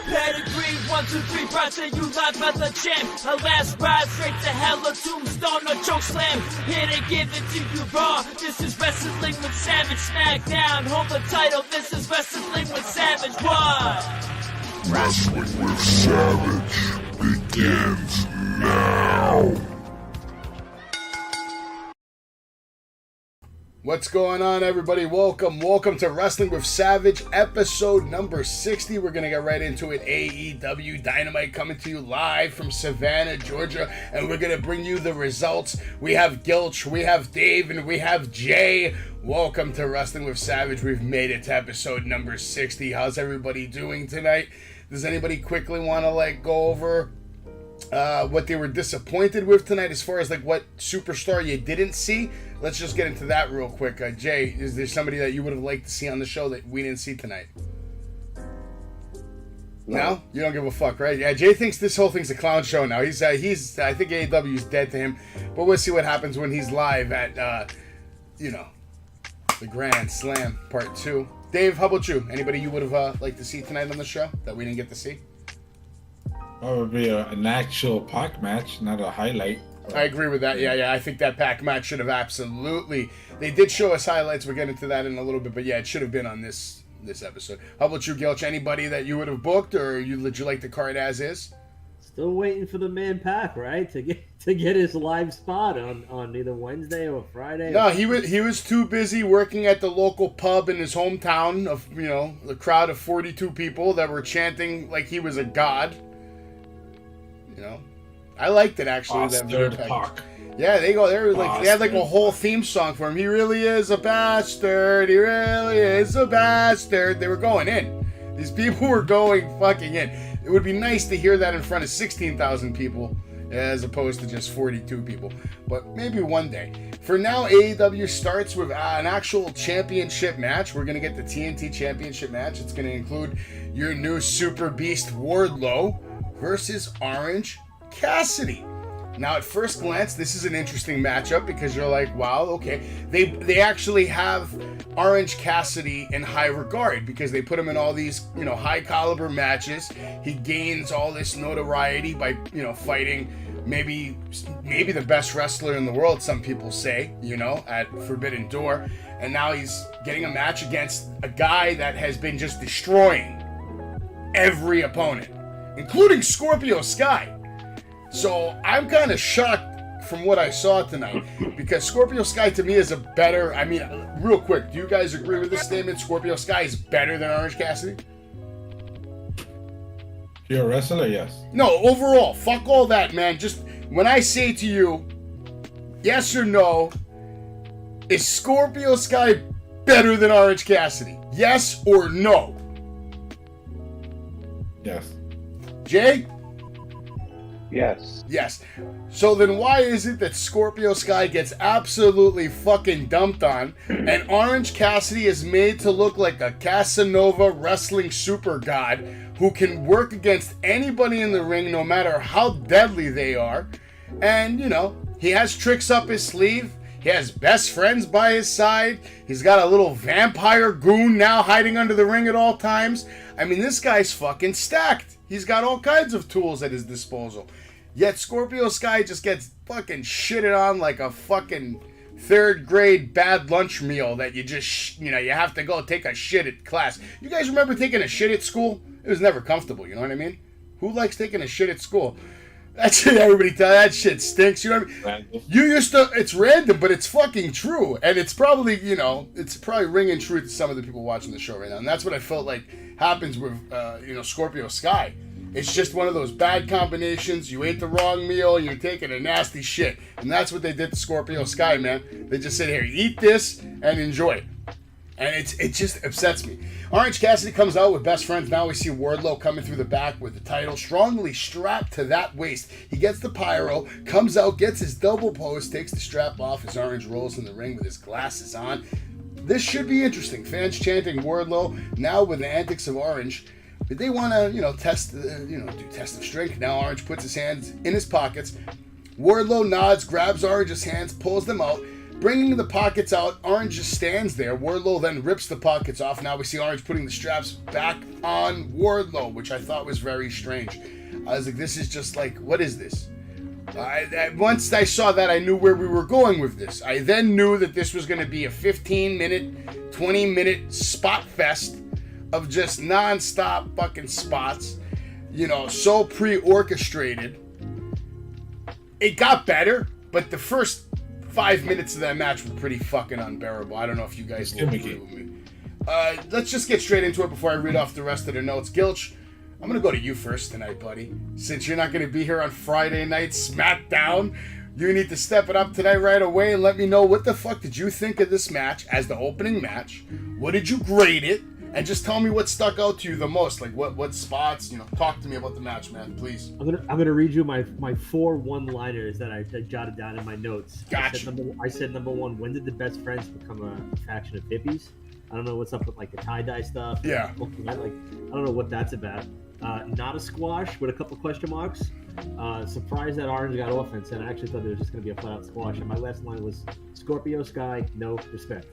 Pedigree, 1, 2, 3, brought to you live by the champ. A last ride straight to hell, a tombstone, a choke slam. Here to give it to you raw. This is Wrestling with Savage. SmackDown, hold the title. This is Wrestling with Savage. What? Wrestling with Savage begins now. What's going on, everybody? Welcome to Wrestling with Savage, episode number 60. We're going to get right into it. AEW Dynamite coming to you live from Savannah, Georgia, and we're going to bring you the results. We have Gilch, we have Dave, and we have Jay. Welcome to Wrestling with Savage. We've made it to episode number 60. How's everybody doing tonight? Does anybody quickly want to go over what they were disappointed with tonight as far as what superstar you didn't see? Let's just get into that real quick. Jay, is there somebody that you would have liked to see on the show that we didn't see tonight? No? You don't give a fuck, right? Yeah, Jay thinks this whole thing's a clown show now. He's I think AEW is dead to him, but we'll see what happens when he's live at the Grand Slam Part 2. Dave, how about you? Anybody you would have liked to see tonight on the show that we didn't get to see? Well, it would be an actual Pac match, not a highlight. I agree with that. Yeah. I think that Pac match should have absolutely... They did show us highlights. We'll get into that in a little bit. But yeah, it should have been on this episode. How about you, Gilch? anybody that you would have booked, or would you like the card as is? Still waiting for the man Pac, right? To get his live spot on either Wednesday or Friday. No, he was too busy working at the local pub in his hometown of, the crowd of 42 people that were chanting like he was a god. I liked it actually. That video package. Yeah, they had a whole theme song for him. He really is a bastard. He really is a bastard. They were going in. These people were going fucking in. It would be nice to hear that in front of 16,000 people as opposed to just 42 people. But maybe one day. For now, AEW starts with an actual championship match. We're going to get the TNT championship match. It's going to include your new Super Beast Wardlow versus Orange Cassidy. Now, at first glance, this is an interesting matchup because you're like, wow, okay. They actually have Orange Cassidy in high regard because they put him in all these, high caliber matches. He gains all this notoriety by, fighting maybe the best wrestler in the world, some people say, at Forbidden Door. And now he's getting a match against a guy that has been just destroying every opponent, including Scorpio Sky. So I'm kind of shocked from what I saw tonight because Scorpio Sky to me is a better, real quick, do you guys agree with this statement? Scorpio Sky is better than Orange Cassidy? You're a wrestler, yes. No, overall, fuck all that, man. Just when I say to you, yes or no, is Scorpio Sky better than Orange Cassidy? Yes or no? Yes. Jay? Yes. So then why is it that Scorpio Sky gets absolutely fucking dumped on and Orange Cassidy is made to look like a Casanova wrestling super god who can work against anybody in the ring no matter how deadly they are? And, he has tricks up his sleeve. He has best friends by his side. He's got a little vampire goon now hiding under the ring at all times. This guy's fucking stacked. He's got all kinds of tools at his disposal. Yet Scorpio Sky just gets fucking shitted on like a fucking third grade bad lunch meal that you just, you have to go take a shit at class. You guys remember taking a shit at school? It was never comfortable, you know what I mean? Who likes taking a shit at school? That shit, everybody tell that shit stinks. You know what I mean? You used to, it's random, but it's fucking true. And it's probably, it's probably ringing true to some of the people watching the show right now. And that's what I felt like happens with, Scorpio Sky. It's just one of those bad combinations. You ate the wrong meal, you're taking a nasty shit. And that's what they did to Scorpio Sky, man. They just said, here, eat this and enjoy it. And it just upsets me. Orange Cassidy comes out with best friends. Now we see Wardlow coming through the back with the title, strongly strapped to that waist. He gets the pyro, comes out, gets his double pose, takes the strap off as Orange rolls in the ring with his glasses on. This should be interesting. Fans chanting Wardlow now with the antics of Orange. Did they want to, test, do test of strength? Now Orange puts his hands in his pockets. Wardlow nods, grabs Orange's hands, pulls them out. Bringing the pockets out, Orange just stands there. Wardlow then rips the pockets off. Now we see Orange putting the straps back on Wardlow, which I thought was very strange. I was like, this is just like, what is this? Once I saw that, I knew where we were going with this. I then knew that this was going to be a 15-minute, 20-minute spot fest of just non-stop fucking spots. You know, so pre-orchestrated. It got better, but the first 5 minutes of that match were pretty fucking unbearable. I don't know if you guys will agree with me. Let's just get straight into it before I read off the rest of the notes. Gilch, I'm going to go to you first tonight, buddy. Since you're not going to be here on Friday night SmackDown, you need to step it up tonight right away and let me know what the fuck did you think of this match as the opening match? What did you grade it? And just tell me what stuck out to you the most. Like what spots, you know, talk to me about the match, man, please. I'm gonna read you my 4 one-liners that I jotted down in my notes. Gotcha. I said number 1, when did the best friends become a faction of hippies? I don't know what's up with like the tie-dye stuff. Yeah. I don't know what that's about. Not a squash with a couple question marks. Surprised that Orange got offense, and I actually thought there was just gonna be a flat-out squash. And my last line was Scorpio Sky, no respect.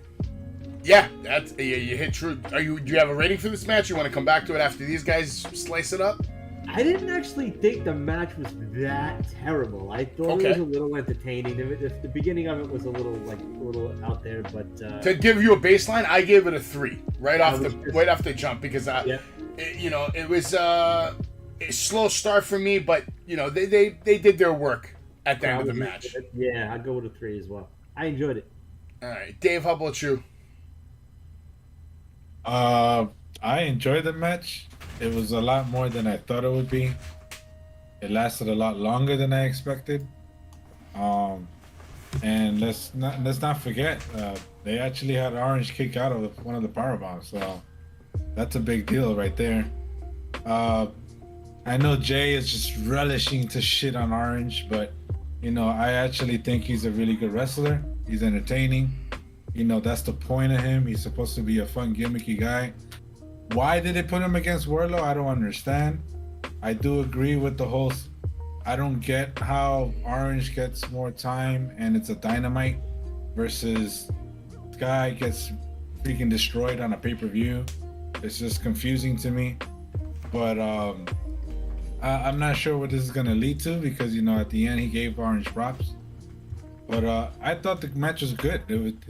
Yeah, that's you hit true. Do you have a rating for this match? You want to come back to it after these guys slice it up? I didn't actually think the match was that terrible. I thought it was a little entertaining. The beginning of it was a little out there, but to give you a baseline, I gave it a 3 right off the jump because it was a slow start for me, but you know they did their work at the end of the match. Yeah, I'd go with a 3 as well. I enjoyed it. All right, Dave, how about you? I enjoyed the match. It was a lot more than I thought it would be. It lasted a lot longer than I expected. And let's not forget, they actually had Orange kick out of one of the powerbombs, so that's a big deal right there. I know Jay is just relishing to shit on Orange, but you know, I actually think he's a really good wrestler. He's entertaining. You know, that's the point of him. He's supposed to be a fun, gimmicky guy. Why did they put him against Wardlow? I don't understand. I do agree with the whole... I don't get how Orange gets more time and it's a Dynamite versus Sky gets freaking destroyed on a pay-per-view. It's just confusing to me. But I'm not sure what this is going to lead to because, you know, at the end he gave Orange props. But I thought the match was good.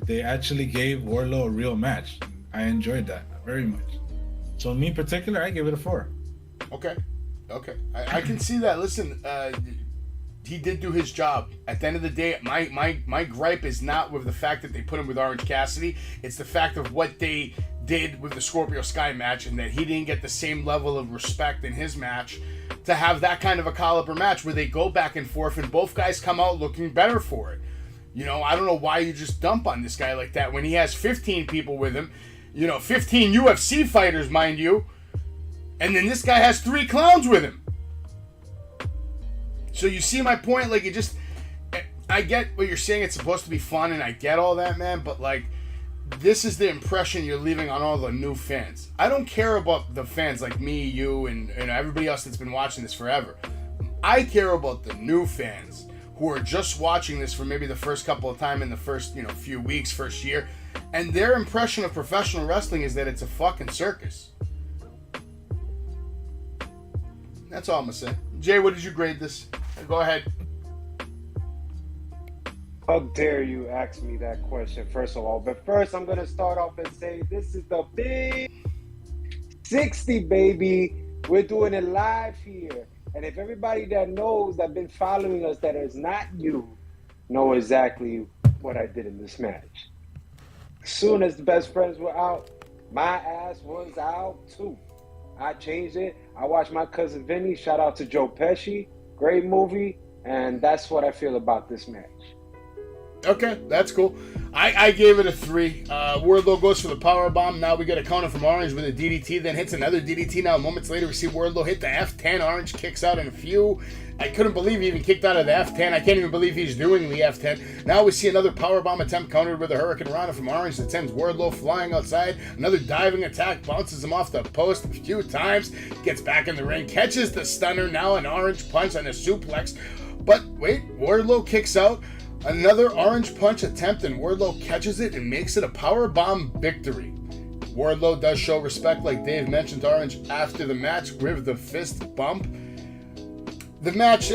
They actually gave Wardlow a real match. I enjoyed that very much. So me in particular, I give it a 4. Okay. I can see that. Listen, he did do his job. At the end of the day, my gripe is not with the fact that they put him with Orange Cassidy. It's the fact of what they did with the Scorpio Sky match and that he didn't get the same level of respect in his match to have that kind of a caliber match where they go back and forth and both guys come out looking better for it. You know, I don't know why you just dump on this guy like that when he has 15 people with him. You know, 15 UFC fighters, mind you. And then this guy has 3 clowns with him. So you see my point? Like, it just... I get what you're saying. It's supposed to be fun, and I get all that, man. But, like, this is the impression you're leaving on all the new fans. I don't care about the fans like me, you, and everybody else that's been watching this forever. I care about the new fans who are just watching this for maybe the first couple of times in the first, you know, few weeks, first year. And their impression of professional wrestling is that it's a fucking circus. That's all I'm going to say. Jay, what did you grade this? Go ahead. How dare you ask me that question, first of all. But first, I'm going to start off and say this is the big 60, baby. We're doing it live here. And if everybody that knows that been following us that is not you know exactly what I did in this match. As soon as the best friends were out, my ass was out too. I changed it. I watched My Cousin Vinny. Shout out to Joe Pesci. Great movie. And that's what I feel about this match. Okay, that's cool. I gave it a 3. Wardlow goes for the powerbomb. Now we get a counter from Orange with a DDT, then hits another DDT. Now moments later we see Wardlow hit the F10. Orange kicks out in a few. I couldn't believe he even kicked out of the F10. I can't even believe he's doing the F10. Now we see another powerbomb attempt countered with a Hurricane Rana from Orange that sends Wardlow flying outside. Another diving attack bounces him off the post a few times. Gets back in the ring, catches the stunner. Now an Orange punch and a suplex. But wait, Wardlow kicks out. Another Orange Punch attempt, and Wardlow catches it and makes it a powerbomb victory. Wardlow does show respect, like Dave mentioned, Orange after the match with the fist bump. The match,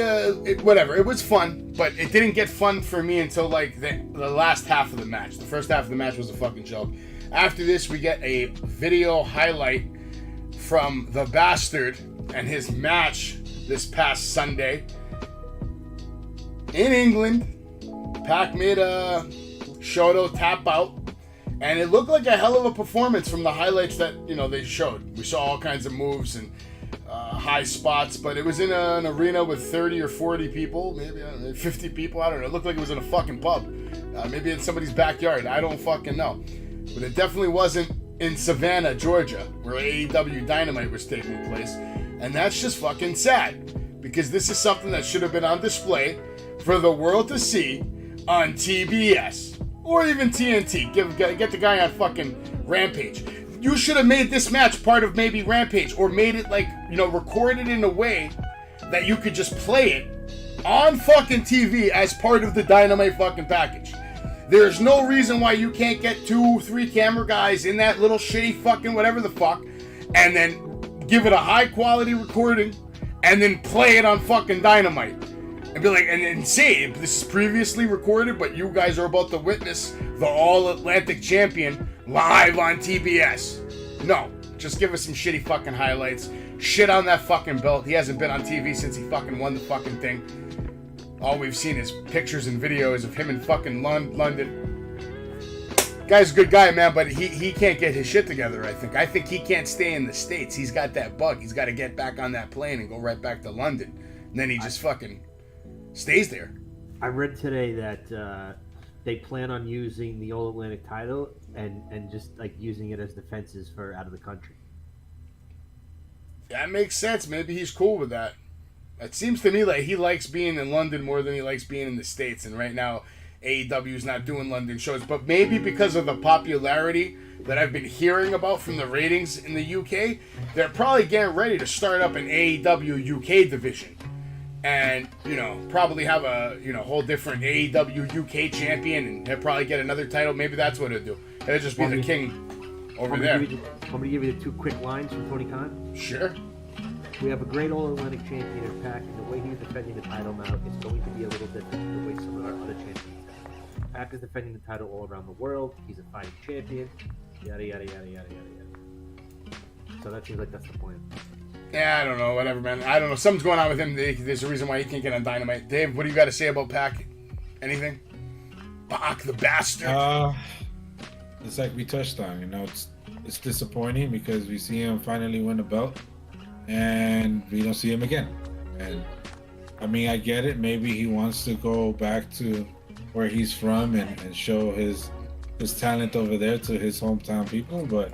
whatever, it was fun, but it didn't get fun for me until like the last half of the match. The first half of the match was a fucking joke. After this, we get a video highlight from the Bastard and his match this past Sunday in England. Pac made a Shoto tap out, and it looked like a hell of a performance from the highlights that they showed. We saw all kinds of moves and high spots, but it was in an arena with 30 or 40 people, maybe 50 people. I don't know. It looked like it was in a fucking pub, maybe in somebody's backyard. I don't fucking know, but it definitely wasn't in Savannah, Georgia, where AEW Dynamite was taking place, and that's just fucking sad because this is something that should have been on display for the world to see on TBS or even TNT. Get the guy on fucking Rampage. You should have made this match part of maybe Rampage, or made it like, recorded in a way that you could just play it on fucking TV as part of the Dynamite fucking package. There's no reason why you can't get 2-3 camera guys in that little shitty fucking whatever the fuck, and then give it a high quality recording, and then play it on fucking Dynamite. And be like, and say, this is previously recorded, but you guys are about to witness the All-Atlantic Champion live on TBS. No, just give us some shitty fucking highlights. Shit on that fucking belt. He hasn't been on TV since he fucking won the fucking thing. All we've seen is pictures and videos of him in fucking London. Guy's a good guy, man, but he can't get his shit together, I think. I think he can't stay in the States. He's got that bug. He's got to get back on that plane and go right back to London. And then he just fucking stays there. I read today that they plan on using the All Atlantic title and just like using it as defenses for out of the country. That makes sense. Maybe he's cool with that. It seems to me like he likes being in London more than he likes being in the States. And right now, AEW is not doing London shows. But maybe because of the popularity that I've been hearing about from the ratings in the UK, they're probably getting ready to start up an AEW UK division. And, probably have a, whole different AEW UK champion, and he'll probably get another title. Maybe that's what he'll do. He'll just be the king over there. I'm going to give you the 2 quick lines from Tony Khan. Sure. We have a great All-Atlantic champion in Pac, and the way he's defending the title now is going to be a little different than the way some of our other champions are. Pac is defending the title all around the world. He's a fighting champion. Yada, yada, yada, yada, yada, yada. So that seems like that's the point. Yeah, I don't know. Whatever, man. I don't know. Something's going on with him. There's a reason why he can't get on Dynamite. Dave, what do you got to say about Pac? Anything? Pac the Bastard. It's like we touched on. It's disappointing because we see him finally win a belt, and we don't see him again. And I mean, I get it. Maybe he wants to go back to where he's from and show his talent over there to his hometown people, but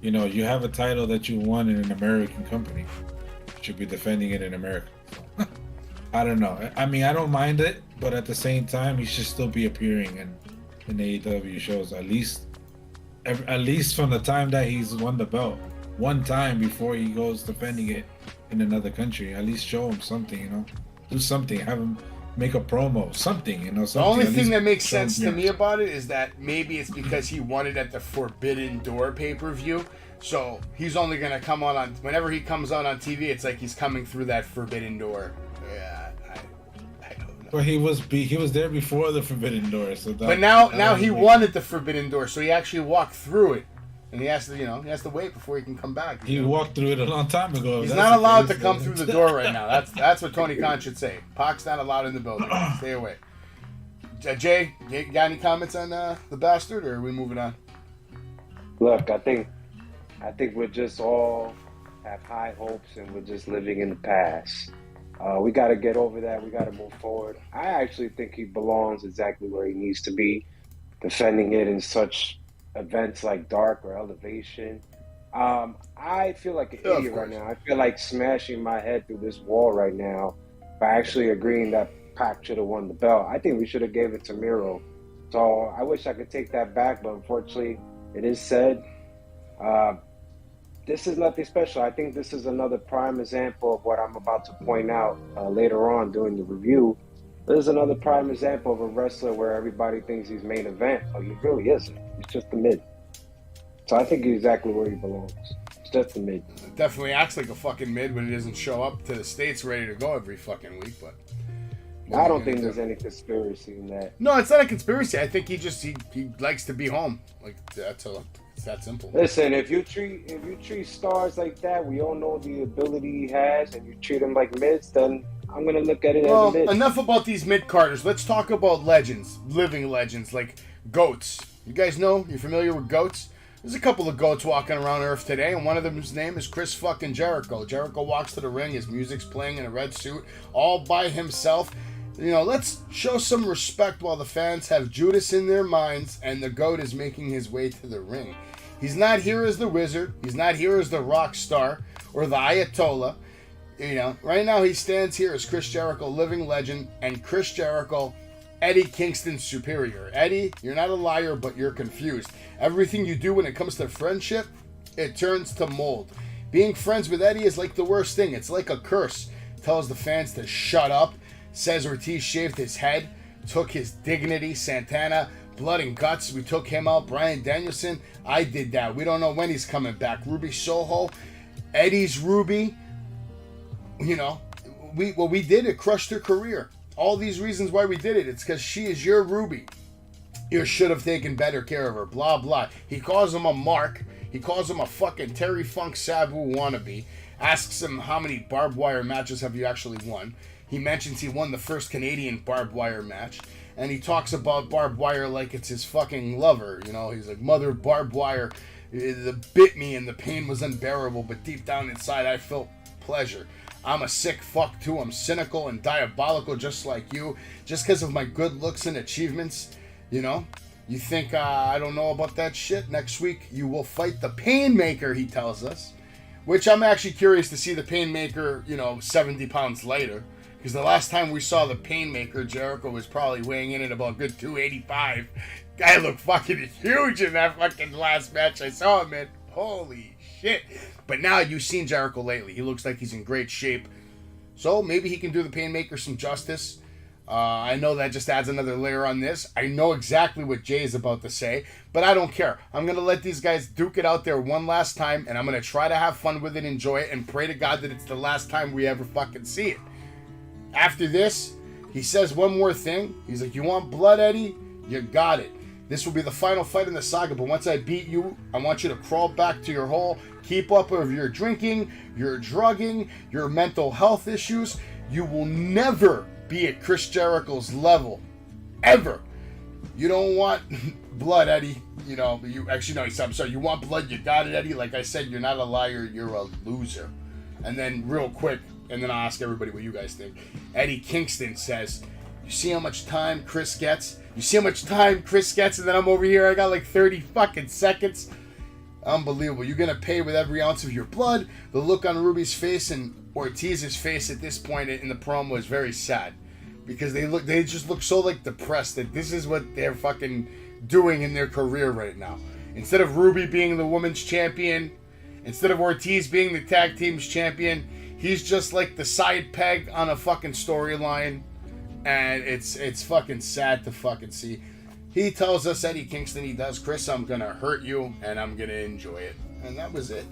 you have a title that you won in an American company. You should be defending it in America. I don't know. I mean, I don't mind it, but at the same time, he should still be appearing in AEW shows at least from the time that he's won the belt. One time before he goes defending it in another country. At least show him something, do something. Have him make a promo, something, something. The only thing that makes sense to me about it is that maybe it's because he won it at the Forbidden Door pay-per-view. So he's only going to come on whenever he comes on TV, it's like he's coming through that Forbidden Door. Yeah, I don't know. But he was there before the Forbidden Door. So but now he won at the Forbidden Door, so he actually walked through it. And he has to wait before he can come back. He walked through it a long time ago. He's not allowed to come through the door right now. That's what Tony Khan should say. Pac's not allowed in the building. Stay away. Jay, you got any comments on the Bastard, or are we moving on? Look, I think we're just all have high hopes and we're just living in the past. We got to get over that. We got to move forward. I actually think he belongs exactly where he needs to be, defending it in such events like Dark or Elevation. I feel like an idiot right now. I feel like smashing my head through this wall right now by actually agreeing that Pac should have won the belt. I think we should have gave it to Miro. So I wish I could take that back, but unfortunately it is said. This is nothing special. I think this is another prime example of what I'm about to point out later on during the review. This is another prime example of a wrestler where everybody thinks he's main event, but he really isn't. He's just the mid. So I think he's exactly where he belongs. It's just the mid. Definitely acts like a fucking mid when he doesn't show up to the States ready to go every fucking week, but... I don't think there's any conspiracy in that. No, it's not a conspiracy. I think he likes to be home. Like, it's that simple. Listen, if you treat stars like that, we all know the ability he has, and you treat him like mids, then I'm gonna look at it as a mid. Enough about these mid-carders. Let's talk about legends, living legends, like goats. You guys know? You familiar with goats? There's a couple of goats walking around Earth today, and one of them's name is Chris fucking Jericho. Jericho walks to the ring, his music's playing in a red suit, all by himself. You know, let's show some respect while the fans have Judas in their minds, and the goat is making his way to the ring. He's not here as the wizard. He's not here as the rock star or the Ayatollah. You know, right now he stands here as Chris Jericho, living legend, and Chris Jericho, Eddie Kingston's superior. Eddie, you're not a liar, but you're confused. Everything you do when it comes to friendship, it turns to mold. Being friends with Eddie is like the worst thing. It's like a curse. Tells the fans to shut up. Says Ortiz shaved his head, took his dignity. Santana, blood and guts. We took him out. Bryan Danielson, I did that. We don't know when he's coming back. Ruby Soho, Eddie's Ruby. You know, we did it, crushed her career. All these reasons why we did it, it's because she is your Ruby. You should have taken better care of her, blah, blah. He calls him a mark. He calls him a fucking Terry Funk Sabu wannabe. Asks him how many barbed wire matches have you actually won. He mentions he won the first Canadian barbed wire match. And he talks about barbed wire like it's his fucking lover. You know, he's like, mother barbed wire, it bit me and the pain was unbearable. But deep down inside, I felt pleasure. I'm a sick fuck too. I'm cynical and diabolical just like you. Just because of my good looks and achievements, you know? You think I don't know about that shit? Next week, you will fight the Painmaker, he tells us. Which I'm actually curious to see the Painmaker, you know, 70 pounds later. Because the last time we saw the Painmaker, Jericho was probably weighing in at about a good 285. Guy looked fucking huge in that fucking last match I saw him in. Holy shit. But now you've seen Jericho lately. He looks like he's in great shape. So maybe he can do the Painmaker some justice. I know that just adds another layer on this. I know exactly what Jay is about to say, but I don't care. I'm going to let these guys duke it out there one last time, and I'm going to try to have fun with it, enjoy it, and pray to God that it's the last time we ever fucking see it. After this, he says one more thing. He's like, you want blood, Eddie? You got it. This will be the final fight in the saga, but once I beat you, I want you to crawl back to your hole, keep up with your drinking, your drugging, your mental health issues. You will never be at Chris Jericho's level. Ever. You don't want blood, Eddie. You know, you actually, no, I'm sorry. You want blood, you got it, Eddie. Like I said, you're not a liar, you're a loser. And then real quick, and then I'll ask everybody what you guys think. Eddie Kingston says, you see how much time Chris gets? You see how much time Chris gets? And then I'm over here, I got like 30 fucking seconds. Unbelievable. You're going to pay with every ounce of your blood. The look on Ruby's face and Ortiz's face at this point in the promo is very sad. Because they just look so like depressed that this is what they're fucking doing in their career right now. Instead of Ruby being the women's champion, instead of Ortiz being the tag team's champion, he's just like the side peg on a fucking storyline. And it's fucking sad to fucking see. He tells us, Eddie Kingston, he does, Chris, I'm going to hurt you, and I'm going to enjoy it. And that was it.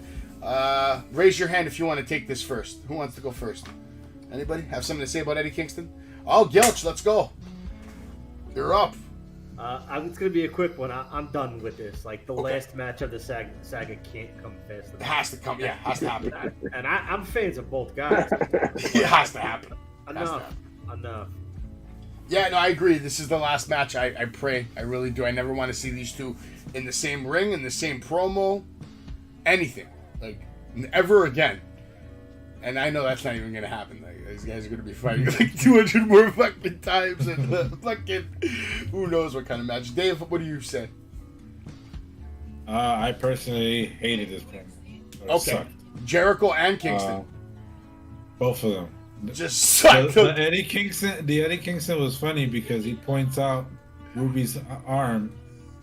Raise your hand if you want to take this first. Who wants to go first? Anybody have something to say about Eddie Kingston? Oh, Gilch, let's go. You're up. It's going to be a quick one. I'm done with this. Like, the last match of the saga can't come fast enough. It has to come, yeah, has to happen. And I'm fans of both guys. It has to happen. Enough. Yeah, no, I agree. This is the last match. I pray. I really do. I never want to see these two in the same ring, in the same promo, anything. Like, ever again. And I know that's not even going to happen. Like, these guys are going to be fighting like 200 more fucking times. And fucking, who knows what kind of match. Dave, what do you say? I personally hated this promo. Okay. Sucked. Jericho and Kingston. Both of them. Just sucked. The Eddie Kingston was funny because he points out Ruby's arm,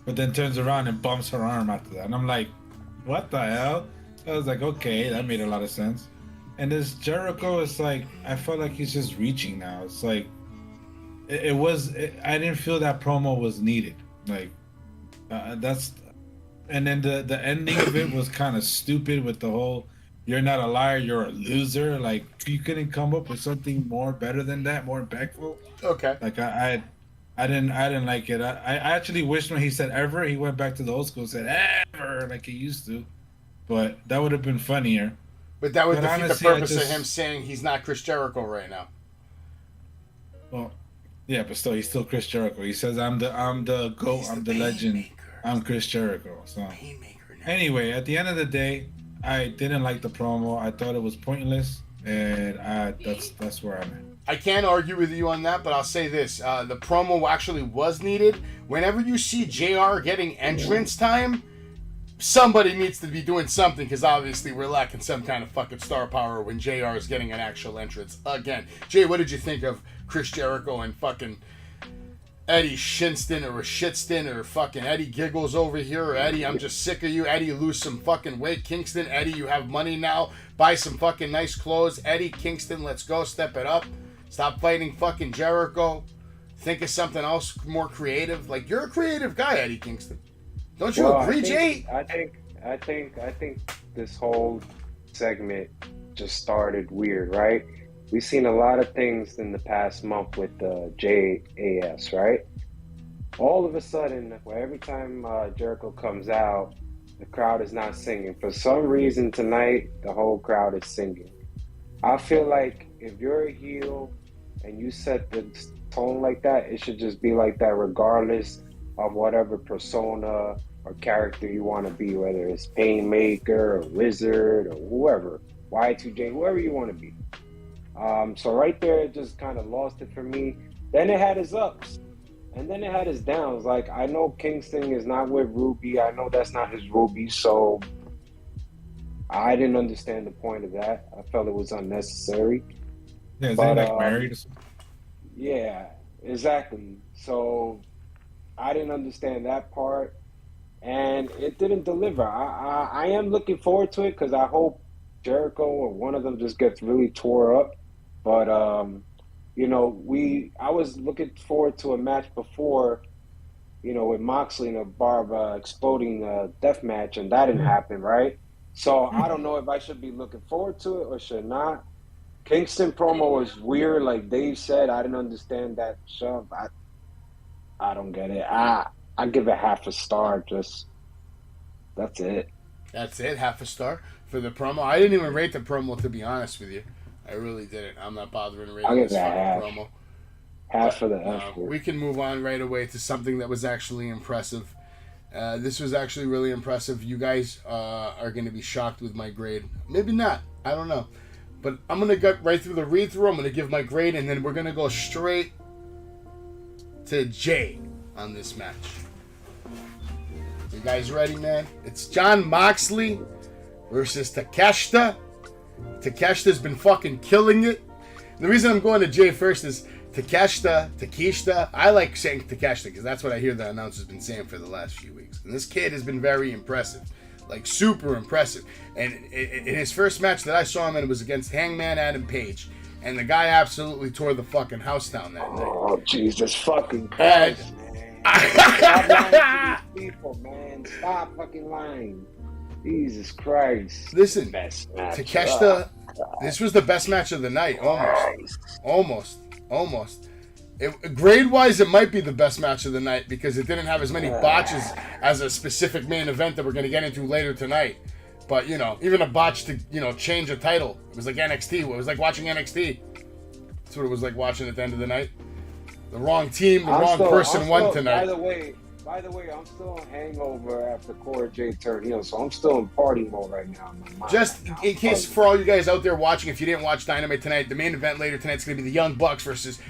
but then turns around and bumps her arm after that. And I'm like, what the hell? I was like, okay, that made a lot of sense. And this Jericho is like, I felt like he's just reaching now. It's like, I didn't feel that promo was needed. Like that's, and then the ending of it was kind of stupid with the whole "you're not a liar, you're a loser." Like you couldn't come up with something more better than that, more impactful. Okay. Like I didn't like it. I actually wished when he said ever, he went back to the old school and said ever like he used to. But that would have been funnier. But that would But defeat honestly, the I purpose just- of him saying he's not Chris Jericho right now. Well, yeah, but still, he's still Chris Jericho. He says, "I'm the GOAT, He's I'm the the legend, Painmaker. I'm Chris Jericho." So Painmaker now. anyway, at the end of the day, I didn't like the promo. I thought it was pointless, and that's where I'm at. I can't argue with you on that, but I'll say this. The promo actually was needed. Whenever you see JR getting entrance time, somebody needs to be doing something, because obviously we're lacking some kind of fucking star power when JR is getting an actual entrance again. Jay, what did you think of Chris Jericho and fucking Eddie Shinston or Shitston or fucking Eddie Giggles over here, or Eddie, I'm just sick of you. Eddie, lose some fucking weight. Kingston, Eddie, you have money now. Buy some fucking nice clothes. Eddie, Kingston, let's go. Step it up. Stop fighting fucking Jericho. Think of something else more creative. Like, you're a creative guy, Eddie Kingston. Don't you agree, Jay? I think this whole segment just started weird, right? We've seen a lot of things in the past month with the JAS, right? All of a sudden, every time Jericho comes out, the crowd is not singing. For some reason tonight, the whole crowd is singing. I feel like if you're a heel and you set the tone like that, it should just be like that regardless of whatever persona or character you want to be, whether it's Painmaker or Wizard or whoever, Y2J, whoever you want to be. So right there, it just kind of lost it for me. Then it had his ups, and then it had his downs. Like, I know Kingston is not with Ruby. I know that's not his Ruby, so I didn't understand the point of that. I felt it was unnecessary. Yeah, is But, he like married or something? Yeah, exactly. So I didn't understand that part, and it didn't deliver. I am looking forward to it because I hope Jericho or one of them just gets really tore up. But you know, I was looking forward to a match before, you know, with Maxley and a Barb exploding death match, and that didn't happen, right? So I don't know if I should be looking forward to it or should not. Kingston promo was weird, like Dave said. I didn't understand that shove. I don't get it. I give it half a star. Just that's it. That's it, half a star for the promo. I didn't even rate the promo, to be honest with you. I really didn't. I'm not bothering I'll rating give this that fucking promo. Half for the But, effort. we can move on right away to something that was actually impressive. This was actually really impressive. You guys are going to be shocked with my grade. Maybe not. I don't know. But I'm going to get right through the read-through. I'm going to give my grade, and then we're going to go straight to Jay on this match. You guys ready, man? It's Jon Moxley versus Takashita. Takashita's been fucking killing it. The reason I'm going to Jay first is Takashita. I like saying Takashita because that's what I hear the announcer's been saying for the last few weeks. And this kid has been very impressive. Like, super impressive. And in his first match that I saw him in, it was against Hangman Adam Page. And the guy absolutely tore the fucking house down that night. Oh, Jesus fucking Christ, man. Stop lying to these people, man. Stop fucking lying. Jesus Christ. Listen, Best match. Takeshita, this was the best match of the night. Almost. Grade-wise, it might be the best match of the night because it didn't have as many botches as a specific main event that we're going to get into later tonight. But, you know, even a botch to, you know, change a title. It was like NXT. It was like watching NXT. That's what it was like watching at the end of the night. The wrong team, the wrong person won tonight. By the way, I'm still on hangover after Cora J turned heel, so I'm still in party mode right now. Just in case for all you guys out there watching, if you didn't watch Dynamite tonight, the main event later tonight's going to be the Young Bucks versus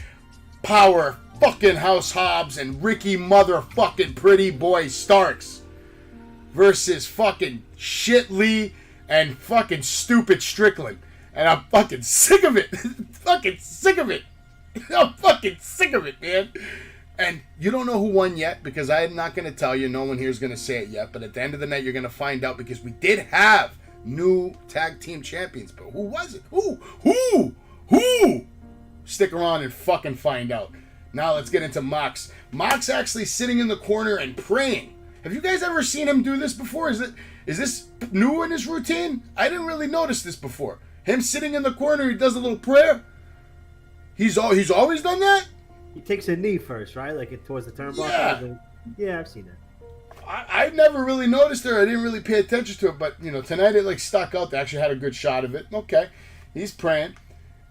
Power fucking House Hobbs and Ricky motherfucking Pretty Boy Starks versus fucking Shit Lee and fucking Stupid Strickland. And I'm fucking sick of it. Fucking sick of it. I'm fucking sick of it, man. And you don't know who won yet because I'm not going to tell you. No one here is going to say it yet. But at the end of the night, you're going to find out because we did have new tag team champions. But who was it? Who? Stick around and fucking find out. Now let's get into Mox. Mox actually sitting in the corner and praying. Have you guys ever seen him do this before? Is this new in his routine? I didn't really notice this before. Him sitting in the corner, he does a little prayer. He's always done that? He takes a knee first, right? Like towards the turnbuckle. Yeah. Yeah, I've seen that. I've never really noticed it. I didn't really pay attention to it, but tonight it stuck out. They actually had a good shot of it. Okay, he's praying.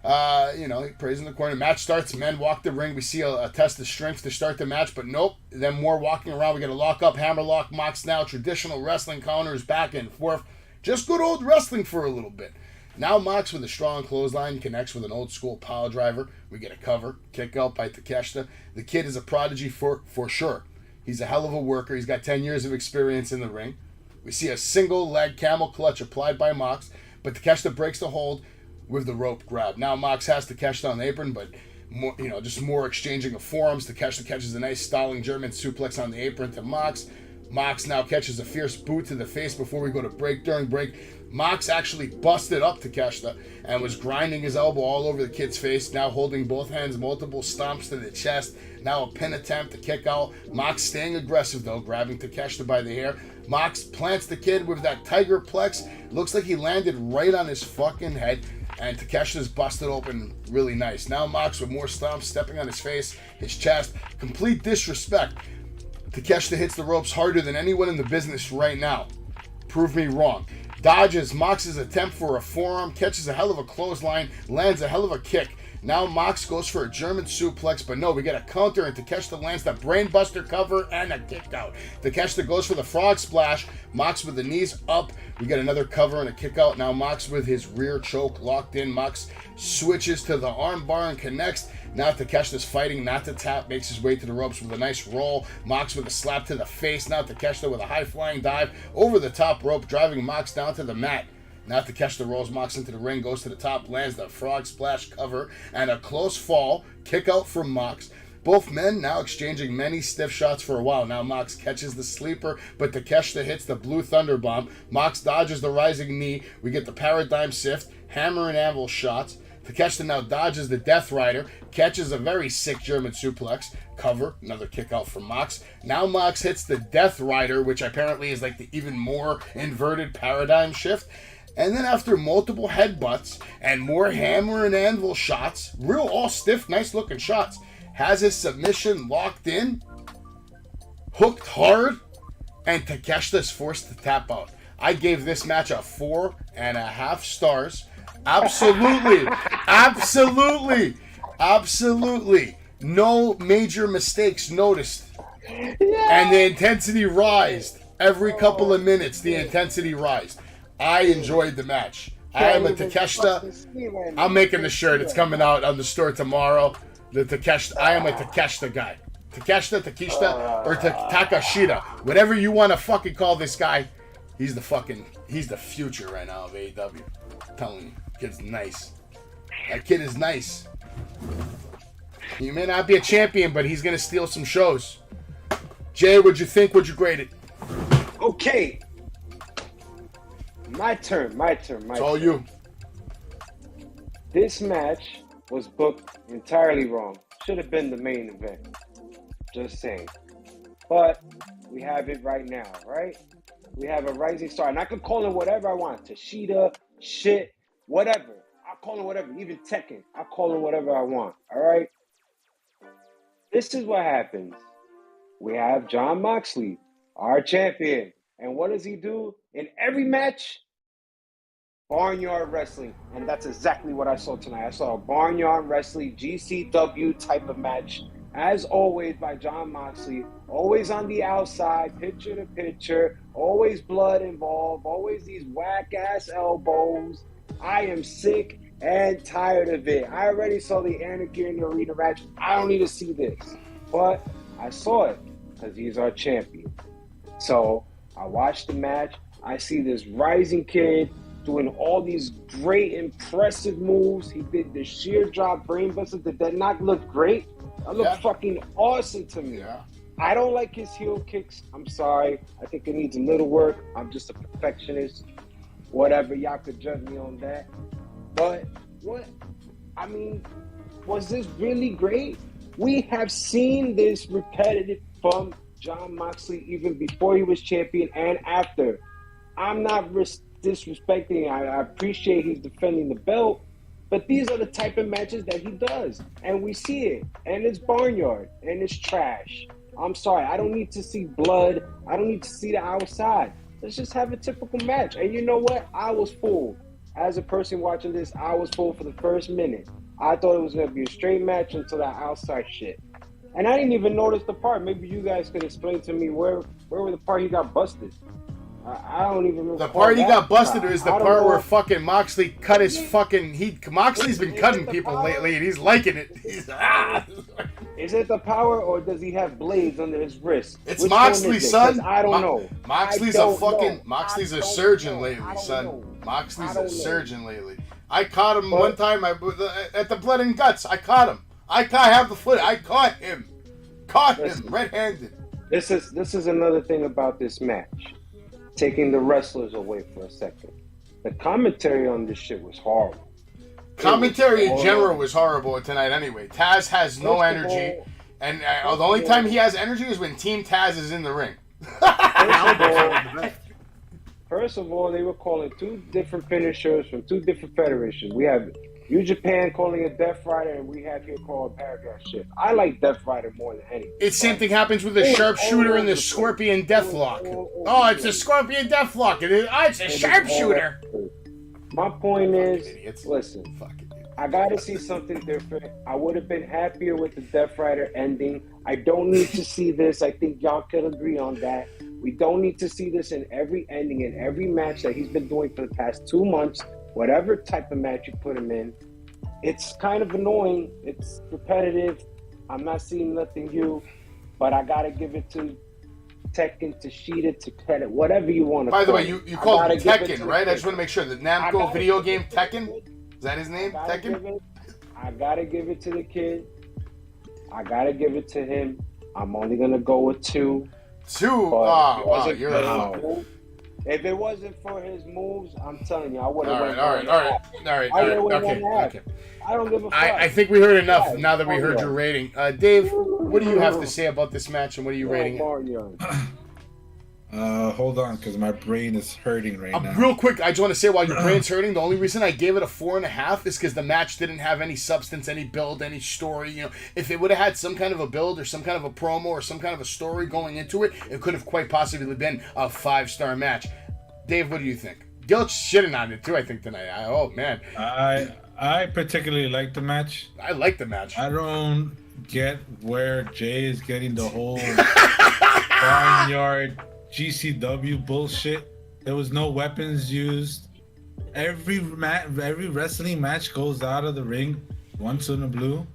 He prays in the corner. Match starts. Men walk the ring. We see a test of strength to start the match, but nope. Then more walking around. We get a lock up, hammer lock, Mox now. Traditional wrestling counters back and forth. Just good old wrestling for a little bit. Now Mox with a strong clothesline connects with an old school power driver. We get a cover, kick out by Takashita. The kid is a prodigy for sure. He's a hell of a worker. He's got 10 years of experience in the ring. We see a single leg camel clutch applied by Mox, but Takashita breaks the hold with the rope grab. Now Mox has Takashita on the apron, but more, just more exchanging of forearms. Takashita catches a nice stalling German suplex on the apron to Mox. Mox now catches a fierce boot to the face before we go to break. During break, Mox actually busted up Takashita and was grinding his elbow all over the kid's face, now holding both hands, multiple stomps to the chest. Now a pin attempt to kick out. Mox staying aggressive though, grabbing Takashita by the hair. Mox plants the kid with that tiger plex. Looks like he landed right on his fucking head. And Takeshita's busted open really nice. Now Mox with more stomps, stepping on his face, his chest. Complete disrespect. Takeshita hits the ropes harder than anyone in the business right now. Prove me wrong. Dodges Mox's attempt for a forearm, catches a hell of a clothesline, lands a hell of a kick. Now Mox goes for a German suplex, but no, we get a counter, and Takeshita lands the brainbuster cover and a kick out. Takeshita goes for the frog splash. Mox with the knees up. We get another cover and a kick out. Now Mox with his rear choke locked in. Mox switches to the arm bar and connects. Now Takeshita's fighting not to tap, makes his way to the ropes with a nice roll. Mox with a slap to the face. Now Takeshita with a high-flying dive over the top rope, driving Mox down to the mat. Now Takeshita rolls Mox into the ring, goes to the top, lands the frog splash cover, and a close fall, kick out from Mox. Both men now exchanging many stiff shots for a while. Now Mox catches the sleeper, but Takeshita hits the blue thunder bomb. Mox dodges the rising knee. We get the paradigm shift, hammer and anvil shots. Takeshita now dodges the Death Rider, catches a very sick German suplex, cover, another kick out from Mox. Now Mox hits the Death Rider, which apparently is like the even more inverted paradigm shift. And then after multiple headbutts and more hammer and anvil shots, real all stiff, nice looking shots, has his submission locked in, hooked hard, and Takeshita is forced to tap out. I gave this match a 4.5 stars. Absolutely, absolutely no major mistakes noticed. And the intensity rised. Every couple of minutes, the intensity rised. I enjoyed the match. I am a Takeshita. I'm making the shirt. It's coming out on the store tomorrow. The Takeshita. I am a Takeshita guy. Takeshita, or Takashita. Whatever you want to fucking call this guy. He's the future right now of AEW. I'm telling you. Kid's nice. That kid is nice. He may not be a champion, but he's going to steal some shows. Jay, what'd you think? What'd you grade it? Okay. My turn. It's all you. This match was booked entirely wrong. Should have been the main event. Just saying. But we have it right now, right? We have a rising star. And I could call him whatever I want. Takashita, shit, whatever. I'll call him whatever. Even Tekken. I'll call him whatever I want. All right? This is what happens. We have Jon Moxley, our champion. And what does he do? In every match, barnyard wrestling. And that's exactly what I saw tonight. I saw a barnyard wrestling, GCW type of match. As always by Jon Moxley. Always on the outside, picture to picture. Always blood involved. Always these whack-ass elbows. I am sick and tired of it. I already saw the Anarchy in the Arena match. I don't need to see this. But I saw it because he's our champion. So I watched the match. I see this rising kid doing all these great, impressive moves. He did the sheer drop brainbuster. Did that not look great? That looked fucking awesome to me. Yeah. I don't like his heel kicks. I'm sorry. I think it needs a little work. I'm just a perfectionist. Whatever. Y'all could judge me on that. But what? I mean, was this really great? We have seen this repetitive from Jon Moxley even before he was champion and after. I'm not disrespecting. I appreciate he's defending the belt, but these are the type of matches that he does, and we see it, and it's barnyard, and it's trash. I'm sorry, I don't need to see blood. I don't need to see the outside. Let's just have a typical match. And you know what? I was fooled. As a person watching this, I was fooled for the first minute. I thought it was going to be a straight match until that outside shit. And I didn't even notice the part. Maybe you guys could explain to me where the part he got busted. I don't even remember. The part he got busted is the part where fucking Moxley cut his fucking... Moxley's been cutting people lately, and he's liking it. Is it the power, or does he have blades under his wrist? It's Moxley, son. I don't know. Moxley's Moxley's a surgeon lately, son. Moxley's a surgeon lately. I caught him one time at the Blood and Guts. I caught him. I have the foot. I caught him. Red-handed. This is another thing about this match. Taking the wrestlers away for a second. The commentary on this shit was horrible. Commentary in general was horrible tonight anyway. Taz has no energy. And the only time he has energy is when Team Taz is in the ring. First of all, they were calling two different finishers from two different federations. We have New Japan calling it Death Rider, and we have here called Paragraph Shift. I like Death Rider more than anything. It's same thing happens with the sharpshooter and the Scorpion Deathlock. Oh, it's a Scorpion Deathlock. It's a sharpshooter. My point is, listen, I gotta see something different. I would have been happier with the Death Rider ending. I don't need to see this. I think y'all can agree on that. We don't need to see this in every ending, in every match that he's been doing for the past 2 months. Whatever type of match you put him in, it's kind of annoying. It's repetitive. I'm not seeing nothing new, but I gotta give it to Tekken, Takashita, Takeda, whatever you want to call it. By the way, you called him Tekken, right? I just want to make sure. The Namco video game Tekken? Is that his name? Tekken? I gotta give it to the kid. I gotta give it to him. I'm only gonna go with 2. 2? Oh, wow, you're a... If it wasn't for his moves, I'm telling you, I would have went. All right. Okay. I don't give a fuck. I think we heard enough now that we heard your rating. Dave, what do you have to say about this match, and what are you rating it? Hold on, because my brain is hurting right now. Real quick, I just want to say while your brain's hurting, the only reason I gave it a 4.5 is because the match didn't have any substance, any build, any story. You know, if it would have had some kind of a build or some kind of a promo or some kind of a story going into it, it could have quite possibly been a 5-star match. Dave, what do you think? Gilt's shitting on it too, I think, tonight. Oh man, I particularly like the match. I like the match. I don't get where Jay is getting the whole barnyard GCW bullshit. There was no weapons used. Every wrestling match goes out of the ring once in the blue.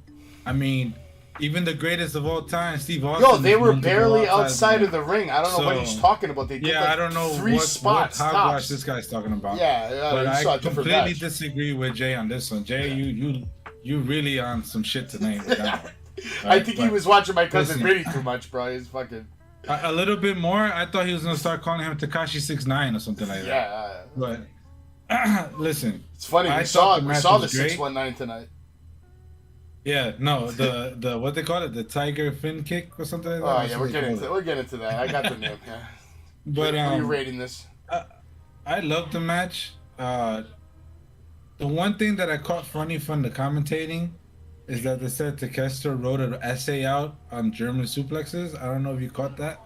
I mean, even the greatest of all time, Steve Austin. Yo, they were barely outside of the ring. I don't know what he's talking about. They did I don't know 3 spots. What hogwash this guy's talking about. But I completely disagree with Jay on this one. Jay, you really on some shit tonight with that one. I think he was watching my cousin Vinny too much, bro. He's fucking. A little bit more. I thought he was gonna start calling him Takashi 6ix9ine or something like that. Yeah. But listen, it's funny. We saw the 619 tonight. Yeah, no, the what they call it, the tiger fin kick or something like that. Oh yeah, we're getting into that. I got the name. Yeah. But what are you rating this? I love the match. The one thing that I caught funny from the commentating is that they said Takeshita wrote an essay out on German suplexes. I don't know if you caught that.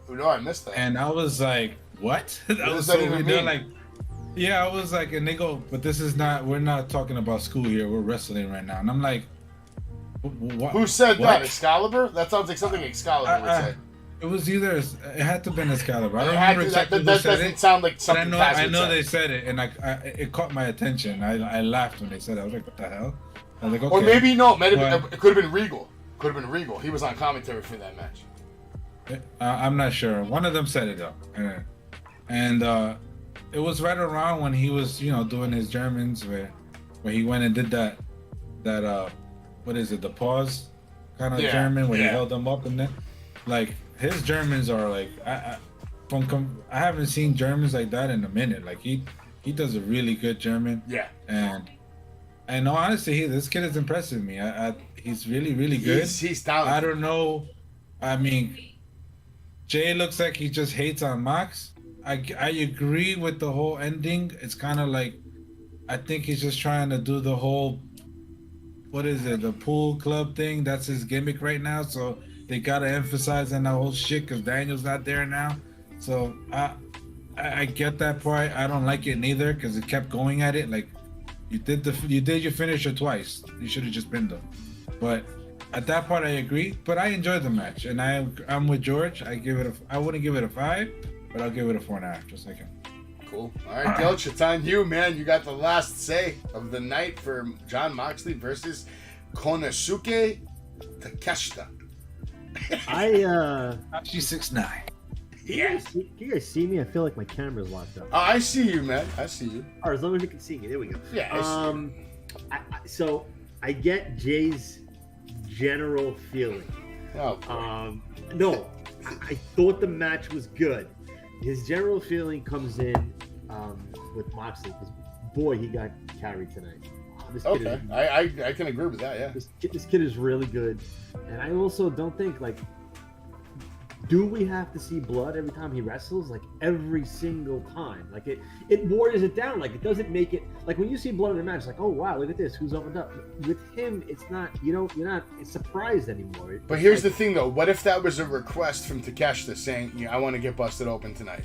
No, I missed that. And I was like, what? What does that even mean? Like, yeah, I was like, and they go, but this is not, we're not talking about school here. We're wrestling right now. And I'm like, what? Who said that? Excalibur? That sounds like something Excalibur would say. It was either, it had to have been Excalibur. I don't remember exactly who said it. That doesn't sound like something I know they said it, and it caught my attention. I laughed when they said it. I was like, what the hell? I was like, okay. Or maybe, no, it could have been Regal. He was on commentary for that match. I'm not sure. One of them said it, though. And it was right around when he was, doing his Germans, where he went and did that what is it, the pause kind of German, where he held them up, and then, like, his Germans are like, I haven't seen Germans like that in a minute. Like, he does a really good German. Yeah. And And no, honestly, this kid is impressing me. He's really, really good. He's talented. I don't know. I mean, Jay looks like he just hates on Mox. I agree with the whole ending. It's kind of like, I think he's just trying to do the whole, what is it, the pool club thing. That's his gimmick right now. So they got to emphasize on that whole shit because Daniel's not there now. So I get that part. I don't like it neither because it kept going at it. Like, you did your finisher twice. You should have just pinned them. But at that part, I agree. But I enjoyed the match, and I'm with George. I wouldn't give it a 5, but I'll give it a 4.5, just like him. Cool. All right, Gilch, it's on you, man. You got the last say of the night for Jon Moxley versus Konosuke Takashita. She's 6'9". Yeah. Can you guys see me? I feel like my camera's locked up. Oh, I see you, man. I see you. All right, as long as you can see me. There we go. Yeah, I see you. So I get Jay's general feeling. Oh, boy. No, I thought the match was good. His general feeling comes in with Moxley because, boy, he got carried tonight. This kid Okay, I can agree with that, yeah. This kid is really good. And I also don't think, like, do we have to see blood every time he wrestles? Like, every single time. Like, it waters it down. Like, it doesn't make it... Like, when you see blood in a match, it's like, oh, wow, look at this. Who's opened up? With him, it's not... You're not surprised anymore. But here's the thing, though. What if that was a request from Takeshita saying, I want to get busted open tonight?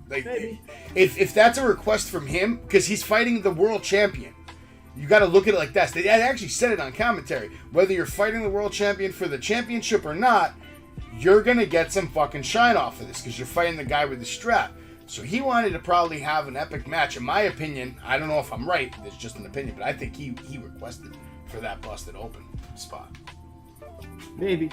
Like, Maybe. If that's a request from him, because he's fighting the world champion, you got to look at it like that. They actually said it on commentary. Whether you're fighting the world champion for the championship or not, you're going to get some fucking shine off of this because you're fighting the guy with the strap. So he wanted to probably have an epic match. In my opinion, I don't know if I'm right. It's just an opinion, but I think he requested for that busted open spot. Maybe.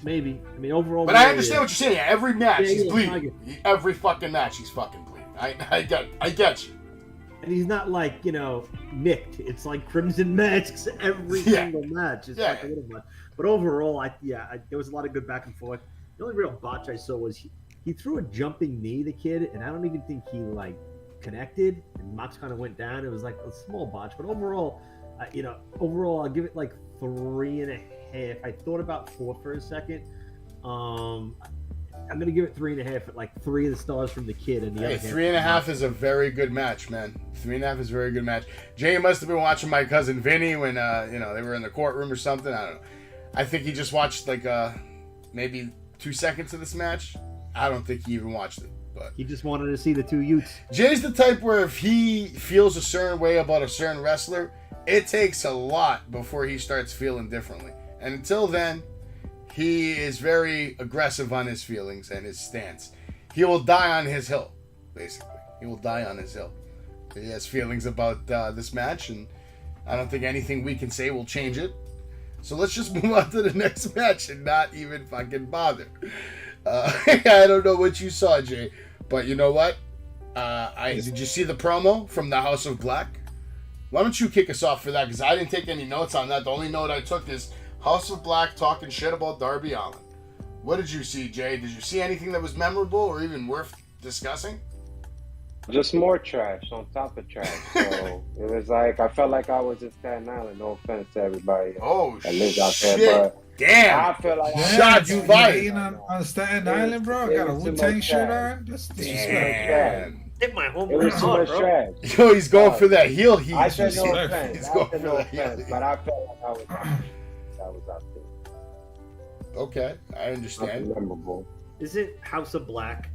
I mean, overall... But I understand what you're saying. Every match, he's yeah, bleeding. Every fucking match, he's fucking bleeding. I get you. And he's not like, nicked. It's like Crimson Masks every single match. It's like a little much. But overall, there was a lot of good back and forth. The only real botch I saw was he threw a jumping knee, the kid, and I don't even think he, like, connected. And Mox kind of went down. It was like a small botch. But overall, I'll give it like 3.5. I thought about 4 for a second. I'm gonna give it 3.5 at like 3 of the stars from the kid and the other. 3.5 is a very good match, man. 3.5 is a very good match. Jay must have been watching my cousin Vinny when they were in the courtroom or something. I don't know. I think he just watched like maybe 2 seconds of this match. I don't think he even watched it. But he just wanted to see the 2 Utes. Jay's the type where if he feels a certain way about a certain wrestler, it takes a lot before he starts feeling differently. And until then, he is very aggressive on his feelings and his stance. He will die on his hill, basically. He will die on his hill. He has feelings about this match, and I don't think anything we can say will change it. So let's just move on to the next match and not even fucking bother. I don't know what you saw, Jay, but you know what? Did you see the promo from the House of Black? Why don't you kick us off for that? Because I didn't take any notes on that. The only note I took is House of Black talking shit about Darby Allin. What did you see, Jay? Did you see anything that was memorable or even worth discussing? Just more trash on top of trash. So it was like I felt like I was in Staten Island. No offense to everybody that lives out shit. there, but damn! I feel like Shots you fired on Staten Island, bro. I got a Wu-Tang shirt on. That's disrespectful. Hit my home. It was too much trash. Yo, he's going for that heel heat. I said no offense. He's I going said for no that heel offense, heat. but I felt like I was out there. Okay, I understand. Nothing memorable. Isn't House of Black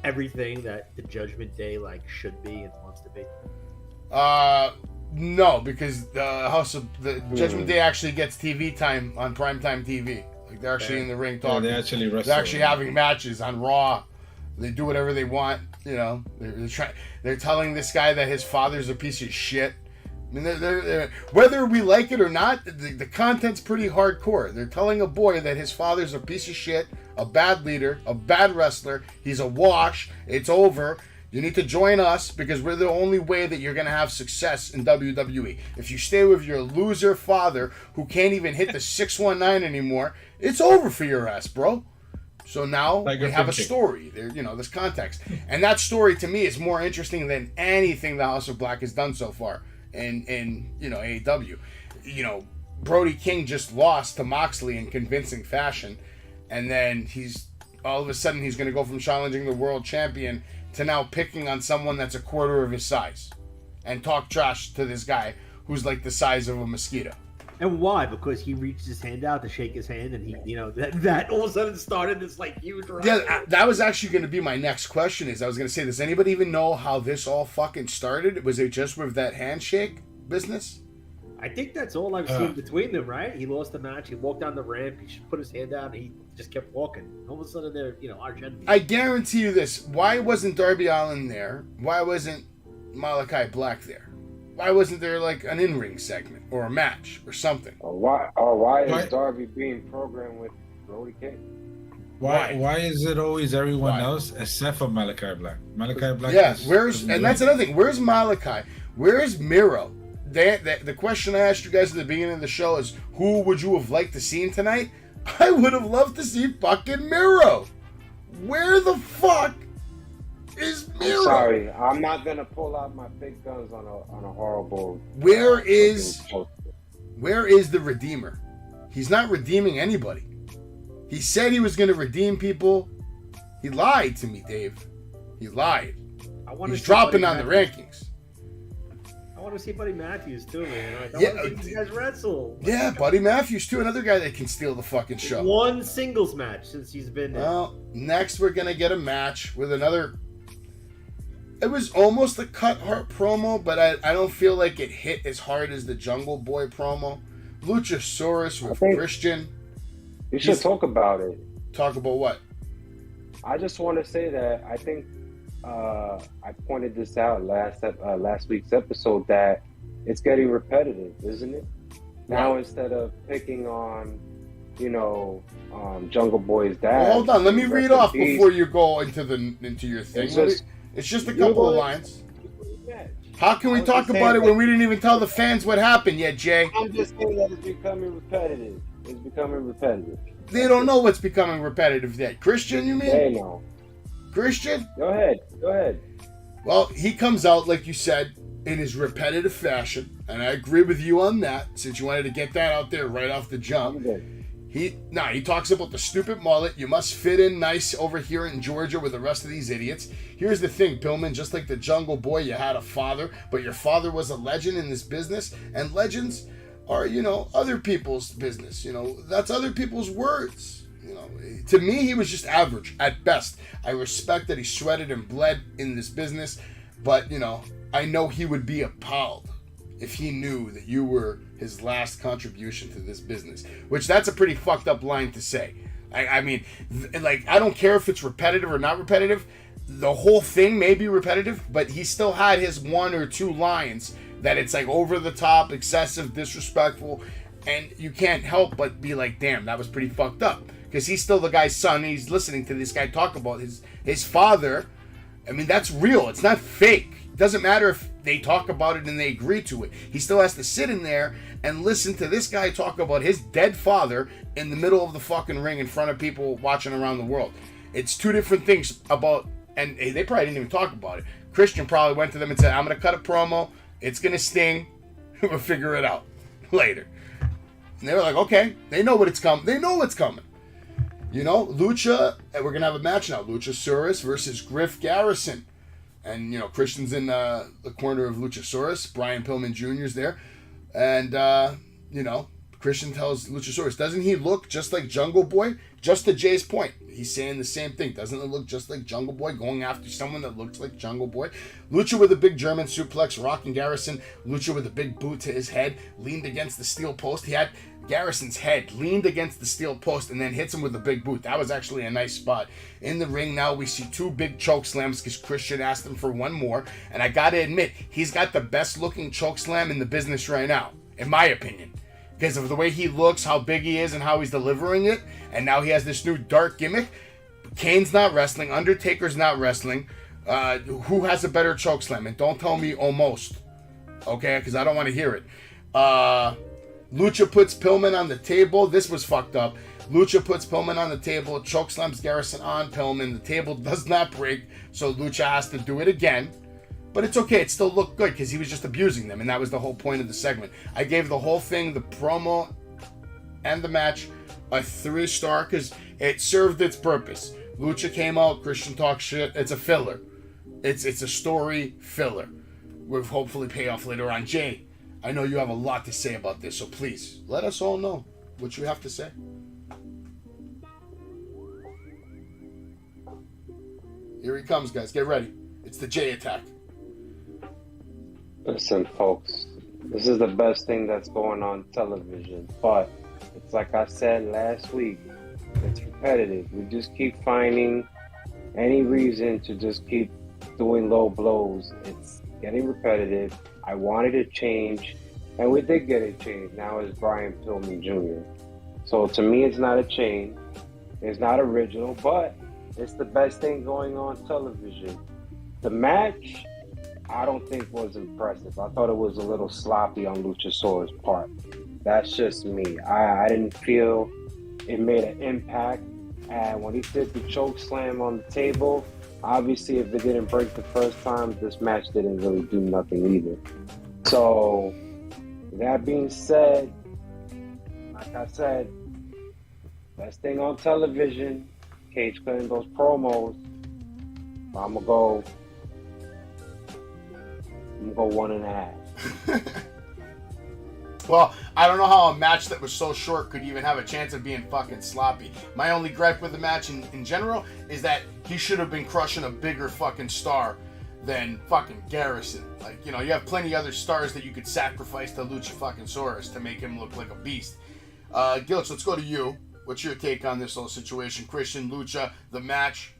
everything that the Judgment Day should be and wants to be? No, because the Judgment Day actually gets TV time on primetime TV. Like they're actually in the ring talking. They actually wrestle. They're actually having matches on Raw. They do whatever they want. They're telling this guy that his father's a piece of shit. I mean, they're whether we like it or not, the content's pretty hardcore. They're telling a boy that his father's a piece of shit, a bad leader, a bad wrestler. He's a wash. It's over. You need to join us because we're the only way that you're going to have success in WWE. If you stay with your loser father who can't even hit the 619 anymore, it's over for your ass, bro. So now we have a story. There's context. And that story to me is more interesting than anything the House of Black has done so far. in AEW. Brody King just lost to Maxley in convincing fashion, and then he's all of a sudden he's going to go from challenging the world champion to now picking on someone that's a quarter of his size and talk trash to this guy who's like the size of a mosquito. And why? Because he reached his hand out to shake his hand, and that all of a sudden started this like huge. Yeah, that was actually going to be my next question. I was going to say, does anybody even know how this all fucking started? Was it just with that handshake business? I think that's all I've seen between them, right? He lost the match. He walked down the ramp. He put his hand out, and he just kept walking. All of a sudden, they're arch enemies. I guarantee you this: why wasn't Darby Allin there? Why wasn't Malachi Black there? Why wasn't there like an in-ring segment or a match or something? Why is Darby being programmed with Brody King? Why is it always everyone else except for Malachi Black? Malachi Black. Yeah, and that's another thing. Where's Malachi? Where's Miro? The question I asked you guys at the beginning of the show is, who would you have liked to see tonight? I would have loved to see fucking Miro. Where the fuck is Miro? I'm sorry, I'm not gonna pull out my big guns on a horrible. Where is the Redeemer? He's not redeeming anybody. He said he was gonna redeem people. He lied to me, Dave. He lied. He's dropping on the rankings. I want to see Buddy Matthews too, man. I Yeah, want to see these guys wrestle. Yeah, Buddy Matthews too, another guy that can steal the fucking show. One singles match since he's been there. Well, next we're gonna get a match with another. It was almost a cut heart promo, but I don't feel like it hit as hard as the Jungle Boy promo. Luchasaurus with Christian. You should talk about it. Talk about what? I just want to say that I think I pointed this out last week's episode that it's getting repetitive, isn't it? Now instead of picking on, Jungle Boy's dad. Well, hold on, let me read off before you go into your thing. It's just a couple of lines. How can we talk about it when we didn't even tell the fans what happened yet, Jay? I'm just saying that it's becoming repetitive. It's becoming repetitive. They don't know what's becoming repetitive yet. Christian, you mean? They know. Christian? Go ahead. Well, he comes out, like you said, in his repetitive fashion, and I agree with you on that, since you wanted to get that out there right off the jump. He talks about the stupid mullet. You must fit in nice over here in Georgia with the rest of these idiots. Here's the thing, Pillman, just like the Jungle Boy, you had a father, but your father was a legend in this business, and legends are, other people's business. That's other people's words. To me, he was just average at best. I respect that he sweated and bled in this business, but, I know he would be appalled if he knew that you were his last contribution to this business, which that's a pretty fucked up line to say. I mean, I don't care if it's repetitive or not repetitive. The whole thing may be repetitive, but he still had his one or two lines that it's like over the top, excessive, disrespectful, and you can't help but be like, damn, that was pretty fucked up. Because he's still the guy's son. He's listening to this guy talk about his father. I mean, that's real. It's not fake. It doesn't matter if they talk about it and they agree to it. He still has to sit in there and listen to this guy talk about his dead father in the middle of the fucking ring in front of people watching around the world. It's two different things and they probably didn't even talk about it. Christian probably went to them and said, I'm going to cut a promo. It's going to sting. We'll figure it out later. And they were like, okay. They know what's coming. Lucha, and we're going to have a match now. Luchasaurus versus Griff Garrison. And, Christian's in the corner of Luchasaurus. Brian Pillman Jr. is there. And, Christian tells Luchasaurus, doesn't he look just like Jungle Boy? Just to Jay's point. He's saying the same thing. Doesn't it look just like Jungle Boy going after someone that looks like Jungle Boy? Lucha with a big German suplex, rocking Garrison. Lucha with a big boot to his head, leaned against the steel post. He had Garrison's head leaned against the steel post and then hits him with a big boot. That was actually a nice spot. In the ring now, we see two big choke slams because Christian asked him for one more. And I got to admit, he's got the best looking choke slam in the business right now, in my opinion. Because of the way he looks, how big he is, and how he's delivering it. And now he has this new dark gimmick. Kane's not wrestling. Undertaker's not wrestling. Who has a better choke slam? And don't tell me almost. Okay? Because I don't want to hear it. Lucha puts Pillman on the table. This was fucked up. Lucha puts Pillman on the table. Choke slams Garrison on Pillman. The table does not break. So Lucha has to do it again. But it's okay. It still looked good because he was just abusing them, and that was the whole point of the segment. I gave the whole thing, the promo and the match, a 3-star because it served its purpose. Lucha came out, Christian talked shit. It's a filler. It's a story filler. With hopefully payoff later on. Jay, I know you have a lot to say about this, so please let us all know what you have to say. Here he comes, guys. Get ready. It's the Jay attack. Listen, folks, this is the best thing that's going on television, but it's like I said last week, it's repetitive. We just keep finding any reason to just keep doing low blows. It's getting repetitive. I wanted to change, and we did get it changed. Now it's Brian Pillman Jr. So to me, it's not a change. It's not original, but it's the best thing going on television. The match, I don't think was impressive. I thought it was a little sloppy on Luchasaurus' part. That's just me. I didn't feel it made an impact. And when he did the choke slam on the table, obviously if it didn't break the first time, this match didn't really do nothing either. So, that being said, like I said, best thing on television, Cage cutting those promos. I'm gonna go 1.5. Well, I don't know how a match that was so short could even have a chance of being fucking sloppy. My only gripe with the match in general is that he should have been crushing a bigger fucking star than fucking Garrison. Like, you know, you have plenty other stars that you could sacrifice to Lucha fucking Saurus to make him look like a beast. Gilch, let's go to you. What's your take on this whole situation? Christian, Lucha, the match?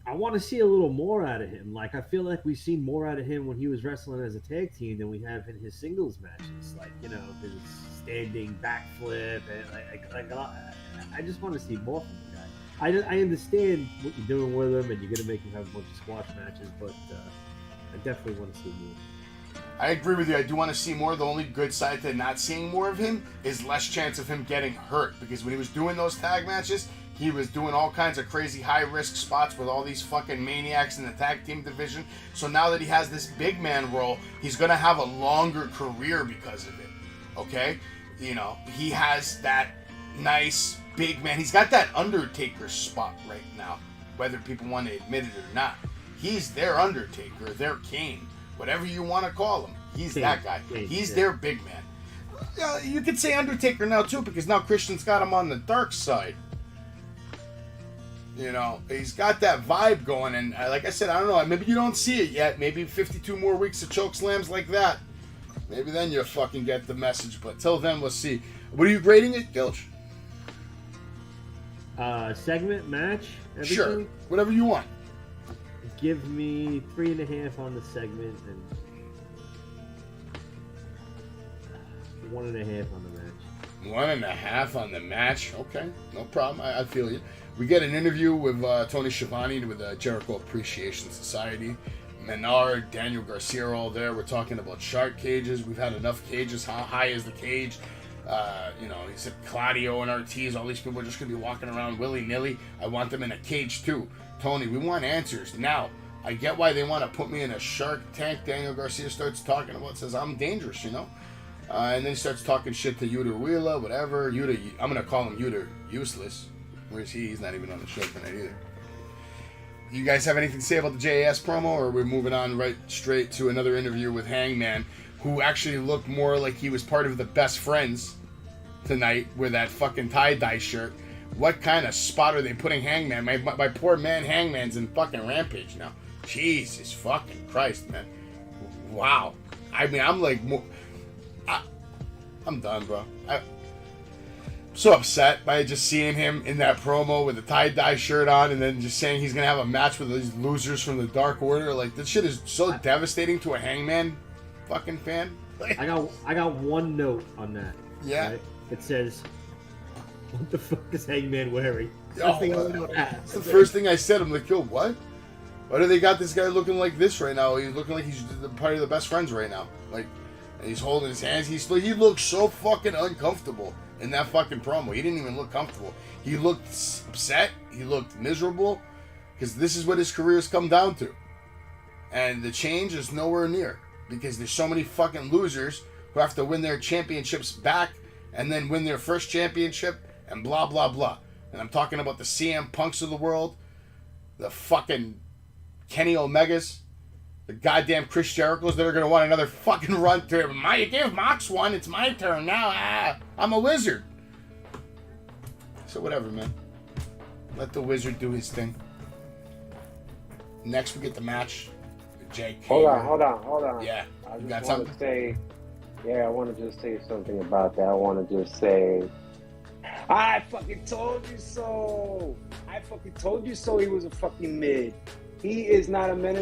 I want to see a little more out of him. Like, I feel like we've seen more out of him when he was wrestling as a tag team than we have in his singles matches. Like, you know, his standing backflip. And I just want to see more from the guy. I understand what you're doing with him, and you're going to make him have a bunch of squash matches, but I definitely want to see more. I agree with you. I do want to see more. The only good side to not seeing more of him is less chance of him getting hurt. Because when he was doing those tag matches, he was doing all kinds of crazy high-risk spots with all these fucking maniacs in the tag team division. So now that he has this big man role, he's going to have a longer career because of it. Okay? You know, he has that nice big man. He's got that Undertaker spot right now, whether people want to admit it or not. He's their Undertaker, their Kane, whatever you want to call him. He's that guy. He's their big man. You could say Undertaker now, too, because now Christian's got him on the dark side. You know, he's got that vibe going, and like I said, I don't know, maybe you don't see it yet. Maybe 52 more weeks of choke slams like that. Maybe then you'll fucking get the message, but till then, we'll see. What are you grading it, Gilch? Segment, match, everything? Sure, whatever you want. Give me 3.5 on the segment and 1.5 on the match. 1.5 on the match? Okay, no problem. I feel you. We get an interview with Tony Schiavone with the Jericho Appreciation Society. Menard, Daniel Garcia are all there. We're talking about shark cages. We've had enough cages. How high is the cage? You know, he said Claudio and Ortiz, all these people are just going to be walking around willy-nilly. I want them in a cage too. Tony, we want answers now. I get why they want to put me in a shark tank. Daniel Garcia starts talking about, says I'm dangerous, you know? And then he starts talking shit to Yuta Wheeler, whatever. Yuta, I'm going to call him Yuta Useless. Where's he? He's not even on the show tonight either. You guys have anything to say about the JAS promo, or we're moving on right straight to another interview with Hangman, who actually looked more like he was part of the Best Friends tonight with that fucking tie-dye shirt. What kind of spot are they putting Hangman? My poor man Hangman's in fucking Rampage now. Jesus fucking Christ, man. Wow. I mean, I'm like... I'm done, bro. I'm so upset by just seeing him in that promo with the tie-dye shirt on and then just saying he's going to have a match with these losers from the Dark Order. Like, this shit is so devastating to a Hangman fucking fan. I got one note on that. Yeah. Right? It says, what the fuck is Hangman wearing? That's the first thing I said. I'm like, yo, what? Why do they got this guy looking like this right now? He's looking like he's part of the Best Friends right now. Like, and he's holding his hands. He looks so fucking uncomfortable in that fucking promo. He didn't even look comfortable. He looked upset. He looked miserable. Because this is what his career's come down to. And the change is nowhere near because there's so many fucking losers who have to win their championships back and then win their first championship and blah, blah, blah. And I'm talking about the CM Punks of the world, the fucking Kenny Omegas, the goddamn Chris Jerichos that are going to want another fucking run to you gave Mox one, it's my turn now. I'm a wizard. So whatever, man. Let the wizard do his thing. Next we get the match with Jake. Hold on. Yeah, I you just got want something? to say, I want to just say something about that. I want to just say, I fucking told you so. I fucking told you so. He was a fucking mid. He is not a main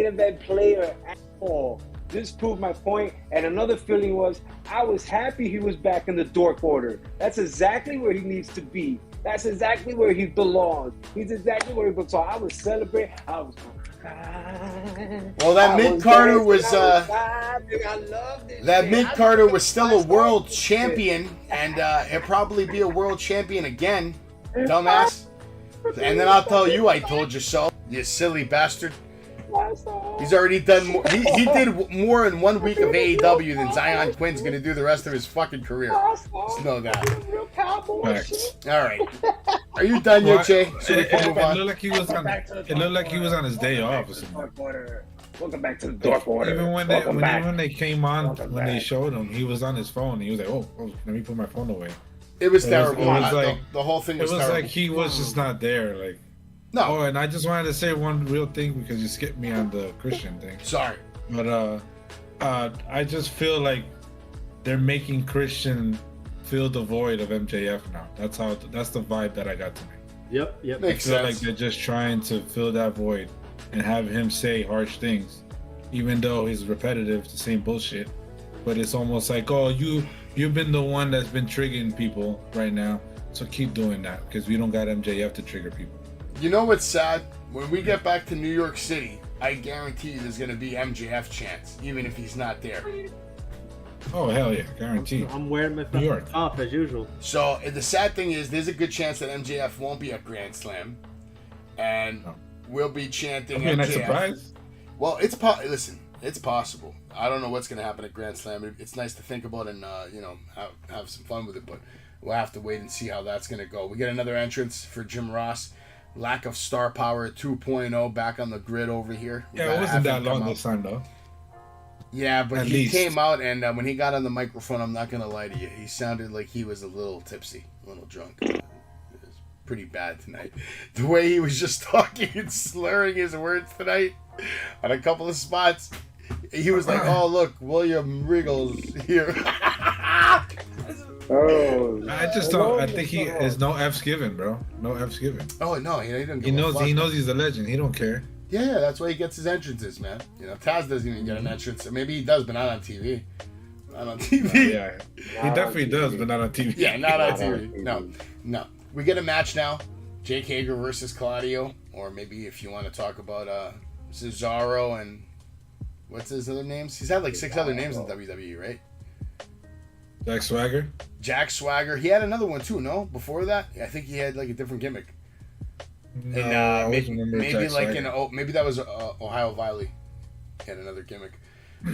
event player at all. This proved my point. And another feeling was, I was happy he was back in the Dork Order. That's exactly where he needs to be. That's exactly where he belongs. He's exactly where he belongs. So I was celebrating. I was crying. Well, that Mid Carter was that Mid Carter was still a world champion, and he'll probably be a world champion again, dumbass. And then I'll tell you, I told you so, you silly bastard. He's already done more. He did more in 1 week of AEW than Zion Quinn's gonna do the rest of his fucking career. Just know that. Facts. All right. Are you done yet, Jay? So we can move It on. looked like he was on. It looked like he was on his day off or something. Welcome back to the Dork Order. Even when they came on, Welcome when they back. showed him, he was on his phone. He was like, "Oh, let me put my phone away." It was It was- terrible. it was like- the whole thing It was was terrible. like he was just not there. Like, No, oh, and I just wanted to say one real thing because you skipped me on the Christian thing. sorry. But I just feel like they're making Christian fill the void of MJF now. That's the vibe that I got to me. Yep. I Makes feel like sense. they're just trying to fill that void and have him say harsh things, even though he's repetitive, the same bullshit. But it's almost like, oh, you've been the one that's been triggering people right now, so keep doing that because we don't got MJF to trigger people. You know what's sad? When we get back to New York City, I guarantee you there's going to be MJF chants, even if he's not there. Oh hell yeah, guaranteed. I'm wearing my New York. fucking top as usual. So the sad thing is, there's a good chance that MJF won't be at Grand Slam, and No. we'll be chanting You're not MJF. surprised? Well, listen, it's possible. I don't know what's going to happen at Grand Slam. It's nice to think about and have some fun with it, but we'll have to wait and see how that's going to go. We get another entrance for Jim Ross. Lack of star power 2.0 back on the grid over here. We Yeah, gotta it wasn't have that him come long out. this time though. Yeah, but At he least. came out and when he got on the microphone, I'm not gonna lie to you, he sounded like he was a little tipsy, a little drunk. It was pretty bad tonight. The way he was just talking and slurring his words tonight on a couple of spots. He was like, "Oh look, William Regal's here." Oh, I just don't. I think there's no F's given, bro. No F's given. Oh no, he didn't. He give a knows. fuck. He knows he's a legend. He don't care. Yeah, that's why he gets his entrances, man. You know, Taz doesn't even get an entrance. Or maybe he does, but not on TV. Not on TV. Yeah, he definitely does, but not on TV. Yeah, not on Not on TV. TV. No. We get a match now. Jake Hager versus Claudio, or maybe if you want to talk about Cesaro and what's his other names? He's had like 6 other names in WWE, right? Jack Swagger. Jack Swagger. He had another one too, no? Before that, I think he had like a different gimmick. No, And I always maybe, remember maybe Jack like Swagger. maybe that was Ohio Viley. He had another gimmick.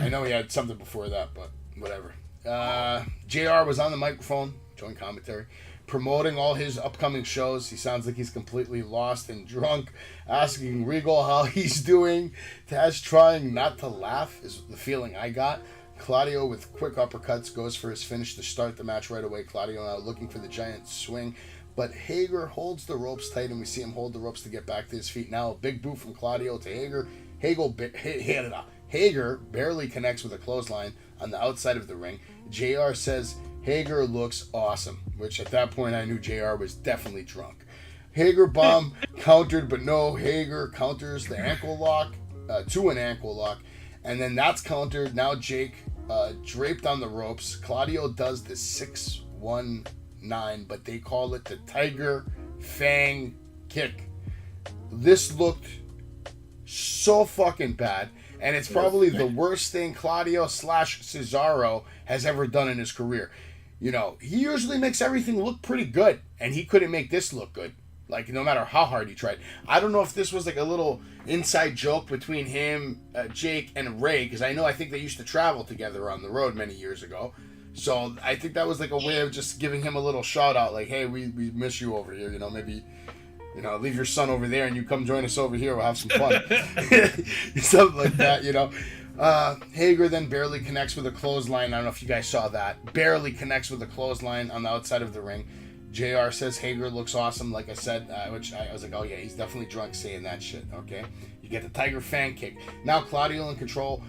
I know he had something before that, but whatever. JR was on the microphone, joint commentary, promoting all his upcoming shows. He sounds like he's completely lost and drunk, asking Regal how he's doing. Taz trying not to laugh is the feeling I got. Claudio with quick uppercuts goes for his finish to start the match right away. Claudio now looking for the giant swing, but Hager holds the ropes tight and we see him hold the ropes to get back to his feet. Now a big boot from Claudio to Hager. Hager barely connects with a clothesline on the outside of the ring. JR says Hager looks awesome, which at that point I knew JR was definitely drunk. Hager bomb countered, but no, Hager counters the ankle lock to an ankle lock, and then that's countered. Now Jake draped on the ropes. Claudio does the 619, but they call it the Tiger Fang kick. This looked so fucking bad, and it's probably the worst thing Claudio / Cesaro has ever done in his career. You know, he usually makes everything look pretty good, and he couldn't make this look good. Like, no matter how hard he tried. I don't know if this was like a little inside joke between him, Jake, and Ray, because I think they used to travel together on the road many years ago. So I think that was like a way of just giving him a little shout out, like, hey, we miss you over here, maybe, leave your son over there and you come join us over here, we'll have some fun. Something like that, Hager then barely connects with a clothesline. I don't know if you guys saw that. Barely connects with a clothesline on the outside of the ring. JR says Hager looks awesome, like I said, which I was like, oh yeah, he's definitely drunk saying that shit, okay? You get the Tiger fan kick. Now Claudio in control,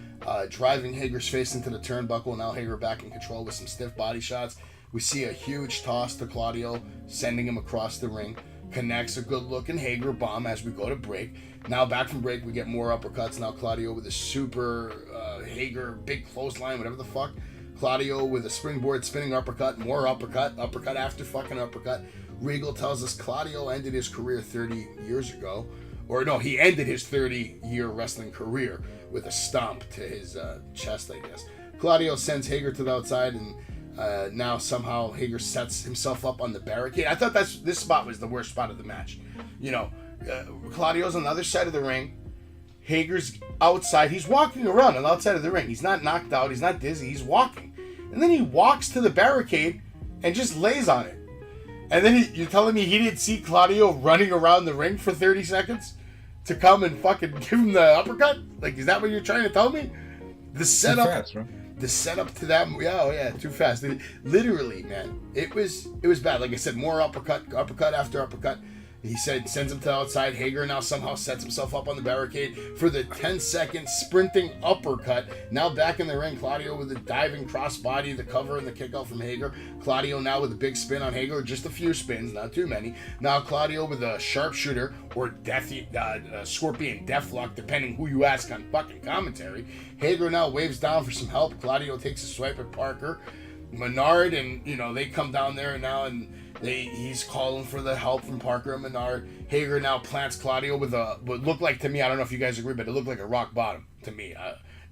driving Hager's face into the turnbuckle. Now Hager back in control with some stiff body shots. We see a huge toss to Claudio, sending him across the ring. Connects a good-looking Hager bomb as we go to break. Now back from break, we get more uppercuts. Now Claudio with a super Hager big clothesline, whatever the fuck. Claudio with a springboard spinning uppercut, more uppercut after fucking uppercut. Regal tells us Claudio ended his career 30 years ago. Or no, he ended his 30-year wrestling career with a stomp to his chest, I guess. Claudio sends Hager to the outside, and now somehow Hager sets himself up on the barricade. I thought this spot was the worst spot of the match. Claudio's on the other side of the ring. Hager's outside. He's walking around on the outside of the ring. He's not knocked out. He's not dizzy. He's walking. And then he walks to the barricade and just lays on it. And then you're telling me he didn't see Claudio running around the ring for 30 seconds to come and fucking give him the uppercut? Like, is that what you're trying to tell me? The setup, too fast, bro. The setup to that, yeah, too fast. Literally, man, it was bad. Like I said, more uppercut after uppercut. He sends him to the outside. Hager now somehow sets himself up on the barricade for the 10-second sprinting uppercut. Now back in the ring, Claudio with the diving crossbody, the cover, and the kick out from Hager. Claudio now with a big spin on Hager, just a few spins, not too many. Now Claudio with a sharpshooter or Scorpion Deathlock, depending who you ask on fucking commentary. Hager now waves down for some help. Claudio takes a swipe at Parker. Menard and, they come down there now and he's calling for the help from Parker and Menard. Hager now plants Claudio with what looked like to me, I don't know if you guys agree, but it looked like a rock bottom to me.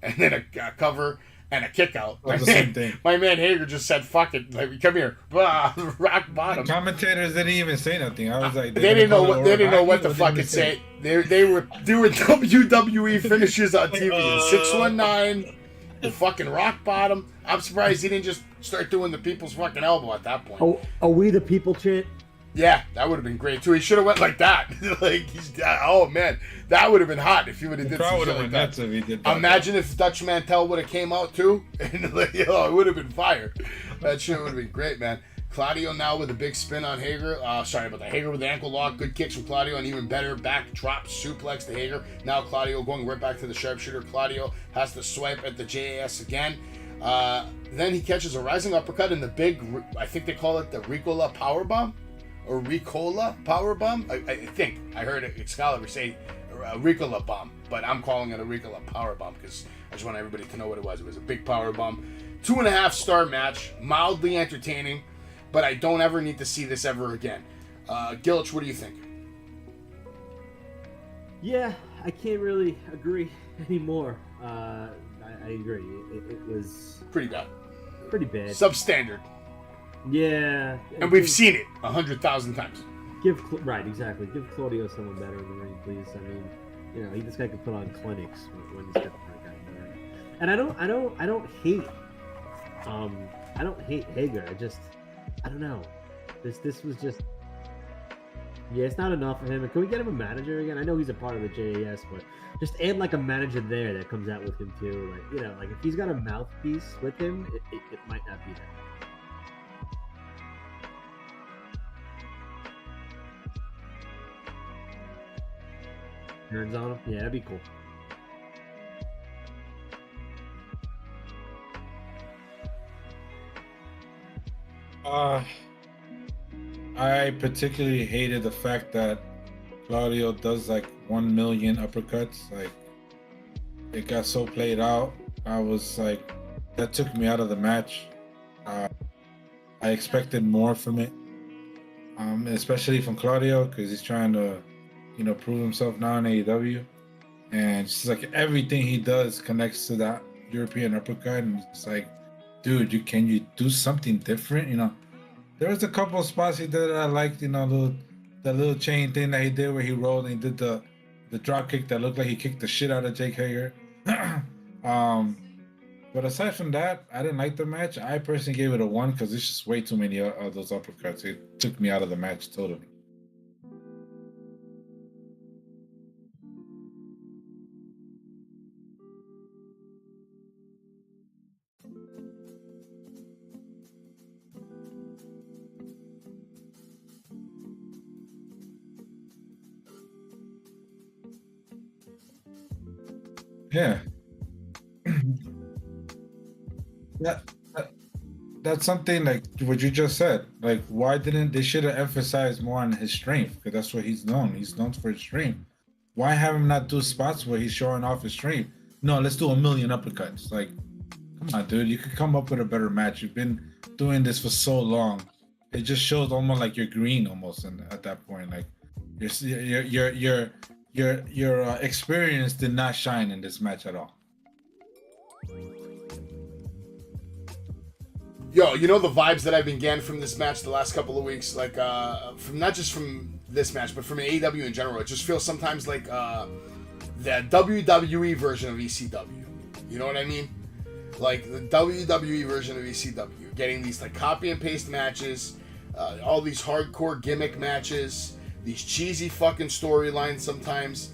And then a cover and a kick out. Same thing. My man Hager just said, fuck it, like, come here. Blah, rock bottom. The commentators didn't even say nothing. I was like, they didn't know what the fuck to say. They were doing WWE finishes on TV. 619, the fucking rock bottom. I'm surprised he didn't just start doing the people's fucking elbow at that point. Oh, are we the people chant? Yeah, that would have been great too. He should have went like that. Like oh man, that would have been hot if he would have did something like that. If he did that. Imagine if Dutch Mantel would have came out too, and it would have been fire. That shit would have been great, man. Claudio now with a big spin on Hager. Sorry about that. Hager with the ankle lock. Good kicks from Claudio, and even better back drop suplex to Hager. Now Claudio going right back to the sharpshooter. Claudio has to swipe at the JAS again. Then he catches a rising uppercut in the big, I think they call it the Ricola Powerbomb, or Ricola Powerbomb. I think I heard Excalibur say Ricola Bomb, but I'm calling it a Ricola Powerbomb because I just want everybody to know what it was. It was a big powerbomb. 2.5-star match, mildly entertaining, but I don't ever need to see this ever again. Gilch, what do you think? Yeah, I can't really agree anymore. I agree. It was Pretty bad. pretty bad. Substandard. Yeah. And we've seen it 100,000 times. Right, exactly. Give Claudio someone better in the ring, please. I mean, this guy could put on clinics when he's got the right guy in the ring. And I don't hate Hager. I don't know. This was just. Yeah, it's not enough for him. Can we get him a manager again? I know he's a part of the JAS, but just add like a manager there that comes out with him too. Like, like if he's got a mouthpiece with him, it might not be that. Turns on him? Yeah, that'd be cool. I particularly hated the fact that Claudio does like 1 million uppercuts. Like, it got so played out. I was like, that took me out of the match. I expected more from it, especially from Claudio, because he's trying to, prove himself now in AEW. And it's like everything he does connects to that European uppercut, and it's like, dude, can you do something different? There was a couple of spots he did that I liked, the the little chain thing that he did where he rolled and he did the drop kick that looked like he kicked the shit out of Jake Hager. But aside from that, I didn't like the match. I personally gave it a 1 because it's just way too many of those uppercuts. It took me out of the match totally. Yeah. That's something like what you just said. Like, why didn't they should have emphasized more on his strength? Because that's what he's known. He's known for his strength. Why have him not do spots where he's showing off his strength? No, let's do a million uppercuts. Like, come on, dude. You could come up with a better match. You've been doing this for so long. It just shows almost like you're green almost at that point. Like, your experience did not shine in this match at all. Yo, you know the vibes that I've been getting from this match the last couple of weeks, like from not just from this match, but from AEW in general. It just feels sometimes like the WWE version of ECW. You know what I mean? Like the WWE version of ECW, getting these like copy and paste matches, all these hardcore gimmick matches, these cheesy fucking storylines sometimes.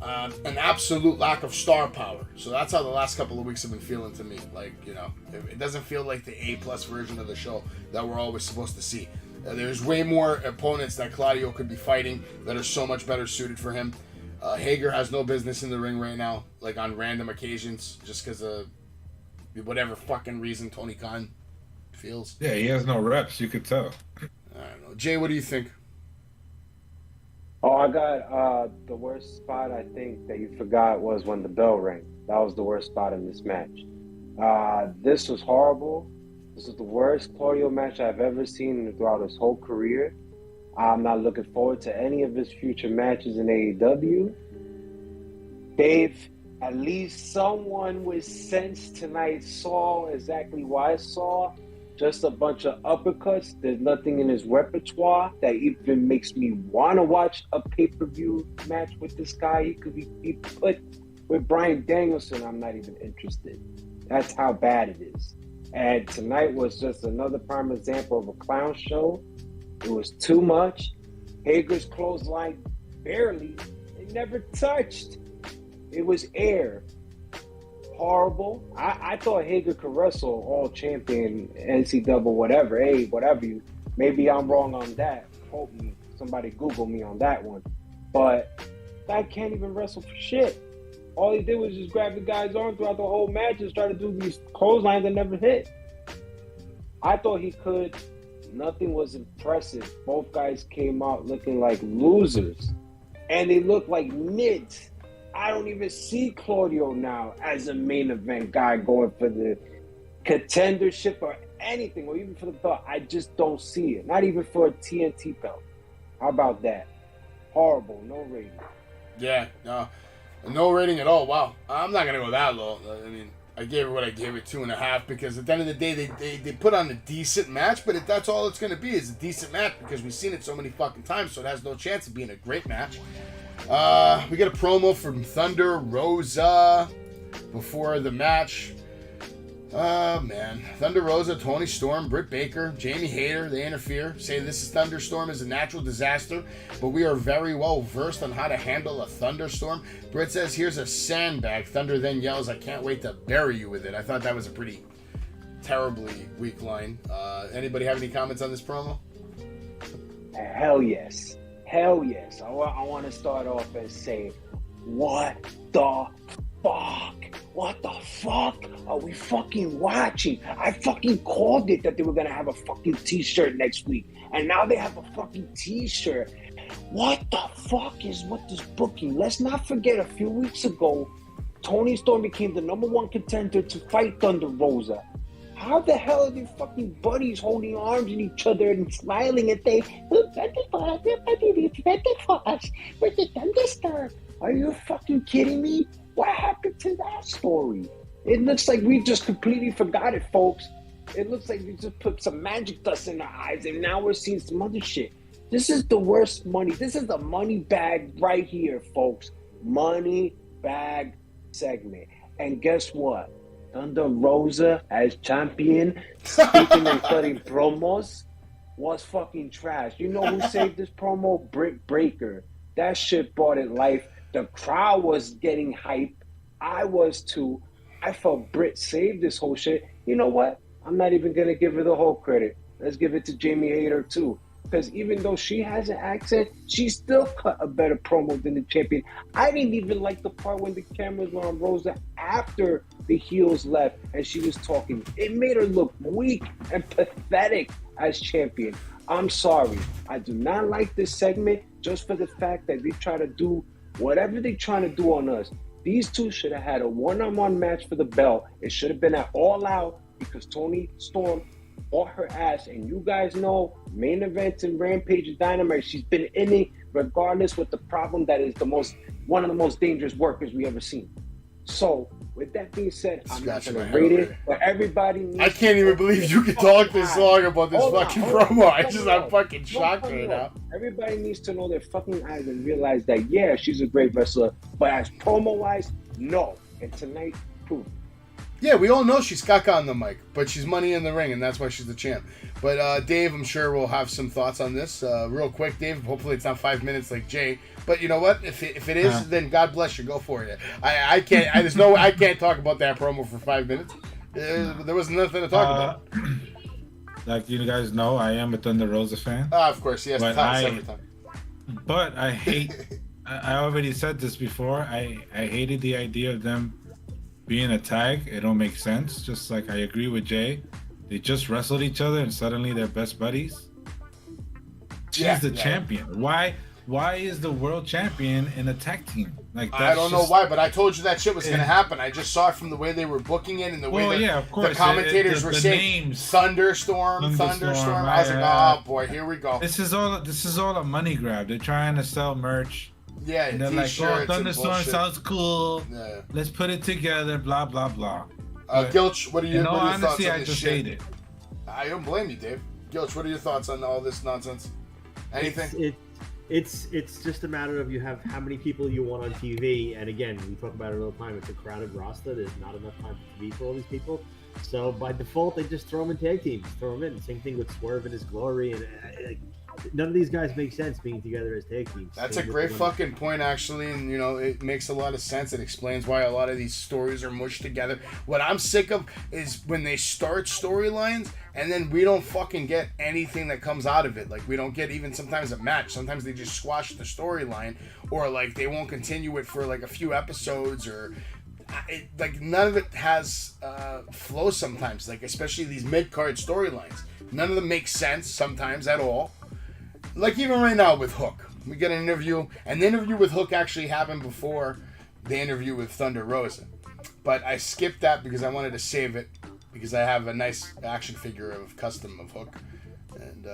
An absolute lack of star power. So that's how the last couple of weeks have been feeling to me. Like, you know, it doesn't feel like the A+ version of the show that we're always supposed to see. There's way more opponents that Claudio could be fighting that are so much better suited for him. Hager has no business in the ring right now, like on random occasions, just because of whatever fucking reason Tony Khan feels. Yeah, he has no reps, you could tell. I don't know. Jay, what do you think? Oh, I got the worst spot I think that you forgot was when the bell rang. That was the worst spot in this match. This was horrible. This is the worst Claudio match I've ever seen throughout his whole career. I'm not looking forward to any of his future matches in AEW. Dave, at least someone with sense tonight saw exactly what I saw. Just a bunch of uppercuts. There's nothing in his repertoire that even makes me want to watch a pay-per-view match with this guy. He could be put with Bryan Danielson. I'm not even interested. That's how bad it is. And tonight was just another prime example of a clown show. It was too much. Hager's clothesline barely. It never touched. It was air. Horrible. I thought Hager could wrestle all champion, NCAA, whatever. Hey, whatever you. Maybe I'm wrong on that. Hope me. Somebody Google me on that one. But guy can't even wrestle for shit. All he did was just grab the guy's arm throughout the whole match and start to do these clotheslines that never hit. I thought he could. Nothing was impressive. Both guys came out looking like losers. And they looked like mids. I don't even see Claudio now as a main event guy going for the contendership or anything, or even for the belt. I just don't see it. Not even for a TNT belt. How about that? Horrible. No rating. Yeah, no rating at all. Wow. I'm not going to go that low. I mean, I gave it what I gave it, 2.5, because at the end of the day, they put on a decent match, but that's all it's going to be is a decent match because we've seen it so many fucking times, so it has no chance of being a great match. We get a promo from Thunder Rosa before the match. Man. Thunder Rosa, Tony Storm, Britt Baker, Jamie Hayter, they interfere, say this is thunderstorm is a natural disaster, but we are very well versed on how to handle a thunderstorm. Britt says, here's a sandbag. Thunder then yells, I can't wait to bury you with it. I thought that was a pretty terribly weak line. Anybody have any comments on this promo? Hell yes. Hell yes. I want to start off and say, what the fuck? What the fuck are we fucking watching? I fucking called it that they were going to have a fucking t-shirt next week. And now they have a fucking t-shirt. What the fuck is with this booking? Let's not forget a few weeks ago, Tony Storm became the #1 contender to fight Thunder Rosa. How the hell are they fucking buddies holding arms in each other and smiling and they ready for us with the thunderstorm? Are you fucking kidding me? What happened to that story? It looks like we just completely forgot it, folks. It looks like we just put some magic dust in our eyes and now we're seeing some other shit. This is the worst money. This is the money bag right here, folks. Money bag segment. And guess what? Thunder Rosa as champion, speaking and cutting promos, was fucking trash. You know who saved this promo? Britt Breaker. That shit brought it life. The crowd was getting hype. I was too. I felt Britt saved this whole shit. You know what? I'm not even going to give her the whole credit. Let's give it to Jamie Hayter too. Because even though she has an accent, she still cut a better promo than the champion. I didn't even like the part when the cameras were on Rosa after the heels left and she was talking. It made her look weak and pathetic as champion. I'm sorry. I do not like this segment just for the fact that they try to do whatever they're trying to do on us. These two should have had a one-on-one match for the belt. It should have been at All Out because Toni Storm fought her ass. And you guys know, main events and Rampage and Dynamite, she's been in it regardless with the problem that is one of the most dangerous workers we ever seen. So, with that being said, I'm not going to rate it, but everybody needs I can't even believe you could talk this long about this fucking promo. I'm fucking shocked right now. Everybody needs to know their fucking eyes and realize that, yeah, she's a great wrestler, but as promo-wise, no. And tonight, proof. Yeah, we all know she's caca on the mic, but she's money in the ring, and that's why she's the champ. But Dave, I'm sure will have some thoughts on this. Real quick, Dave. Hopefully it's not 5 minutes like Jay. But you know what? If it is, then God bless you. Go for it. I can't. I can't talk about that promo for 5 minutes. There was nothing to talk about. Like you guys know, I am a Thunder Rosa fan. Of course, yes. Tell us every time. But I hate. I already said this before. I hated the idea of them being a tag. It don't make sense. Just like I agree with Jay, they just wrestled each other and suddenly they're best buddies. She's the champion. Why is the world champion in a tag team? Like I don't know why, but I told you that shit was gonna happen. I just saw it from the way they were booking it and the way the commentators were saying names. Thunderstorm. I was like, oh boy, here we go. This is all a money grab. They're trying to sell merch. Yeah, and they're like, oh, Thunderstorm sounds cool. Yeah. Let's put it together, blah, blah, blah. Gilch, what are your thoughts on this I just hate it. I don't blame you, Dave. Gilch, what are your thoughts on all this nonsense? Anything? It's just a matter of you have how many people you want on TV. And again, we talk about it all the time. It's a crowded roster. There's not enough time for TV for all these people. So by default, they just throw them in tag teams. Throw them in. Same thing with Swerve and his Glory. And none of these guys make sense being together as tag teams. That's a great fucking point, actually, and it makes a lot of sense. It explains why a lot of these stories are mushed together. What I'm sick of is when they start storylines and then we don't fucking get anything that comes out of it. Like, we don't get even sometimes a match. Sometimes they just squash the storyline, or like they won't continue it for like a few episodes, or like none of it has flow sometimes. Like, especially these mid-card storylines, none of them make sense sometimes at all. Like even right now with Hook, we get an interview, and the interview with Hook actually happened before the interview with Thunder Rosa. But I skipped that because I wanted to save it, because I have a nice action figure of custom of Hook. And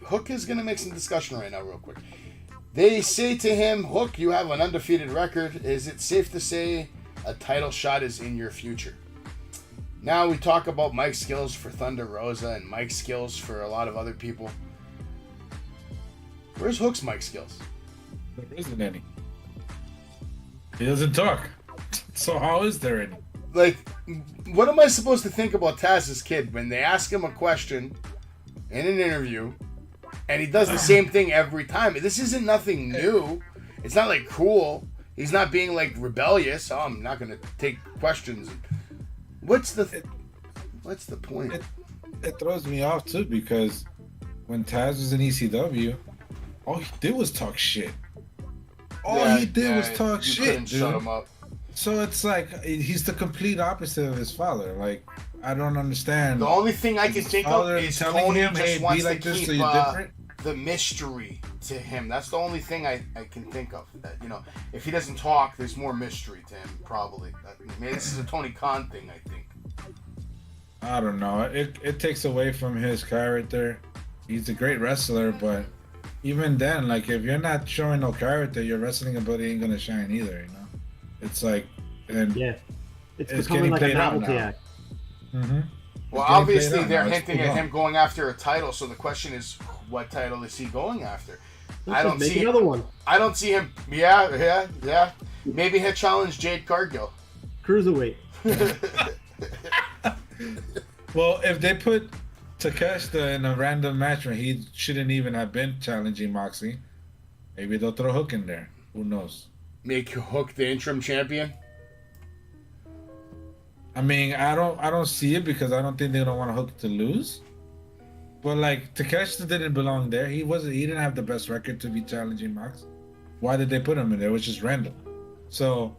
Hook is going to make some discussion right now real quick. They say to him, Hook, you have an undefeated record. Is it safe to say a title shot is in your future? Now we talk about Mike's skills for Thunder Rosa and Mike's skills for a lot of other people. Where's Hook's mic skills? There isn't any. He doesn't talk. So how is there any? Like, what am I supposed to think about Taz's kid when they ask him a question in an interview and he does the same thing every time? This isn't nothing new. It's not like cruel. He's not being like rebellious. Oh, I'm not going to take questions. What's the point? It throws me off too, because when Taz was in ECW, all he did was talk shit. All he did was talk shit, dude. Shut him up. So it's like he's the complete opposite of his father. Like, I don't understand. The only thing I can think of is Tony just wants like to keep the mystery to him. That's the only thing I can think of. That, if he doesn't talk, there's more mystery to him, probably. Maybe this is a Tony Khan thing, I think. I don't know. It takes away from his character. He's a great wrestler, but even then, like, if you're not showing no character, your wrestling ability ain't gonna shine either, It's like, it's becoming like a novelty act. Mm-hmm. Well, obviously they're hinting at him going after a title, so the question is, what title is he going after? Let's just make another one. I don't see him. Yeah. Maybe he'll challenge Jade Cargill. Cruiserweight. Well, if they put Takashita in a random match where he shouldn't even have been challenging Moxley, maybe they'll throw Hook in there. Who knows? Make Hook the interim champion. I mean, I don't see it because I don't think they don't want Hook to lose. But like Takeshita didn't belong there. He didn't have the best record to be challenging Mox. Why did they put him in there? It was just random. So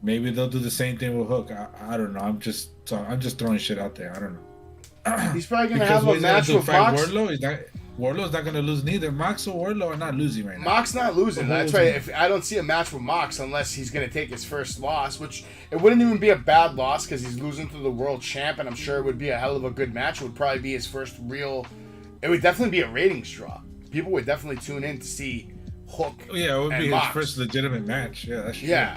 maybe they'll do the same thing with Hook. I don't know. I'm just throwing shit out there. I don't know. He's probably gonna have a match with Mox. Wardlow's not gonna lose neither. Mox or Wardlow are not losing right now. Mox not losing. That's right. If I don't see a match with Mox unless he's gonna take his first loss, which it wouldn't even be a bad loss because he's losing to the world champ, and I'm sure it would be a hell of a good match. It would probably be his first real. It would definitely be a ratings draw. People would definitely tune in to see Hook. Yeah, it would be Mox. his first legitimate match. Yeah, that's true. Yeah.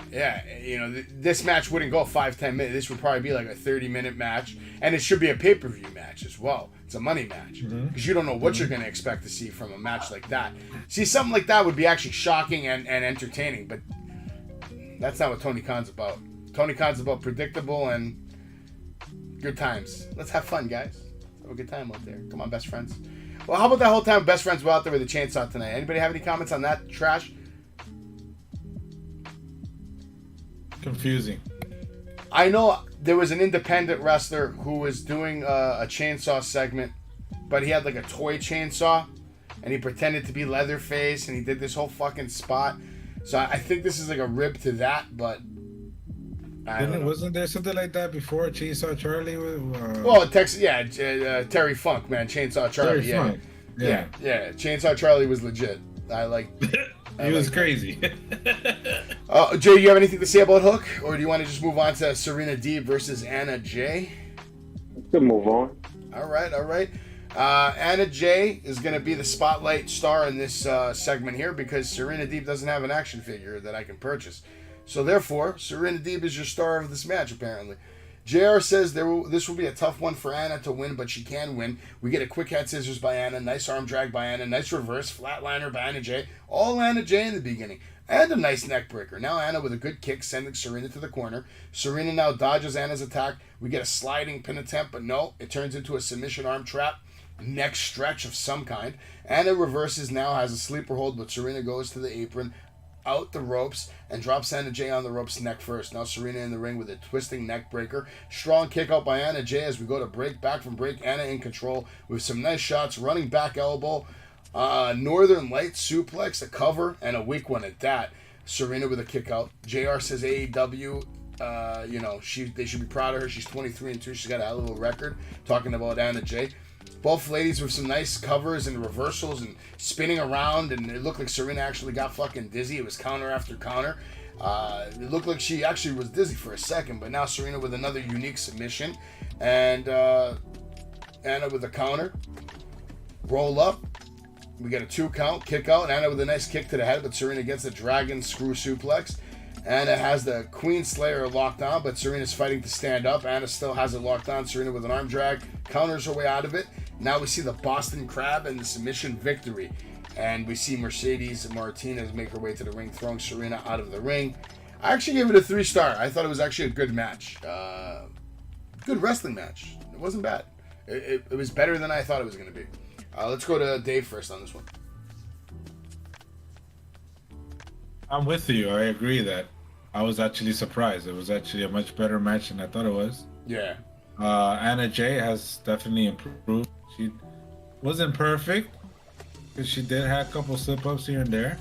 You know, this match wouldn't go 5-10 minutes. This would probably be like a 30-minute match, and it should be a pay-per-view match as well. It's a money match because you don't know what you're going to expect to see from a match like that. See, something like that would be actually shocking and entertaining, but that's not what Tony Khan's about. Tony Khan's about predictable and good times. Let's have fun, guys. Have a good time out there. Come on, best friends. Well, how about that whole time best friends were out there with a chainsaw tonight? Anybody have any comments on that trash? Confusing. I know there was an independent wrestler who was doing a chainsaw segment, but he had like a toy chainsaw, and he pretended to be Leatherface, and he did this whole fucking spot. So I think this is like a rib to that, but Wasn't there something like that before Chainsaw Charlie? Well, Terry Funk, man, Chainsaw Charlie. Terry Funk. Yeah. Chainsaw Charlie was legit. I like. He was crazy. Jay, you have anything to say about Hook, or do you want to just move on to Serena Deeb versus Anna Jay? Let's move on. All right. Anna Jay is going to be the spotlight star in this segment here because Serena Deeb doesn't have an action figure that I can purchase. So therefore, Serena Deeb is your star of this match, apparently. JR says this will be a tough one for Anna to win, but she can win. We get a quick head scissors by Anna, nice arm drag by Anna, nice reverse, flatliner by Anna Jay. All Anna Jay in the beginning. And a nice neck breaker. Now Anna with a good kick, sending Serena to the corner. Serena now dodges Anna's attack. We get a sliding pin attempt, but no, it turns into a submission arm trap. Neck stretch of some kind. Anna reverses now, has a sleeper hold, but Serena goes to the apron, out the ropes, and drops Anna Jay on the ropes neck first. Now Serena in the ring with a twisting neck breaker. Strong kick out by Anna Jay as we go to break. Back from break, Anna in control with some nice shots. Running back elbow. Northern Light suplex, a cover, and a weak one at that. Serena with a kick out. JR says AEW, they should be proud of her. She's 23-2. She's got a hell of a record. Talking about Anna Jay. Both ladies with some nice covers and reversals and spinning around, and it looked like Serena actually got fucking dizzy. It was counter after counter. It looked like she actually was dizzy for a second, but now Serena with another unique submission. And Anna with a counter. Roll up. We get a 2 count, kick out. Anna with a nice kick to the head, but Serena gets the dragon screw suplex. Anna has the Queen Slayer locked on, but Serena's fighting to stand up. Anna still has it locked on. Serena with an arm drag, counters her way out of it. Now we see the Boston Crab and the submission victory. And we see Mercedes Martinez make her way to the ring, throwing Serena out of the ring. I actually gave it a 3-star. I thought it was actually a good match. Good wrestling match. It wasn't bad. It was better than I thought it was going to be. Let's go to Dave first on this one. I'm with you. I agree that I was actually surprised. It was actually a much better match than I thought it was. Yeah. Anna Jay has definitely improved. She wasn't perfect because she did have a couple slip-ups here and there,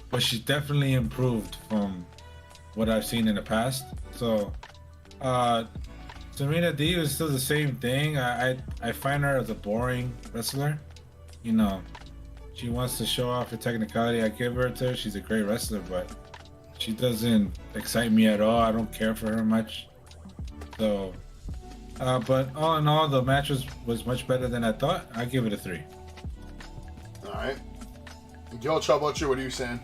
but she definitely improved from what I've seen in the past. So Serena Deeb is still the same thing. I find her as a boring wrestler. You know, she wants to show off her technicality. I give her to her. She's a great wrestler, but she doesn't excite me at all. I don't care for her much. So, but all in all, the match was much better than I thought. I give it a 3. All right. Joe, how about you? What are you saying?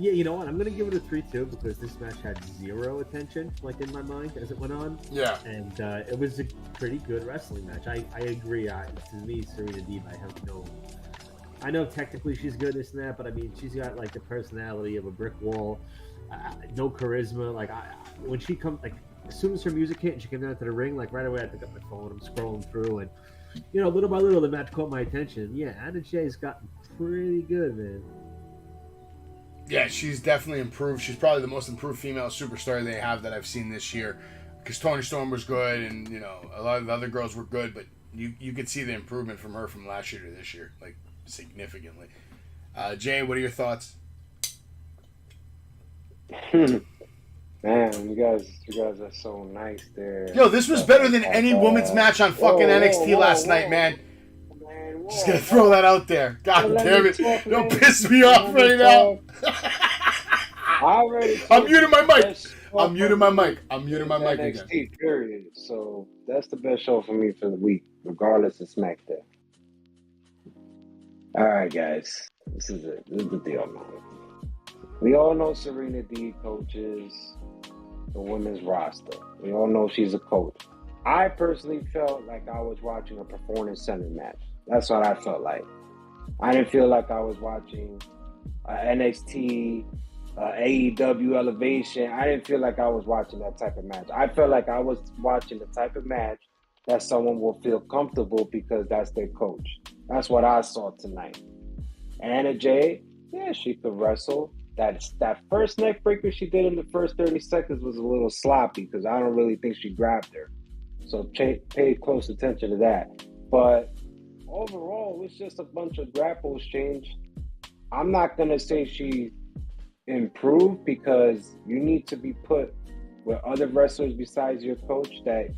Yeah, you know what? I'm gonna give it a 3-2 because this match had zero attention, like in my mind, as it went on. Yeah. And it was a pretty good wrestling match. I agree. To me, Serena Deeb, I know technically she's good, this and that, but I mean, she's got like the personality of a brick wall, no charisma. Like when she comes, like as soon as her music hit and she came down to the ring, like right away I pick up my phone, I'm scrolling through, and little by little the match caught my attention. Yeah, Anna Jay's gotten pretty good, man. Yeah, she's definitely improved. She's probably the most improved female superstar they have that I've seen this year. Because Toni Storm was good, and a lot of the other girls were good, but you could see the improvement from her from last year to this year, like significantly. Jay, what are your thoughts? Man, you guys are so nice there. Yo, this was better than any women's match on fucking NXT last night, man. Just gonna throw that out there. God damn it! Don't piss me off right now. I'm muting my mic. I'm muting my mic again. NXT period. So that's the best show for me for the week, regardless of SmackDown. All right, guys, this is it. This is the deal, man. We all know Serena Deeb coaches the women's roster. We all know she's a coach. I personally felt like I was watching a performance center match. That's what I felt like. I didn't feel like I was watching NXT, AEW Elevation. I didn't feel like I was watching that type of match. I felt like I was watching the type of match that someone will feel comfortable because that's their coach. That's what I saw tonight. Anna Jay, yeah, she could wrestle. That first neck breaker she did in the first 30 seconds was a little sloppy because I don't really think she grabbed her. So pay close attention to that. But overall, it's just a bunch of grapple exchange. I'm not going to say she improved because you need to be put with other wrestlers besides your coach that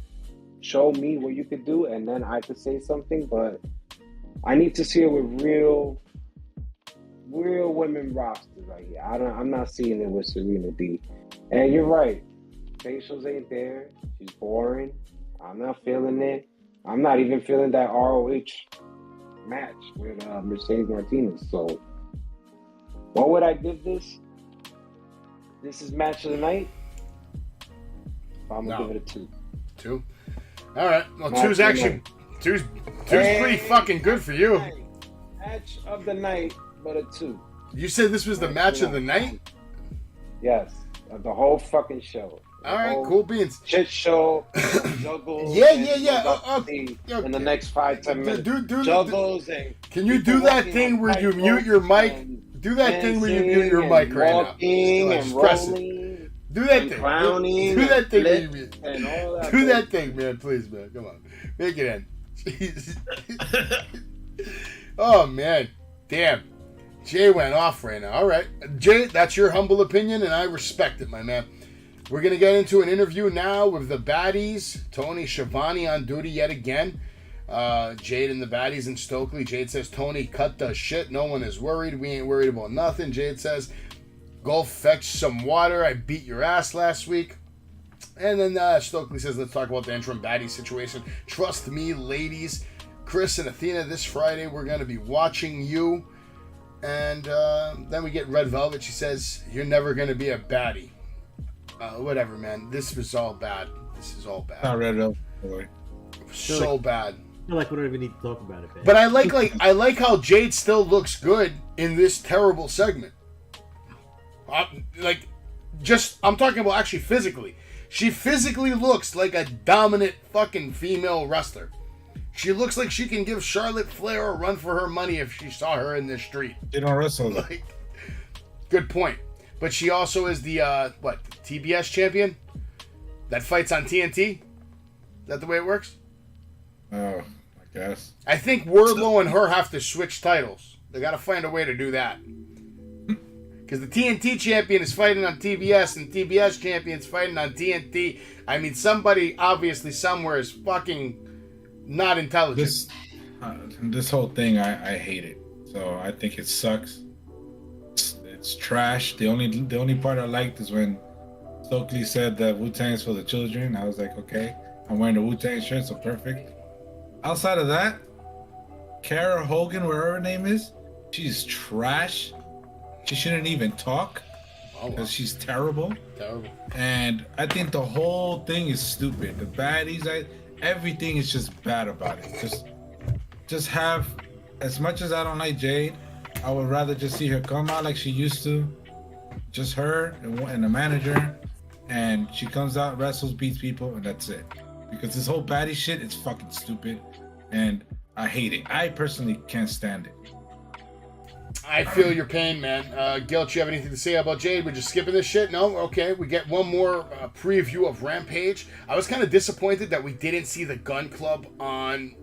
show me what you could do, and then I could say something. But I need to see her with real women rosters right here. I'm not seeing it with Serena D. And you're right. Facials ain't there. She's boring. I'm not feeling it. I'm not even feeling that ROH match with Mercedes Martinez. So, what would I give this? This is match of the night. I'm gonna give it a 2. 2. All right. Well, two's pretty fucking good for you. Match of the night, but a 2. You said this was the match of the night? Yes, of the whole fucking show. All right, cool beans. Shit show, juggles. Yeah. Okay. In the next 5-10 minutes, juggles and. Can you do that thing where you mute your mic? Do that thing where you mute your mic right now. And rolling. Do that thing. Clowning. Do that thing. And all that. Do that thing, man. Please, man. Come on. Make it end. Jeez. Oh, man. Damn. Jay went off right now. All right. Jay, that's your humble opinion, and I respect it, my man. We're going to get into an interview now with the baddies. Tony Schiavone on duty yet again. Jade and the baddies in Stokely. Jade says, Tony, cut the shit. No one is worried. We ain't worried about nothing. Jade says, go fetch some water. I beat your ass last week. And then Stokely says, let's talk about the interim baddie situation. Trust me, ladies. Chris and Athena, this Friday, we're going to be watching you. And then we get Red Velvet. She says, you're never going to be a baddie. Whatever, man. This was all bad. This is all bad. Not Red Velvet, boy. So bad. I feel like we don't even need to talk about it, man. But I like how Jade still looks good in this terrible segment. I'm talking about actually physically. She physically looks like a dominant fucking female wrestler. She looks like she can give Charlotte Flair a run for her money if she saw her in the street. They don't wrestle. Good point. But she also is the TBS champion that fights on TNT. Is that the way it works? Oh, I guess. I think Wardlow and her have to switch titles. They got to find a way to do that. Because the TNT champion is fighting on TBS and TBS champion's fighting on TNT. I mean, somebody obviously somewhere is fucking not intelligent. This whole thing, I hate it. So I think it sucks. It's trash. The only part I liked is when Stokely said that Wu-Tang's for the children. I was like, okay, I'm wearing a Wu-Tang shirt, so perfect. Outside of that, Kara Hogan, whatever her name is, she's trash. She shouldn't even talk. Oh, wow. because she's terrible. Terrible. And I think the whole thing is stupid. The baddies, everything is just bad about it. Just have, as much as I don't like Jade, I would rather just see her come out like she used to. Just her and the manager, and she comes out, wrestles, beats people, and that's it. Because this whole baddie shit is fucking stupid, and I hate it. I personally can't stand it. I feel your pain, man. Gilt, you have anything to say about Jade? We're just skipping this shit? No? Okay, we get one more preview of Rampage. I was kind of disappointed that we didn't see the Gun Club on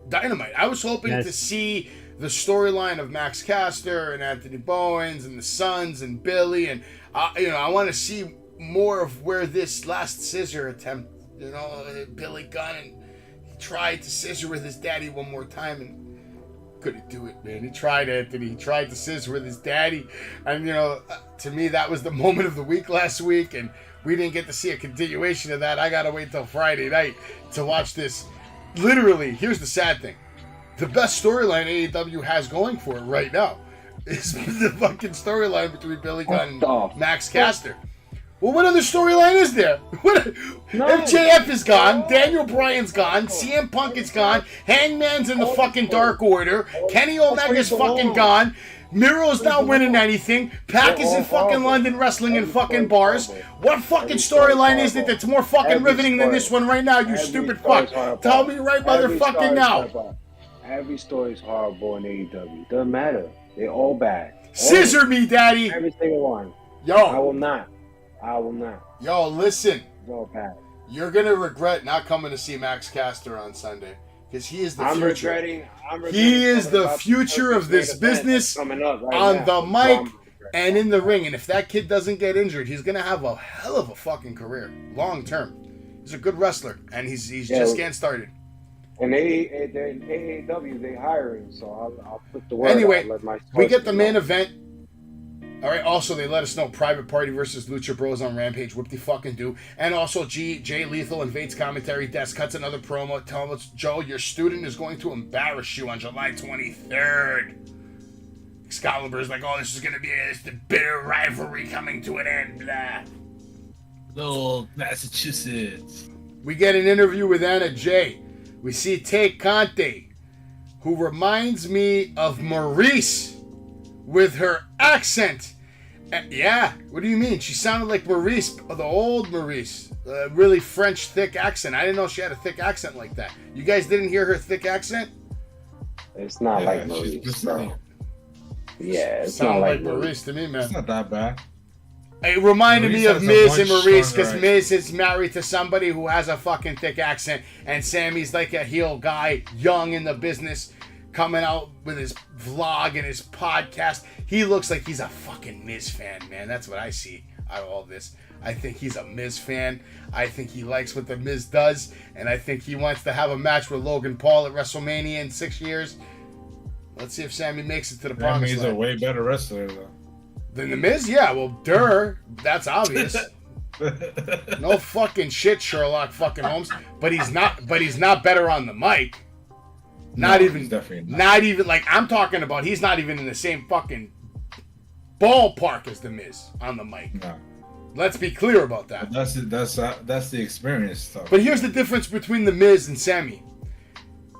Dynamite. I was hoping to see the storyline of Max Caster and Anthony Bowens and the Sons and Billy, and I want to see more of where this last scissor attempt, Billy Gunn, and he tried to scissor with his daddy one more time and couldn't do it, man. He tried, Anthony. He tried to scissor with his daddy, and to me that was the moment of the week last week, and we didn't get to see a continuation of that. I gotta wait till Friday night to watch this. Literally, here's the sad thing. The best storyline AEW has going for it right now is the fucking storyline between Billy Gunn and Max Caster. Well, what other storyline is there? MJF is gone, Daniel Bryan's gone, CM Punk is gone, Hangman's in the fucking Dark Order, Kenny Omega's fucking gone, Miro's not winning anything, Pac is in fucking London wrestling in fucking bars. What fucking storyline is it that's more fucking riveting than this one right now, you stupid fuck? Tell me right motherfucking now. Every story is horrible in AEW. Doesn't matter. They're all bad. Scissor me, daddy. Every single one. Yo. I will not. Yo, listen. It's all bad. You're going to regret not coming to see Max Caster on Sunday. Because he is the future. I'm regretting he is the future of this business on the mic and in the ring. And if that kid doesn't get injured, he's going to have a hell of a fucking career. Long term. He's a good wrestler. And he's just getting started. And AEW, they hiring, so I'll put the word anyway, out. We get the main event. All right, also, they let us know Private Party versus Lucha Bros on Rampage. Whoop de fucking do. And also, Jay Lethal and Vate's commentary desk cuts another promo. Tell us, Joe, your student is going to embarrass you on July 23rd. Excalibur's like, oh, this is going to be the bitter rivalry coming to an end, blah. Little Massachusetts. We get an interview with Anna Jay. We see Tay Conte, who reminds me of Maurice with her accent. Yeah, what do you mean? She sounded like Maurice, the old Maurice. Really French thick accent. I didn't know she had a thick accent like that. You guys didn't hear her thick accent? It's not like Maurice. No. Yeah, it's not like Maurice to me, man. It's not that bad. It reminded me of Miz and Maurice because Miz is married to somebody who has a fucking thick accent, and Sammy's like a heel guy, young in the business, coming out with his vlog and his podcast. He looks like he's a fucking Miz fan, man. That's what I see out of all this. I think he's a Miz fan. I think he likes what the Miz does, and I think he wants to have a match with Logan Paul at WrestleMania in 6 years. Let's see if Sammy makes it to the promised land. Sammy's a way better wrestler, though. Than the Miz? Yeah, well, that's obvious. No fucking shit, Sherlock fucking Holmes. But he's not better on the mic. Not even like I'm talking about. He's not even in the same fucking ballpark as the Miz on the mic. No. Let's be clear about that. But that's the experience stuff. But here's the difference between the Miz and Sammy.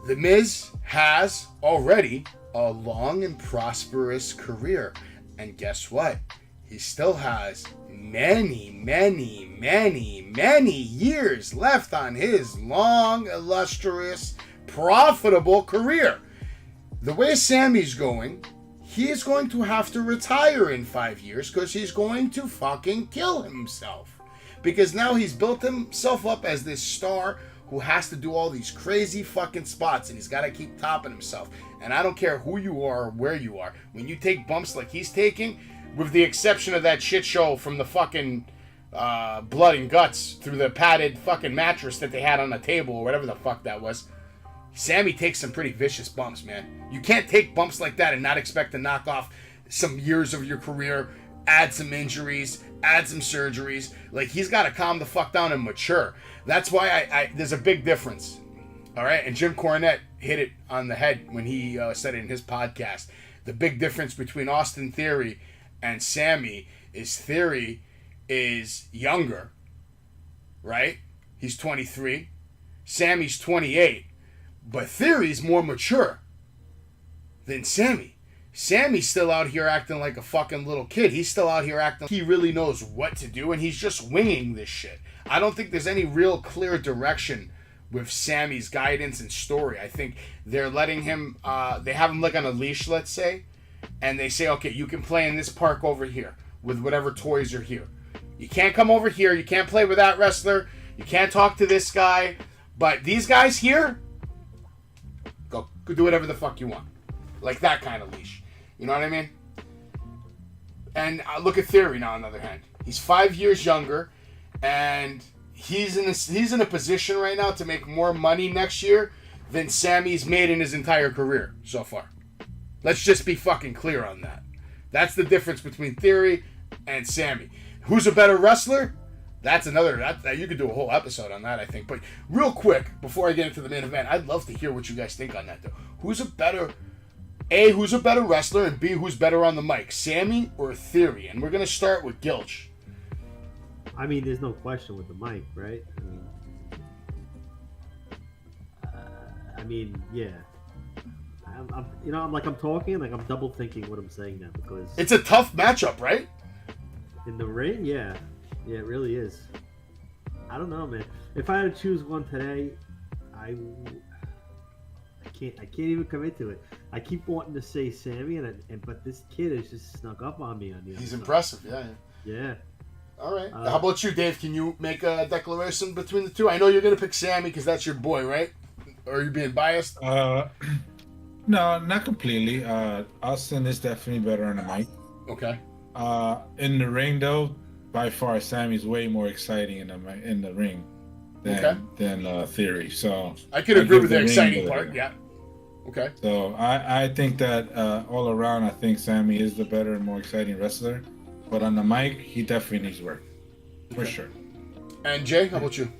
The Miz has already a long and prosperous career. And guess what? He still has many, many, many, many years left on his long, illustrious, profitable career. The way Sammy's going, he is going to have to retire in 5 years because he's going to fucking kill himself. Because now he's built himself up as this star who has to do all these crazy fucking spots, and he's got to keep topping himself. And I don't care who you are or where you are. When you take bumps like he's taking, with the exception of that shit show from the fucking blood and guts through the padded fucking mattress that they had on the table or whatever the fuck that was, Sammy takes some pretty vicious bumps, man. You can't take bumps like that and not expect to knock off some years of your career, add some injuries, add some surgeries. Like, he's got to calm the fuck down and mature. That's why there's a big difference. All right? And Jim Cornette hit it on the head when he said it in his podcast. The big difference between Austin Theory and Sammy is Theory is younger, right? He's 23. Sammy's 28. But Theory's more mature than Sammy. Sammy's still out here acting like a fucking little kid. He's still out here acting like he really knows what to do, and he's just winging this shit. I don't think there's any real clear direction with Sammy's guidance and story. I think they're letting him, they have him like on a leash, let's say, and they say, okay, you can play in this park over here with whatever toys are here. You can't come over here. You can't play with that wrestler. You can't talk to this guy. But these guys here, go do whatever the fuck you want. Like that kind of leash. You know what I mean? And look at Theory now, on the other hand. He's 5 years younger, and he's in a position right now to make more money next year than Sammy's made in his entire career so far. Let's just be fucking clear on that. That's the difference between Theory and Sammy. Who's a better wrestler? That's another, that you could do a whole episode on that, I think. But real quick, before I get into the main event, I'd love to hear what you guys think on that, though. Who's a better wrestler, and B, who's better on the mic, Sammy or Theory? And we're going to start with Gilch. I mean, there's no question with the mic, right? I mean, yeah. I'm talking, like I'm double thinking what I'm saying now, because it's a tough matchup, right? In the ring, yeah, it really is. I don't know, man. If I had to choose one today, I can't even commit to it. I keep wanting to say Sammy, but this kid has just snuck up on me on the other He's side. impressive, yeah. Yeah. All right. How about you, Dave? Can you make a declaration between the two? I know you're going to pick Sammy because that's your boy, right? Or are you being biased? No, not completely. Austin is definitely better on the mic. Okay. In the ring, though, by far Sammy's way more exciting in the ring than Theory. So I could agree with the exciting part. Yeah. Okay. So I think that all around, I think Sammy is the better and more exciting wrestler. But on the mic, he definitely needs work. For sure. And Jay, how about you?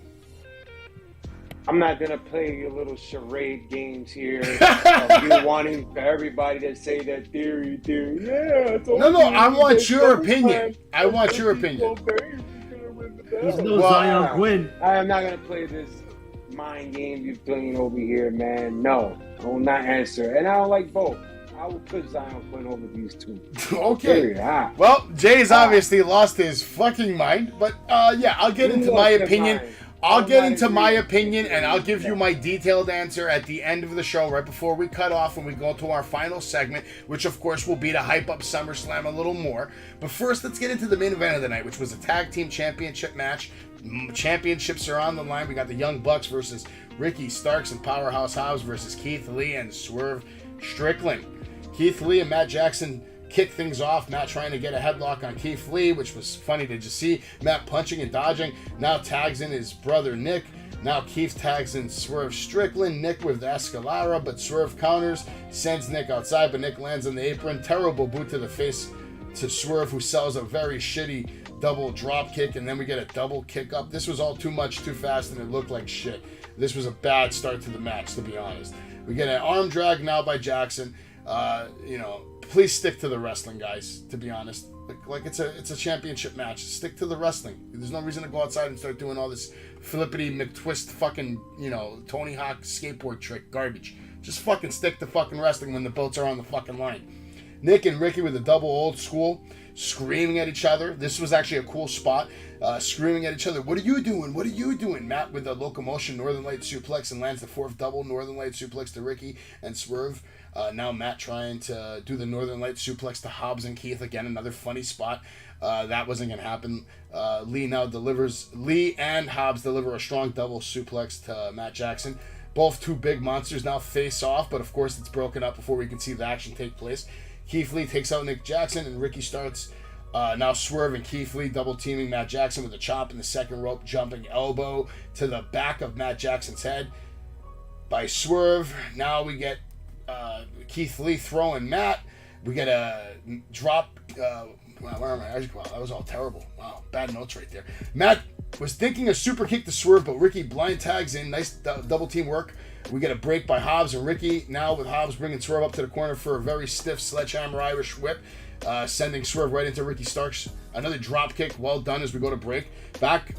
I'm not gonna play your little charade games here. Of you wanting for everybody to say that theory. Yeah, it's no. I want your opinion. I want your opinion. There's no Zion Quinn. I am not gonna play this mind game you playing over here, man. No, I will not answer, and I don't like both. I will put Zion Quinn over these two. Okay. Well, Jay's obviously lost his fucking mind, but yeah, I'll get into my opinion. I'll get into my opinion, and I'll give you my detailed answer at the end of the show, right before we cut off and we go to our final segment, which of course will be to hype up SummerSlam a little more. But first, let's get into the main event of the night, which was a tag team championship match. Championships are on the line. We got the Young Bucks versus Ricky Starks and Powerhouse Hobbs versus Keith Lee and Swerve Strickland. Keith Lee and Matt Jackson kick things off. Matt trying to get a headlock on Keith Lee, which was funny to just see. Matt punching and dodging. Now tags in his brother Nick. Now Keith tags in Swerve Strickland. Nick with the Escalara, but Swerve counters, sends Nick outside, but Nick lands on the apron. Terrible boot to the face to Swerve, who sells a very shitty double drop kick, and then we get a double kick up. This was all too much, too fast, and it looked like shit. This was a bad start to the match, to be honest. We get an arm drag now by Jackson. Please stick to the wrestling, guys, to be honest. Like it's a championship match. Stick to the wrestling. There's no reason to go outside and start doing all this flippity McTwist fucking, Tony Hawk skateboard trick garbage. Just fucking stick to fucking wrestling when the belts are on the fucking line. Nick and Ricky with a double old school, screaming at each other. This was actually a cool spot. Screaming at each other. What are you doing? What are you doing? Matt with the locomotion Northern Light suplex and lands the fourth double Northern Light suplex to Ricky and Swerve. Now Matt trying to do the Northern Light suplex to Hobbs and Keith. Again, another funny spot. That wasn't going to happen. Lee and Hobbs deliver a strong double suplex to Matt Jackson. Both two big monsters now face off, but of course it's broken up before we can see the action take place. Keith Lee takes out Nick Jackson, and Ricky starts now Swerve and Keith Lee double teaming Matt Jackson with a chop in the second rope, jumping elbow to the back of Matt Jackson's head by Swerve. Now we get Keith Lee throwing Matt. We get a drop. Where am I? Wow, that was all terrible. Wow, bad notes right there. Matt was thinking a super kick to Swerve, but Ricky blind tags in. Nice double team work. We get a break by Hobbs and Ricky. Now with Hobbs bringing Swerve up to the corner for a very stiff sledgehammer Irish whip. sending Swerve right into Ricky Starks. Another drop kick, well done as we go to break. Back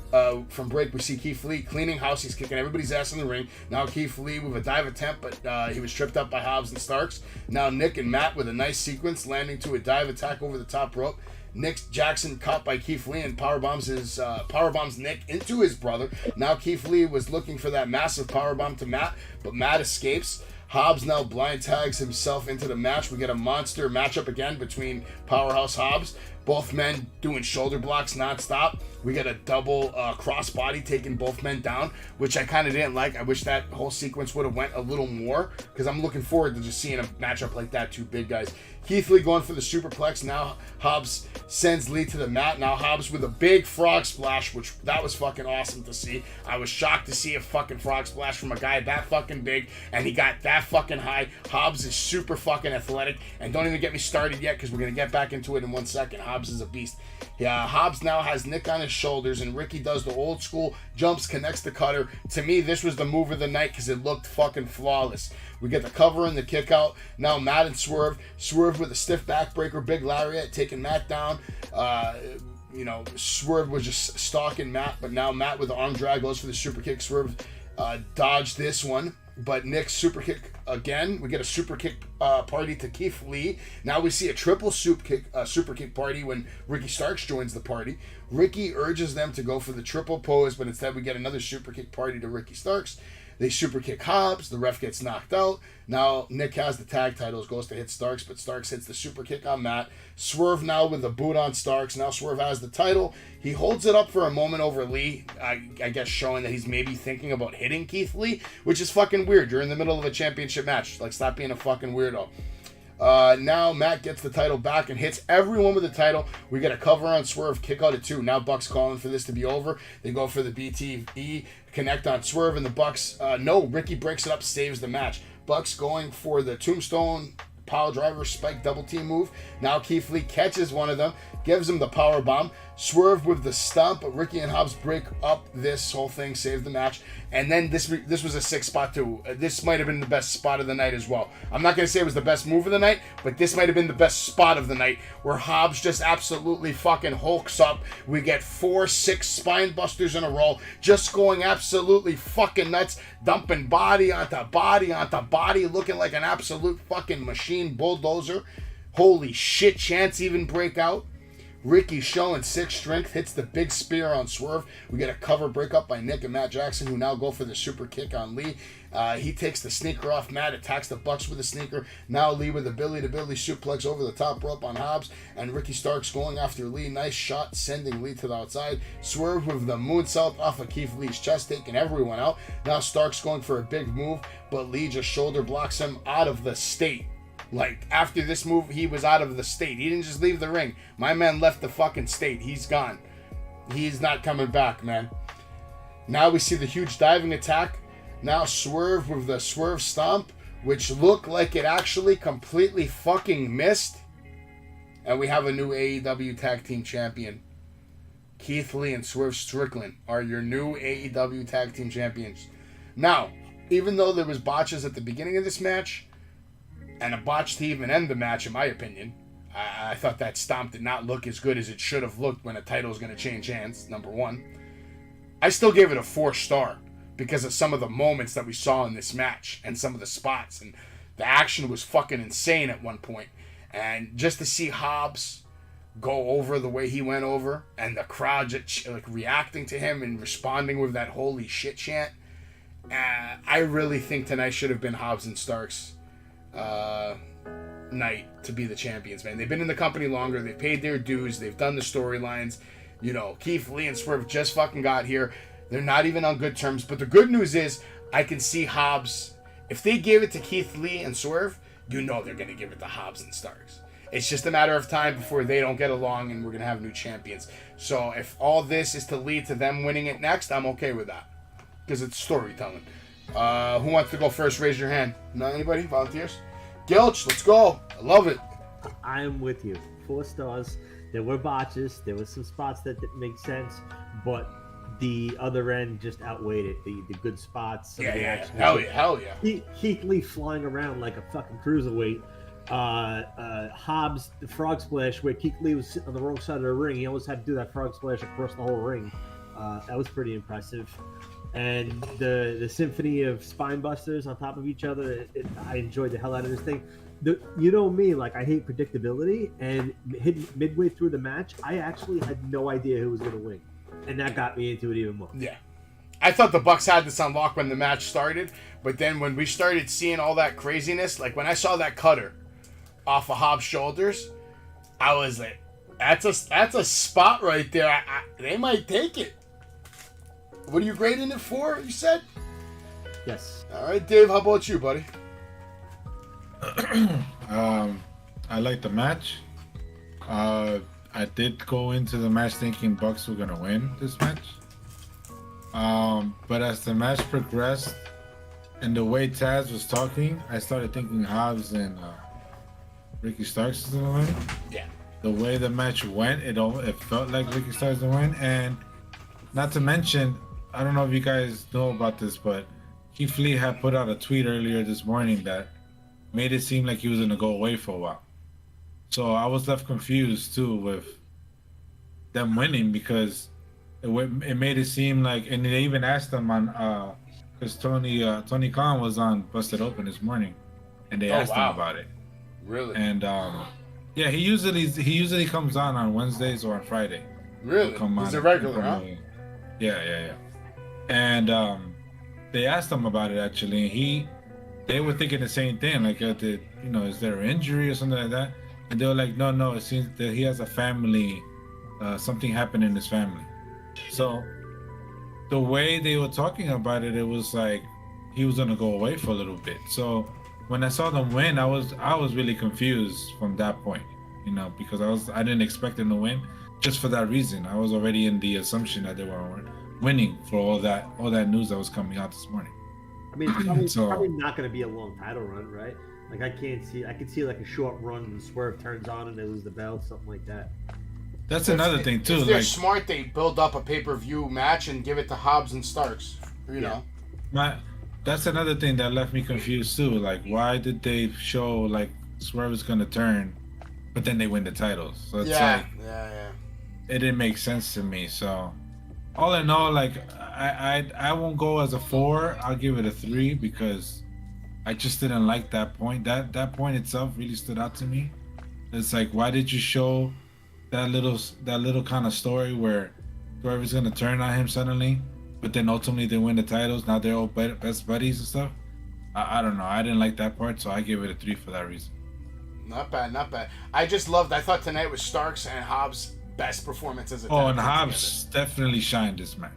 from break, we see Keith Lee cleaning house. He's kicking everybody's ass in the ring. Now Keith Lee with a dive attempt, but he was tripped up by Hobbs and Starks. Now Nick and Matt with a nice sequence, landing to a dive attack over the top rope. Nick Jackson caught by Keith Lee and powerbombs Nick into his brother. Now Keith Lee was looking for that massive powerbomb to Matt, but Matt escapes. Hobbs now blind tags himself into the match. We get a monster matchup again between Powerhouse Hobbs. Both men doing shoulder blocks nonstop. We get a double crossbody taking both men down, which I kind of didn't like. I wish that whole sequence would have went a little more, because I'm looking forward to just seeing a matchup like that, two big guys. Keith Lee going for the superplex. Now Hobbs sends Lee to the mat. Now Hobbs with a big frog splash, which that was fucking awesome to see. I was shocked to see a fucking frog splash from a guy that fucking big, and he got that fucking high. Hobbs is super fucking athletic, and don't even get me started yet, because we're going to get back into it in 1 second. Hobbs is a beast. Yeah, Hobbs now has Nick on his shoulders, and Ricky does the old school jumps, connects the cutter. To me, this was the move of the night because it looked fucking flawless. We get the cover and the kick out. Now Matt and Swerve. Swerve with a stiff backbreaker, big lariat, taking Matt down. Swerve was just stalking Matt, but now Matt with the arm drag goes for the super kick. Swerve dodged this one, but Nick's super kick again. We get a super kick party to Keith Lee. Now we see a triple super kick party when Ricky Starks joins the party. Ricky urges them to go for the triple pose, but instead we get another super kick party to Ricky Starks. They super kick Hobbs. The ref gets knocked out. Now Nick has the tag titles, goes to hit Starks, but Starks hits the super kick on Matt. Swerve now with a boot on Starks. Now Swerve has the title. He holds it up for a moment over Lee, I guess showing that he's maybe thinking about hitting Keith Lee, which is fucking weird. You're in the middle of a championship match. Like, stop being a fucking weirdo. Now Matt gets the title back and hits everyone with the title. We get a cover on Swerve, kick out at 2. Now Bucks calling for this to be over. They go for the BTE, connect on Swerve, and the Bucks, Ricky breaks it up, saves the match. Bucks going for the Tombstone pile driver spike double team move. Now Keith Lee catches one of them, gives him the power bomb. Swerve with the stomp, but Ricky and Hobbs break up this whole thing, save the match. And then this was a 6 spot too. This might have been the best spot of the night as well. I'm not going to say it was the best move of the night, but this might have been the best spot of the night, where Hobbs just absolutely fucking hulks up. We get 4-6 spine busters in a row, just going absolutely fucking nuts, dumping body onto body onto body, looking like an absolute fucking machine bulldozer. Holy shit, chants even break out. Ricky showing 6 strength, hits the big spear on Swerve. We get a cover breakup by Nick and Matt Jackson, who now go for the super kick on Lee. He takes the sneaker off Matt, attacks the Bucks with the sneaker. Now Lee with a Billy-to-Billy suplex over the top rope on Hobbs, and Ricky Starks going after Lee. Nice shot, sending Lee to the outside. Swerve with the moonsault off of Keith Lee's chest, taking everyone out. Now Starks going for a big move, but Lee just shoulder blocks him out of the state. Like, after this move, he was out of the state. He didn't just leave the ring. My man left the fucking state. He's gone. He's not coming back, man. Now we see the huge diving attack. Now Swerve with the Swerve Stomp, which looked like it actually completely fucking missed. And we have a new AEW Tag Team Champion. Keith Lee and Swerve Strickland are your new AEW Tag Team Champions. Now, even though there was botches at the beginning of this match, and a botch to even end the match, in my opinion. I thought that stomp did not look as good as it should have looked when a title is going to change hands, number 1. I still gave it a 4-star because of some of the moments that we saw in this match and some of the spots. And the action was fucking insane at one point. And just to see Hobbs go over the way he went over, and the crowd just, reacting to him and responding with that holy shit chant, I really think tonight should have been Hobbs and Starks night to be the champions, man. They've been in the company longer. They've paid their dues. They've done the storylines. Keith Lee and Swerve just fucking got here. They're not even on good terms. But the good news is, I can see Hobbs. If they gave it to Keith Lee and Swerve, they're going to give it to Hobbs and Starks. It's just a matter of time before they don't get along and we're going to have new champions. So if all this is to lead to them winning it next, I'm okay with that. Because it's storytelling. Who wants to go first? Raise your hand. Not anybody? Volunteers? Gilch, let's go. I love it. I am with you. 4 stars. There were botches. There were some spots that didn't make sense, but the other end just outweighed it. The good spots. Yeah. Hell yeah. Keith Lee flying around like a fucking cruiserweight. Hobbs, the frog splash, where Keith Lee was sitting on the wrong side of the ring. He almost had to do that frog splash across the whole ring. That was pretty impressive. And the symphony of spine busters on top of each other, I enjoyed the hell out of this thing. You know me, like I hate predictability, and midway through the match, I actually had no idea who was going to win, and that got me into it even more. Yeah. I thought the Bucks had this on lock when the match started, but then when we started seeing all that craziness, like when I saw that cutter off of Hobbs' shoulders, I was like, that's a spot right there. They might take it. What are you grading it for, you said? Yes. All right, Dave, how about you, buddy? I like the match. I did go into the match thinking Bucks were gonna win this match. But as the match progressed and the way Taz was talking, I started thinking Hobbs and Ricky Starks was gonna win. Yeah. The way the match went, it felt like Ricky Starks was gonna win, and not to mention, I don't know if you guys know about this, but Keith Lee had put out a tweet earlier this morning that made it seem like he was gonna go away for a while. So I was left confused too with them winning because it made it seem like, and they even asked them on, because Tony Khan was on Busted Open this morning, and they asked him about it. Really? And yeah, he usually comes on Wednesdays or on Friday. Really? He's a regular, huh? Yeah. And they asked him about it actually. And they were thinking the same thing, like, is there an injury or something like that? And they were like, no, it seems that he has a family, something happened in his family. So the way they were talking about it, it was like he was gonna go away for a little bit. So when I saw them win, I was really confused from that point, because I didn't expect them to win just for that reason. I was already in the assumption that they were winning for all that news that was coming out this morning. I mean, it's probably not going to be a long title run, right? Like I could see like a short run and Swerve turns on and they lose the belt, something like that. That's another thing too. If they're smart, they build up a pay-per-view match and give it to Hobbs and Starks. You know. That's another thing that left me confused too. Like, why did they show like Swerve is gonna turn, but then they win the titles? So it's yeah. It didn't make sense to me. So all in all, like I won't go as a 4. I'll give it a 3 because I just didn't like that point. That point itself really stood out to me. It's like, why did you show that little kind of story where Swerve is gonna turn on him suddenly, but then ultimately they win the titles? Now they're all best buddies and stuff. I don't know. I didn't like that part, so I gave it a 3 for that reason. Not bad. I thought tonight was Starks and Hobbs' best performance as a and Hobbs definitely shined this match.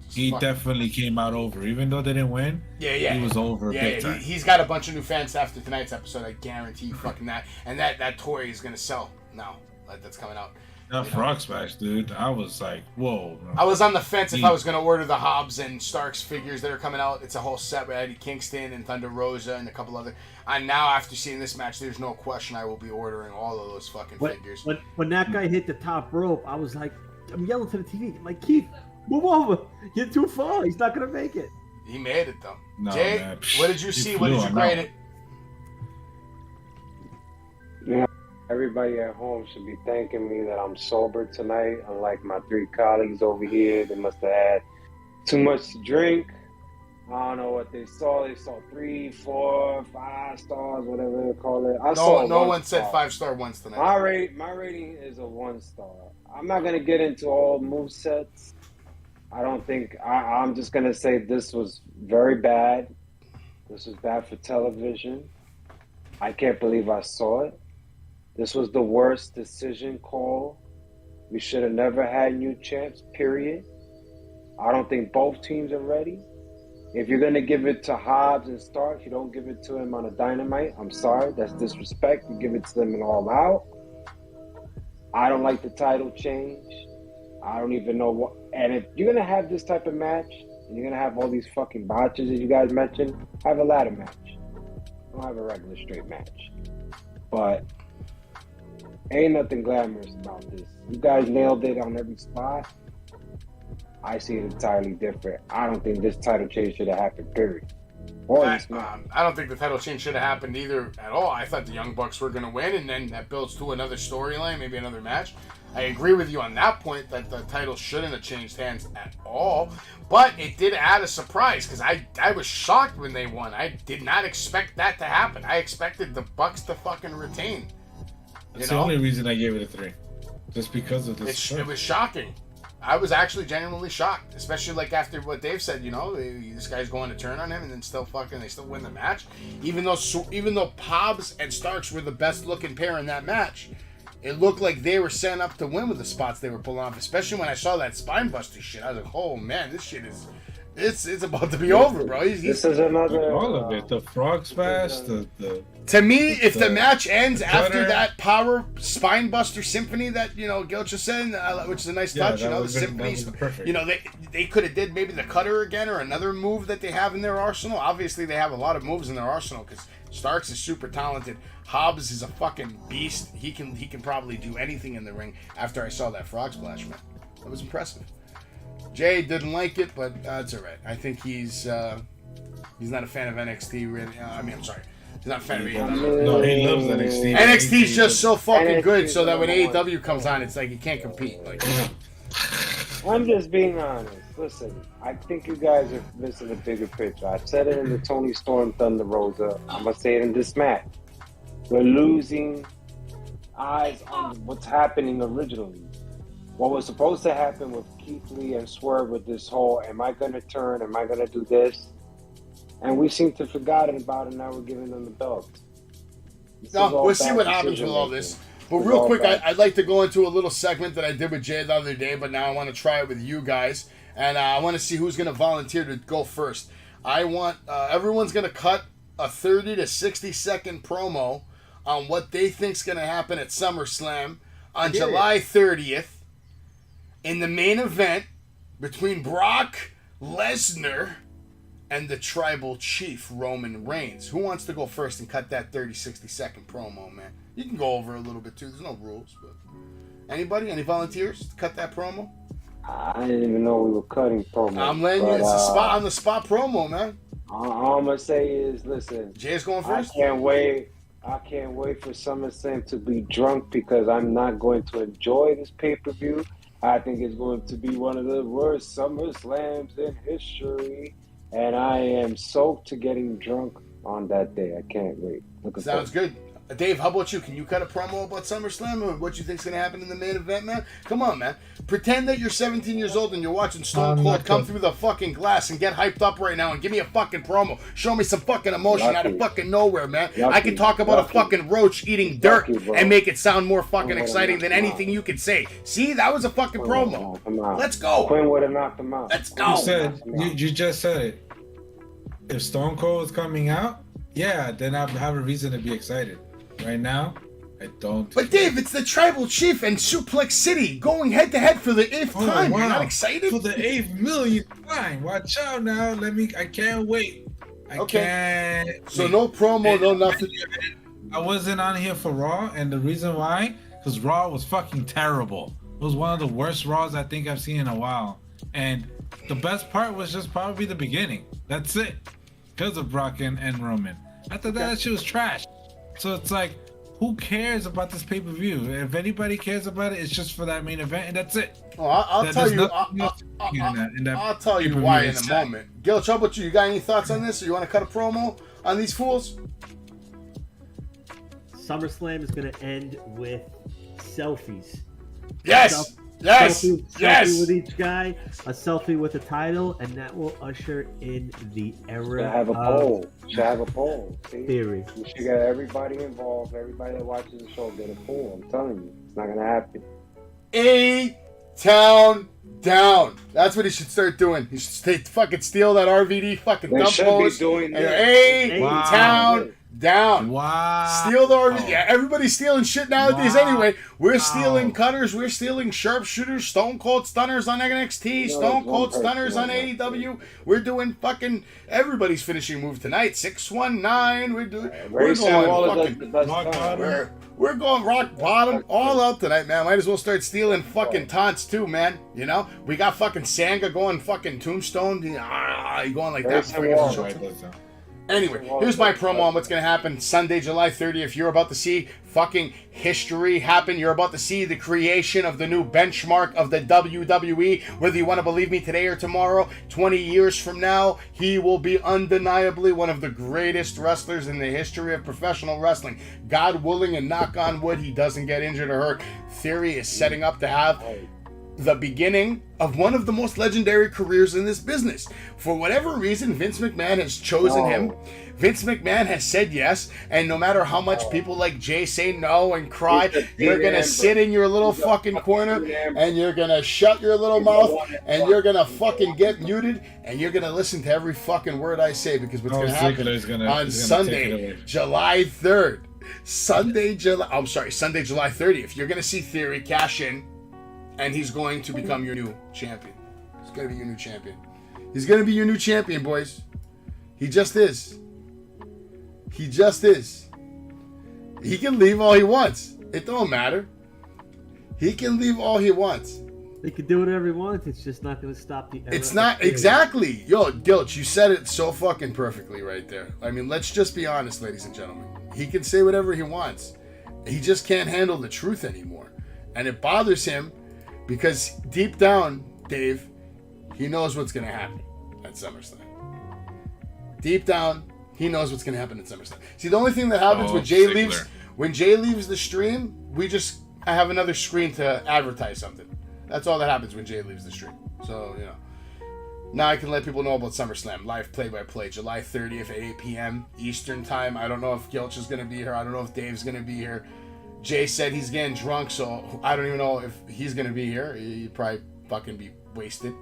He definitely came out over, even though they didn't win. He was over big time. He's got a bunch of new fans after tonight's episode. I guarantee fucking that. And that toy is gonna sell now. That's coming out. That frog splash, dude. I was like, whoa. Bro. I was on the fence if I was gonna order the Hobbs and Starks figures that are coming out. It's a whole set with Eddie Kingston and Thunder Rosa and a couple other. And now after seeing this match, there's no question I will be ordering all of those fucking figures. When that guy hit the top rope, I was like, I'm yelling to the TV, I'm like, Keith, move over. You're too far. He's not gonna make it. He made it though. No, Jay, man. What did you see? What did you grade it? Everybody at home should be thanking me that I'm sober tonight. Unlike my 3 colleagues over here, they must have had too much to drink. I don't know what they saw. They saw 3, 4, 5 stars, whatever they call it. No one said 5-star once tonight. My rating is a 1 star. I'm not gonna get into all movesets. I don't think I'm just gonna say this was very bad. This was bad for television. I can't believe I saw it. This was the worst decision call. We should have never had new champs, period. I don't think both teams are ready. If you're going to give it to Hobbs and Stark, you don't give it to him on a Dynamite. I'm sorry, that's disrespect. You give it to them in All Out. I don't like the title change. I don't even know what. And if you're going to have this type of match, and you're going to have all these fucking botches that you guys mentioned, have a ladder match. Don't have a regular straight match. But ain't nothing glamorous about this. You guys nailed it on every spot. I see it entirely different. I don't think this title change should have happened, period. I don't think the title change should have happened either at all. I thought the Young Bucks were going to win, and then that builds to another storyline, maybe another match. I agree with you on that point that the title shouldn't have changed hands at all, but it did add a surprise because I was shocked when they won. I did not expect that to happen. I expected the Bucks to fucking retain. That's the only reason I gave it a 3, just because of this. It was shocking. I was actually genuinely shocked, especially like after what Dave said. This guy's going to turn on him, and then they still win the match, even though Hobbs and Starks were the best looking pair in that match. It looked like they were set up to win with the spots they were pulling off, especially when I saw that spine buster shit. I was like, oh man, this shit is it's about to be over, bro. This is another all of it. The frog smash, to me, if the match ends after that power spine buster symphony that Gil just said, which is a nice touch, the symphonies, they could have did maybe the cutter again or another move that they have in their arsenal. Obviously, they have a lot of moves in their arsenal because Starks is super talented. Hobbs is a fucking beast. He can probably do anything in the ring. After I saw that frog splash, man, that was impressive. Jay didn't like it, but it's all right. I think he's not a fan of NXT. Really, I'm sorry, he's not a fan of AEW. No, he loves NXT. NXT's just so fucking good, so that when AEW comes on, it's like you can't compete. Like, I'm just being honest. Listen, I think you guys are missing the bigger picture. I said it in the Tony Storm Thunder Rosa. I'm gonna say it in this match. We're losing eyes on what's happening originally. What was supposed to happen with Keith Lee and Swerve with this whole, am I going to turn? Am I going to do this? And we seem to have forgotten about it. Now we're giving them the belt. No, we'll see what happens with all this. But real quick, I'd like to go into a little segment that I did with Jay the other day, but now I want to try it with you guys. And I want to see who's going to volunteer to go first. I want, everyone's going to cut a 30 to 60 second promo on what they think's going to happen at SummerSlam on July 30th. In the main event between Brock Lesnar and the Tribal Chief, Roman Reigns. Who wants to go first and cut that 30, 60 second promo, man? You can go over a little bit too. There's no rules, but anybody? Any volunteers to cut that promo? I didn't even know we were cutting promo. I'm letting you. It's a spot on the spot promo, man. All I'm gonna say is, listen. Jay's going first. I can't wait for SummerSlam to be drunk because I'm not going to enjoy this pay-per-view. I think it's going to be one of the worst SummerSlams in history. And I am soaked to getting drunk on that day. I can't wait. Sounds good. Dave, how about you? Can you cut a promo about SummerSlam or what you think's going to happen in the main event, man? Come on, man. Pretend that you're 17 years old and you're watching Stone Cold come through the fucking glass and get hyped up right now and give me a fucking promo. Show me some fucking emotion out of fucking nowhere, man. I can talk about a fucking roach eating dirt and make it sound more fucking exciting than anything you can say. See, that was a fucking promo. Let's go. Quinn would have knocked him out. Let's go. You just said it. If Stone Cold is coming out, yeah, then I have a reason to be excited. Right now, I don't. But Dave, it's the Tribal Chief and Suplex City going head to head for the 8th time. Wow. You're not excited? For the 8th millionth time. Watch out now. I can't wait. I can't. So no promo, no nothing. I wasn't on here for Raw, and the reason why, because Raw was fucking terrible. It was one of the worst Raws I think I've seen in a while. And the best part was just probably the beginning. That's it. Because of Brock and Roman. After that shit was trash. So it's like, who cares about this pay-per-view? If anybody cares about it, it's just for that main event, and that's it. Oh, I'll tell you. I'll tell you why in a moment. Gil, how about you? You got any thoughts on this, or you want to cut a promo on these fools? SummerSlam is going to end with selfies. Yes. Selfie with each guy, a selfie with a title, and that will usher in the era. Should have a poll. See? Theory. We should get everybody involved. Everybody that watches the show get a poll. I'm telling you, it's not gonna happen. A-Town down. That's what he should start doing. He should fucking steal that RVD fucking dump pose. A-Town down. Wow. Steal the RVD. Yeah, everybody's stealing shit nowadays anyway. We're stealing cutters. We're stealing sharpshooters. Stone Cold Stunners on NXT. Stone Cold Stunners on AEW. We're doing fucking everybody's finishing move tonight. 619. We're going rock bottom all out tonight, man. Might as well start stealing fucking taunts too, man. You know, we got fucking Sanga going fucking tombstone. Going like that. Anyway, here's my promo on what's going to happen Sunday, July 30th. You're about to see fucking history happen. You're about to see the creation of the new benchmark of the WWE. Whether you want to believe me today or tomorrow, 20 years from now, he will be undeniably one of the greatest wrestlers in the history of professional wrestling. God willing and knock on wood, he doesn't get injured or hurt. Theory is setting up to have the beginning of one of the most legendary careers in this business. For whatever reason, Vince McMahon has chosen him. Vince McMahon has said yes, and no matter how much people like Jay say no and cry, you're gonna sit in your little fucking corner and you're gonna shut your little mouth and you're gonna fucking get muted and you're gonna listen to every fucking word I say, because what's gonna happen on Sunday, July 3rd, Sunday, July 30th, you're gonna see Theory cash in. And he's going to become your new champion. He's going to be your new champion. He's going to be your new champion, boys. He just is. He just is. He can leave all he wants. It don't matter. He can leave all he wants. He can do whatever he wants. It's just not going to stop the... It's not... Exactly. Yo, Gilch, you said it so fucking perfectly right there. I mean, let's just be honest, ladies and gentlemen. He can say whatever he wants. He just can't handle the truth anymore. And it bothers him because deep down, Dave, he knows what's going to happen at SummerSlam. Deep down, he knows what's going to happen at SummerSlam. See, the only thing that happens when Jay leaves the stream, I have another screen to advertise something. That's all that happens when Jay leaves the stream. So, you know. Now I can let people know about SummerSlam. Live play-by-play. July 30th at 8 p.m. Eastern Time. I don't know if Gilch is going to be here. I don't know if Dave's going to be here. Jay said he's getting drunk, so I don't even know if he's going to be here. He'd probably fucking be wasted.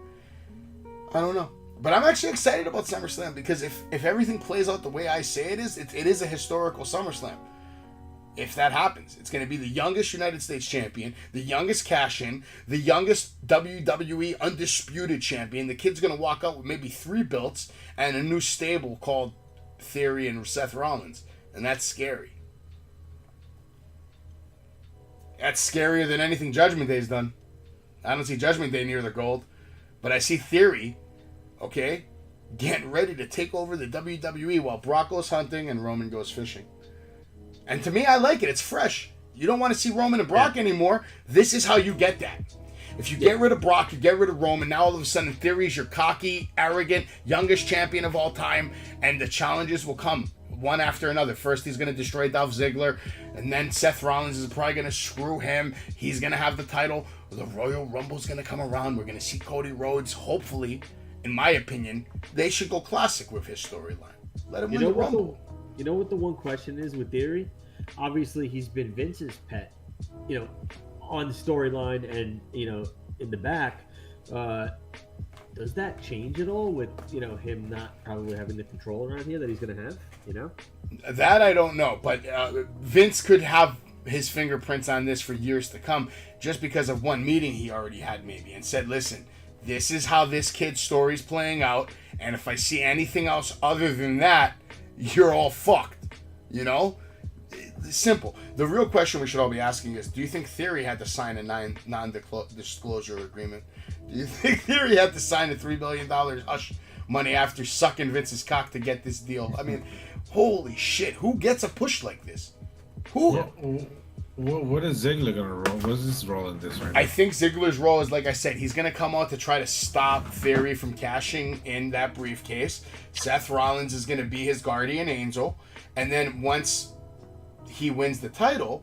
I don't know. But I'm actually excited about SummerSlam because if everything plays out the way I say it is a historical SummerSlam. If that happens, it's going to be the youngest United States champion, the youngest cash-in, the youngest WWE undisputed champion. The kid's going to walk out with maybe 3 belts and a new stable called Theory and Seth Rollins. And that's scary. That's scarier than anything Judgment Day's done. I don't see Judgment Day near the gold. But I see Theory, okay, getting ready to take over the WWE while Brock goes hunting and Roman goes fishing. And to me, I like it. It's fresh. You don't want to see Roman and Brock anymore. This is how you get that. If you get rid of Brock, you get rid of Roman, now all of a sudden Theory's your cocky, arrogant, youngest champion of all time, and the challenges will come one after another. First, he's going to destroy Dolph Ziggler, and then Seth Rollins is probably going to screw him. He's going to have the title. The Royal Rumble's going to come around. We're going to see Cody Rhodes. Hopefully, in my opinion, they should go classic with his storyline. Let him win the Rumble. You know what the one question is with Theory? Obviously, he's been Vince's pet, on the storyline and, in the back. Does that change at all with, him not probably having the control around here that he's going to have, That I don't know, but Vince could have his fingerprints on this for years to come just because of one meeting he already had maybe and said, listen, this is how this kid's story's playing out, and if I see anything else other than that, you're all fucked, Simple. The real question we should all be asking is, do you think Theory had to sign a non-disclosure agreement? Do you think Theory had to sign a $3 billion hush money after sucking Vince's cock to get this deal? I mean, holy shit, who gets a push like this? Who? What is Ziggler going to roll? What's his role in this right now? I think Ziggler's role is, like I said, he's going to come out to try to stop Theory from cashing in that briefcase. Seth Rollins is going to be his guardian angel. And then once he wins the title,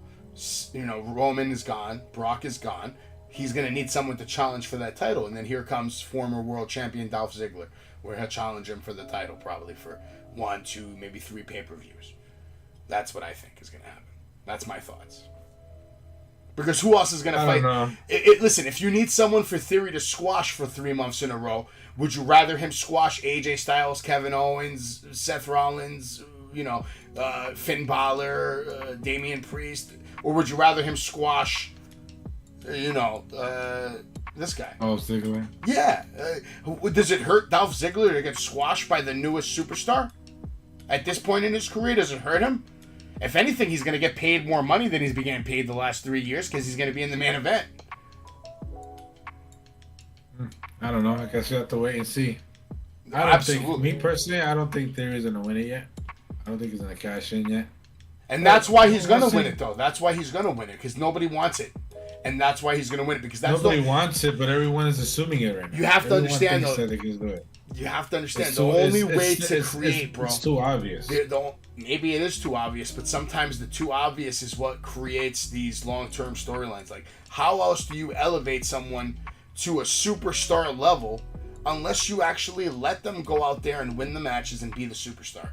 Roman is gone, Brock is gone. He's going to need someone to challenge for that title. And then here comes former world champion Dolph Ziggler, where he'll challenge him for the title probably for 1, 2, maybe 3 pay-per-views. That's what I think is going to happen. That's my thoughts. Because who else is going to fight? Listen, if you need someone for Theory to squash for 3 months in a row, would you rather him squash AJ Styles, Kevin Owens, Seth Rollins, Finn Balor, Damian Priest, or would you rather him squash, this guy? Oh, Ziggler? Yeah. Does it hurt Dolph Ziggler to get squashed by the newest superstar? At this point in his career, does it hurt him? If anything, he's going to get paid more money than he's been getting paid the last 3 years because he's going to be in the main event. I don't know. I guess you have to wait and see. I don't think, Absolutely. me personally, I don't think Theory's gonna win it yet. I don't think he's gonna cash in yet. And that's why he's We'll gonna see. win it, though. That's why he's gonna win it, because nobody wants it, and that's why he's gonna win it, because that's Nobody wants it, but everyone is assuming it right now. You have to Everyone understand, thinks though. that they can do it. You have to understand It's the too- only it's- way it's- to it's- create, bro. It's too obvious. Maybe it is too obvious, but sometimes the too obvious is what creates these long-term storylines. Like, how else do you elevate someone to a superstar level unless you actually let them go out there and win the matches and be the superstar?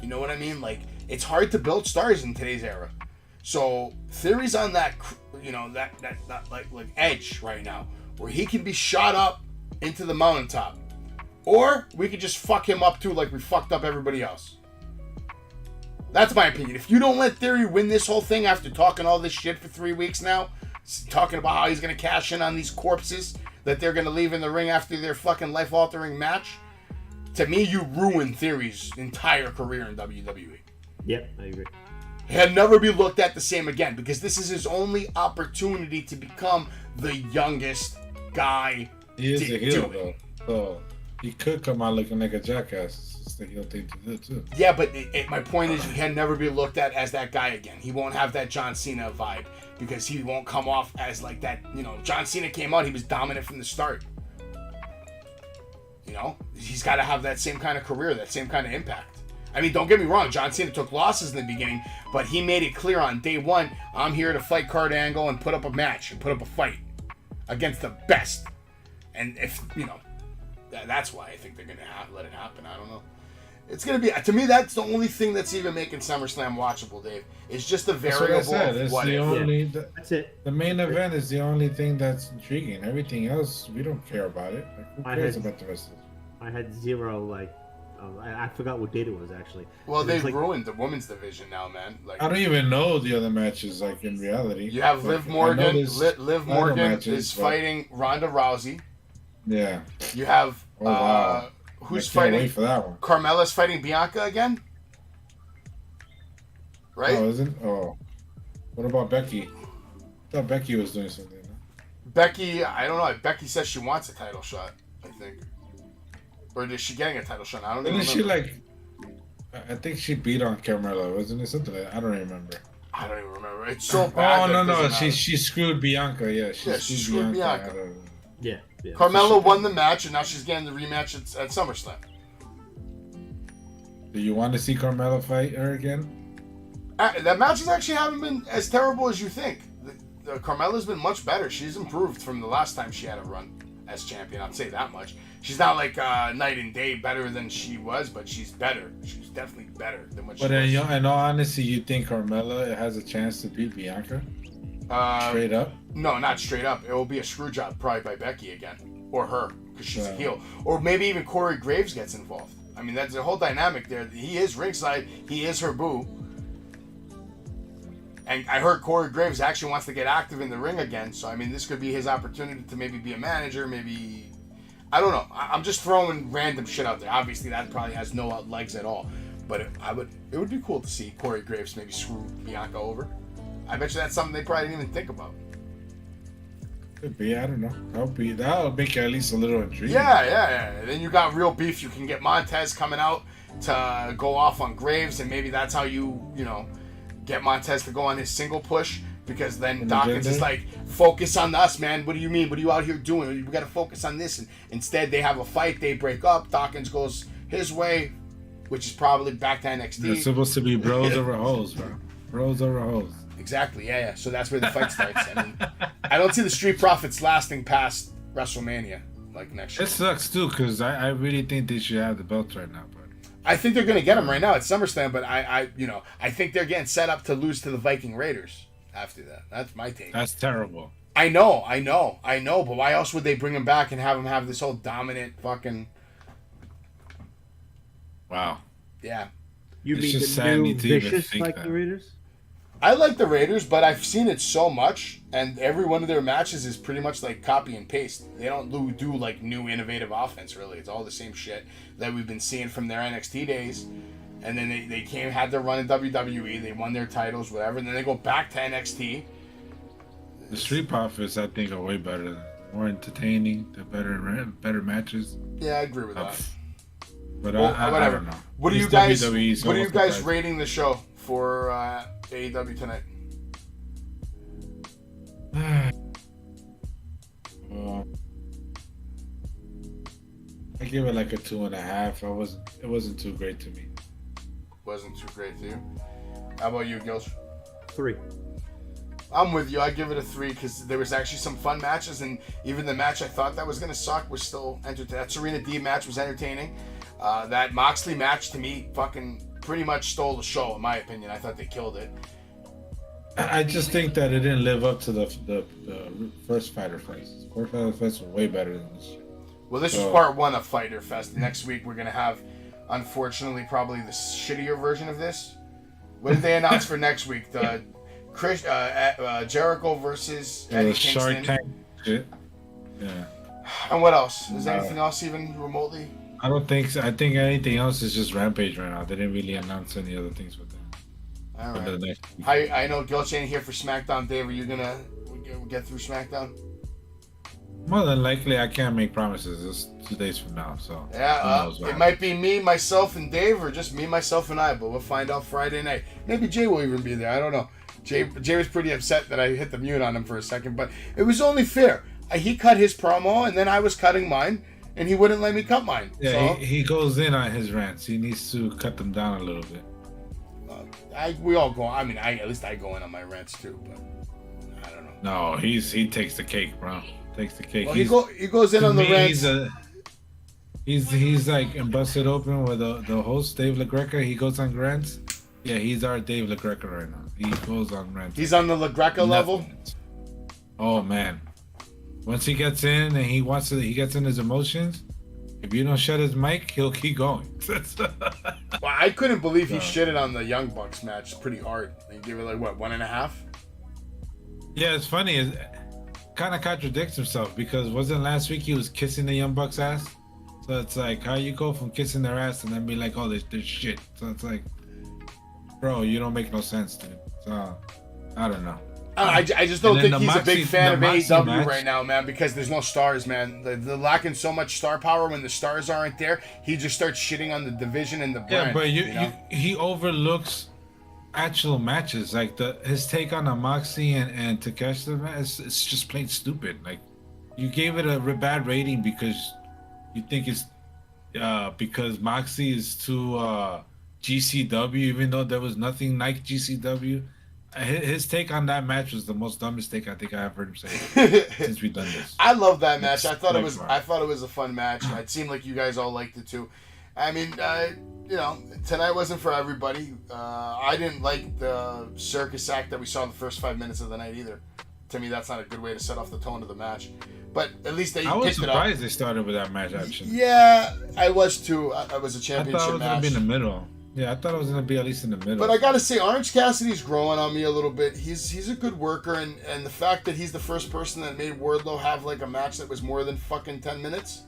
You know what I mean? Like, it's hard to build stars in today's era. So Theory's on that, you know, that like edge right now, where he can be shot up into the mountaintop. Or we could just fuck him up too, like we fucked up everybody else. That's my opinion. If you don't let Theory win this whole thing after talking all this shit for 3 weeks now, talking about how he's going to cash in on these corpses that they're going to leave in the ring after their fucking life-altering match, to me, you ruin Theory's entire career in WWE. Yep, I agree. He'll never be looked at the same again, because this is his only opportunity to become the youngest guy. He is to a heel, do it. though. So he could come out looking like a jackass. It's the heel thing to do, too. Yeah, but my point is, he'll never be looked at as that guy again. He won't have that John Cena vibe, because he won't come off as like that. You know, John Cena came out, he was dominant from the start. You know, he's got to have that same kind of career, that same kind of impact. I mean, don't get me wrong, John Cena took losses in the beginning, but he made it clear on day one, I'm here to fight Kurt Angle and put up a match and put up a fight against the best. And if, you know, that's why I think they're going to let it happen. I don't know. It's going to be, to me, that's the only thing that's even making SummerSlam watchable, Dave. It's just the That's what I variable said. of It's what the if. only... That's it. The main event is the only thing that's intriguing. Everything else, we don't care about it. Like, who I cares had- about the rest of it? I had zero, like, I forgot what date it was, actually. Well, It they've was like, ruined the women's division now, man. Like, I don't even know the other matches, like, in reality. you have Like, Liv I Morgan. know there's Liv title Morgan matches, is but- fighting Ronda Rousey. Yeah. You have Oh, wow. who's I can't fighting? wait for that one. Carmella's fighting Bianca again, right? Oh, isn't? Oh. What about Becky? I thought Becky was doing something. Becky, I don't know. Becky says she wants a title shot, I think. Or is she getting a title shot? I don't even Didn't remember. she, like... I think she beat on Carmella, wasn't it? Something like that. I don't remember. I don't even remember. It's so bad. Oh, that no, it no. doesn't matter. She screwed Bianca, yeah. Yeah, she screwed Bianca. out of- yeah, yeah. Carmella won the match, and now she's getting the rematch at SummerSlam. Do you want to see Carmella fight her again? That matches actually haven't been as terrible as you think. Carmella's been much better. She's improved from the last time she had a run as champion. I'd say that much. She's not like night and day better than she was, but she's better. She's definitely better than what she But was. in all honesty, you think Carmella has a chance to beat Bianca? Straight up? No, not straight up. It will be a screw job probably by Becky again. Or her, because she's a Yeah. heel. Or maybe even Corey Graves gets involved. I mean, that's the whole dynamic there. He is ringside. He is her boo. And I heard Corey Graves actually wants to get active in the ring again. So, I mean, this could be his opportunity to maybe be a manager, maybe... I don't know. I'm just throwing random shit out there. Obviously, that probably has no legs at all. But it would be cool to see Corey Graves maybe screw Bianca over. I bet you that's something they probably didn't even think about. Could be, I don't know. That'll make it at least a little intriguing. Yeah. And then you got real beef. You can get Montez coming out to go off on Graves, and maybe that's how you get Montez to go on his single push, because then And Dawkins agenda? is like, focus on us, man. What do you mean? What are you out here doing? We got to focus on this. And instead, they have a fight. They break up. Dawkins goes his way, which is probably back to NXT. It's supposed to be bros over hoes, bro. Bros over hoes. Exactly, yeah. So that's where the fight starts. I mean, I don't see the Street Profits lasting past WrestleMania, like next year. It sucks, too, because I really think they should have the belts right now, but... I think they're going to get them right now at SummerSlam, but I think they're getting set up to lose to the Viking Raiders after that. That's my take. That's terrible. I know, but why else would they bring him back and have him have this whole dominant fucking... Wow. Yeah. You It's mean just the sad new to even vicious think like that. the Raiders? I like the Raiders, but I've seen it so much, and every one of their matches is pretty much like copy and paste. They don't do like new innovative offense, really. It's all the same shit that we've been seeing from their NXT days. And then they had their run in WWE, they won their titles, whatever, and then they go back to NXT. The Street Profits, I think, are way better than more entertaining, the better matches. Yeah, I agree with that. But Well, I whatever. don't know. What are you It's guys? WWE, so What are you what's guys the rating the show for AEW tonight? I give it like a 2.5. It wasn't too great to me. Wasn't too great to you. How about you, Gilch? 3. I'm with you. I give it a 3 because there was actually some fun matches, and even the match I thought that was gonna suck was still entertaining. That Serena D match was entertaining. That Moxley match to me fucking pretty much stole the show in my opinion. I thought they killed it. I just think that it didn't live up to the first Fighter Fest. First Fighter Fest was way better than this. Well, this is part 1 of Fighter Fest. Next week we're gonna have, unfortunately, probably the shittier version of this. What did they announce for next week? The Jericho versus Eddie Kingston. Shark Tank shit. Yeah. And what else? Is there anything else even remotely? I don't think so. I think anything else is just Rampage right now. They didn't really announce any other things with that. All For the right. next week. I know Gilch ain't here for SmackDown. Dave, are you gonna get through SmackDown? More than likely, I can't make promises. It's 2 days from now, so. Yeah, who knows what it might be me, myself, and Dave, or just me, myself, and I. But we'll find out Friday night. Maybe Jay will even be there. I don't know. Jay was pretty upset that I hit the mute on him for a second, but it was only fair. He cut his promo, and then I was cutting mine, and he wouldn't let me cut mine. Yeah, So, he goes in on his rants. He needs to cut them down a little bit. we all go. I mean, at least I go in on my rants too, but I don't know. No, he takes the cake, bro. Takes the cake. Well, he goes in to on the me, rants. He's like and busted open with the host Dave LaGreca. He goes on rants. Yeah, he's our Dave LaGreca right now. He goes on rants. He's on the LaGreca level. Oh man, once he gets in and he gets in his emotions. If you don't shut his mic, he'll keep going. Well, I couldn't believe he shitted on the Young Bucks match pretty hard. He gave it like what, 1.5? Yeah, it's funny. It kind of contradicts himself because wasn't last week he was kissing the Young Bucks ass? So it's like how you go from kissing their ass and then be like, oh, they're shit. So it's like, bro, you don't make no sense, dude. So I don't know. I just don't think he's a big fan of AEW match right now, man, because there's no stars, man. They're lacking so much star power when the stars aren't there. He just starts shitting on the division and the brand. Yeah, but you know? he overlooks actual matches. Like his take on the Moxley and Takashita match, it's just plain stupid. Like you gave it a bad rating because you think it's because Moxley is too GCW, even though there was nothing like GCW. His take on that match was the most dumbest take I think I have heard him say since we've done this. I love that match. I thought it was a fun match. It seemed like you guys all liked it too. I mean, you know, tonight wasn't for everybody. I didn't like the circus act that we saw in the first 5 minutes of the night either. To me, that's not a good way to set off the tone of the match. But at least they I was picked it up. surprised they started with that match actually. Yeah, I was too. I was a I championship thought it was match. gonna be in the middle. Yeah, I thought it was gonna be at least in the middle. But I gotta say, Orange Cassidy's growing on me a little bit. He's a good worker, and the fact that he's the first person that made Wardlow have like a match that was more than fucking 10 minutes.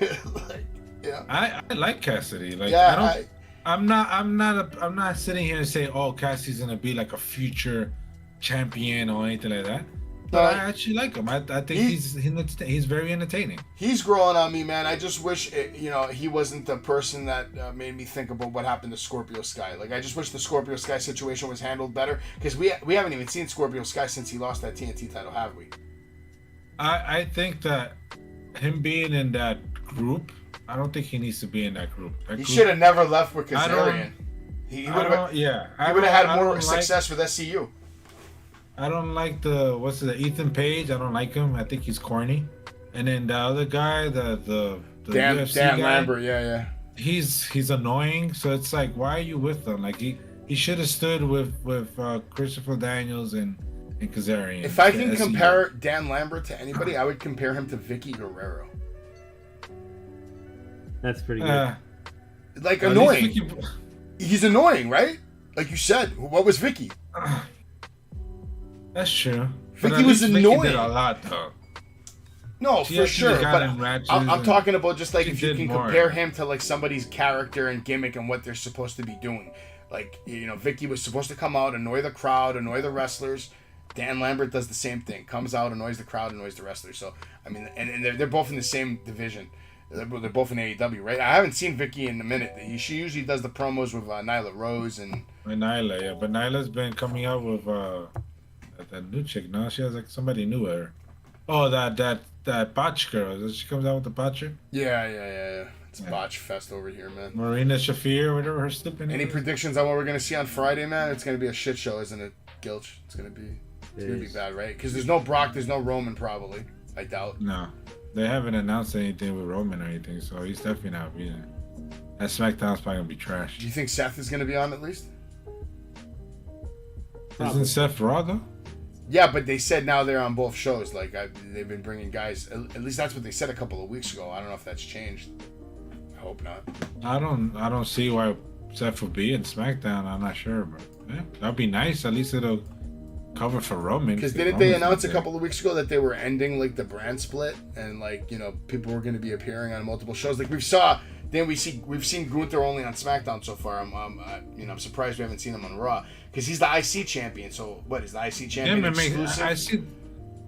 Like, yeah. I like Cassidy. Like Yeah, I'm not sitting here and say, oh, Cassidy's gonna be like a future champion or anything like that. But I actually like him. I think he's very entertaining. He's growing on me, man. I just wish he wasn't the person that made me think about what happened to Scorpio Sky. Like I just wish the Scorpio Sky situation was handled better because we haven't even seen Scorpio Sky since he lost that TNT title, have we? I think that him being in that group, I don't think he needs to be in that group. He should have never left with Kazarian. He would have had more success with SCU. I don't like Ethan Page. I don't like him. I think he's corny. And then the other guy, the Dan UFC guy, Lambert, yeah. He's annoying. So it's like, why are you with them? Like he should have stood with Christopher Daniels and Kazarian. If I can compare Dan Lambert to anybody, I would compare him to Vicky Guerrero. That's pretty good. Like annoying. He's annoying, right? Like you said, what was Vicky? That's true. Vicky was annoying. Vicky did a lot, though. No, for sure. But I'm talking about just like if you can compare him to like somebody's character and gimmick and what they're supposed to be doing. Like, Vicky was supposed to come out, annoy the crowd, annoy the wrestlers. Dan Lambert does the same thing. Comes out, annoys the crowd, annoys the wrestlers. So, I mean, and they're both in the same division. They're both in AEW, right? I haven't seen Vicky in a minute. She usually does the promos with Nyla Rose and Nyla, yeah. But Nyla's been coming out with that new chick. No, she has like somebody new with her. Oh, that botch girl. She comes out with the botcher. Yeah. It's botch fest over here, man. Marina Shafir, whatever her stupid name. Any predictions on what we're gonna see on Friday, man? It's gonna be a shit show, isn't it, Gilch? It's gonna be bad, right? Because there's no Brock, there's no Roman, probably. I doubt. No, they haven't announced anything with Roman or anything, so he's definitely not being there. That SmackDown's probably gonna be trash. Do you think Seth is gonna be on at least? Isn't Seth Raw though? Yeah, but they said now they're on both shows. Like they've been bringing guys. At least that's what they said a couple of weeks ago. I don't know if that's changed. I hope not. I don't see why Seth would be in SmackDown. I'm not sure, but yeah, that'd be nice. At least it'll cover for Roman. Because didn't they announce a couple of weeks ago that they were ending like the brand split and like people were going to be appearing on multiple shows? Like we've seen Gunther only on SmackDown so far. I'm surprised we haven't seen him on Raw because he's the IC champion. So what is the IC champion exclusive? I see.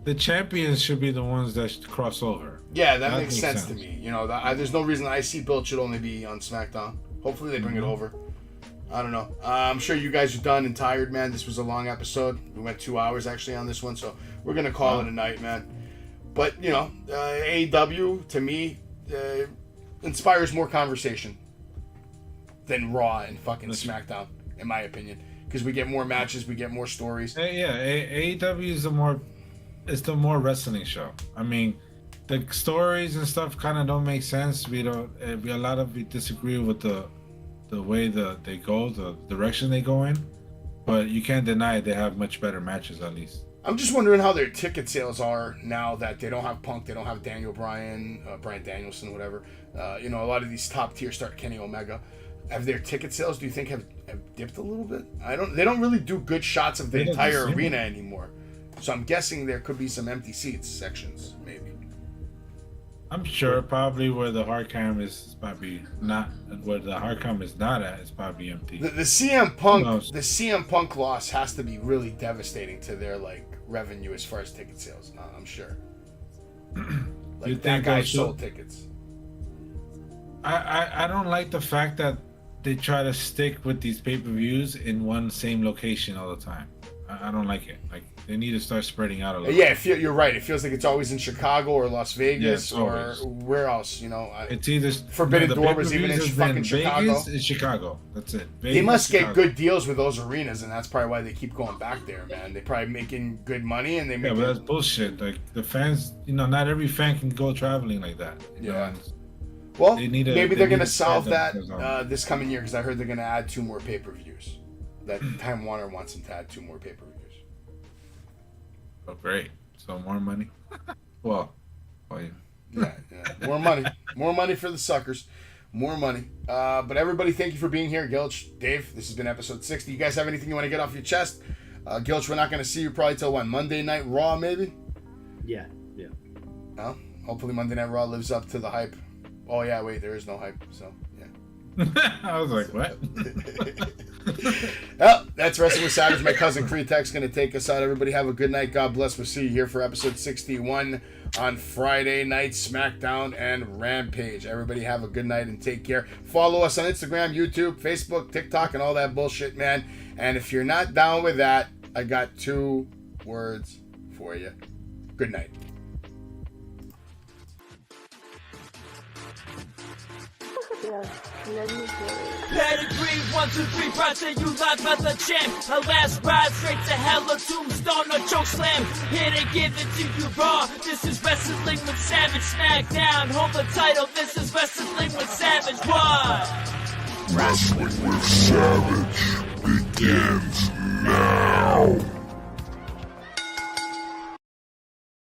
The champions should be the ones that should cross over. Yeah, that makes sense to me. There's no reason the IC belt should only be on SmackDown. Hopefully they bring it over. I don't know. I'm sure you guys are done and tired, man. This was a long episode. We went 2 hours actually on this one, so we're gonna call it a night, man. But AEW to me inspires more conversation than Raw and fucking SmackDown, in my opinion, because we get more matches, we get more stories. AEW is the more wrestling show. I mean, the stories and stuff kind of don't make sense. We disagree with the way they go, the direction they go in, but you can't deny they have much better matches at least. I'm just wondering how their ticket sales are now that they don't have Punk, they don't have Daniel Bryan Danielson, whatever. A lot of these top tier start Kenny Omega. Have their ticket sales, do you think, have dipped a little bit? They don't really do good shots of the entire arena anymore. So I'm guessing there could be some empty seats sections, maybe. I'm sure probably where the hard cam is probably not, where the hard cam is not at is probably empty. The CM Punk loss has to be really devastating to their revenue as far as ticket sales. I'm sure. That guy sold tickets. I don't like the fact that they try to stick with these pay-per-views in one same location all the time. I don't like it. They need to start spreading out a little. Yeah, you're right. It feels like it's always in Chicago or Las Vegas or where else. It's either Forbidden Door was even in fucking Chicago. Vegas is Chicago. That's it. Vegas, they must get good deals with those arenas, and that's probably why they keep going back there, man. They probably making good money, and they make. Yeah, but that's bullshit. The fans, not every fan can go traveling like that. Well, maybe they're gonna solve that this coming year because I heard they're gonna add 2 more pay-per-views. That Time Warner wants them to add 2 more pay-per-views. Oh, great. So more money? Well, yeah. More money for the suckers. More money. But everybody, thank you for being here. Gilch, Dave, this has been episode 60. You guys have anything you want to get off your chest? Gilch, we're not going to see you probably till when? Monday Night Raw, maybe? Yeah. Well, hopefully Monday Night Raw lives up to the hype. Oh, yeah, wait, there is no hype, so, yeah. I was like, what? Well, that's Wrestling with Savage. My cousin Crittext going to take us out. Everybody have a good night. God bless. We'll see you here for episode 61 on Friday night, SmackDown and Rampage. Everybody have a good night and take care. Follow us on Instagram, YouTube, Facebook, TikTok, and all that bullshit, man. And if you're not down with that, I got 2 words for you. Good night. Pedigree, 1, 2, 3, proud to you live as a champ. A last ride straight to hell, a tombstone, a choke slam. Here to give it to you raw. This is Wrestling with Savage. SmackDown, hold the title. This is Wrestling with Savage. What? Wrestling with Savage begins now.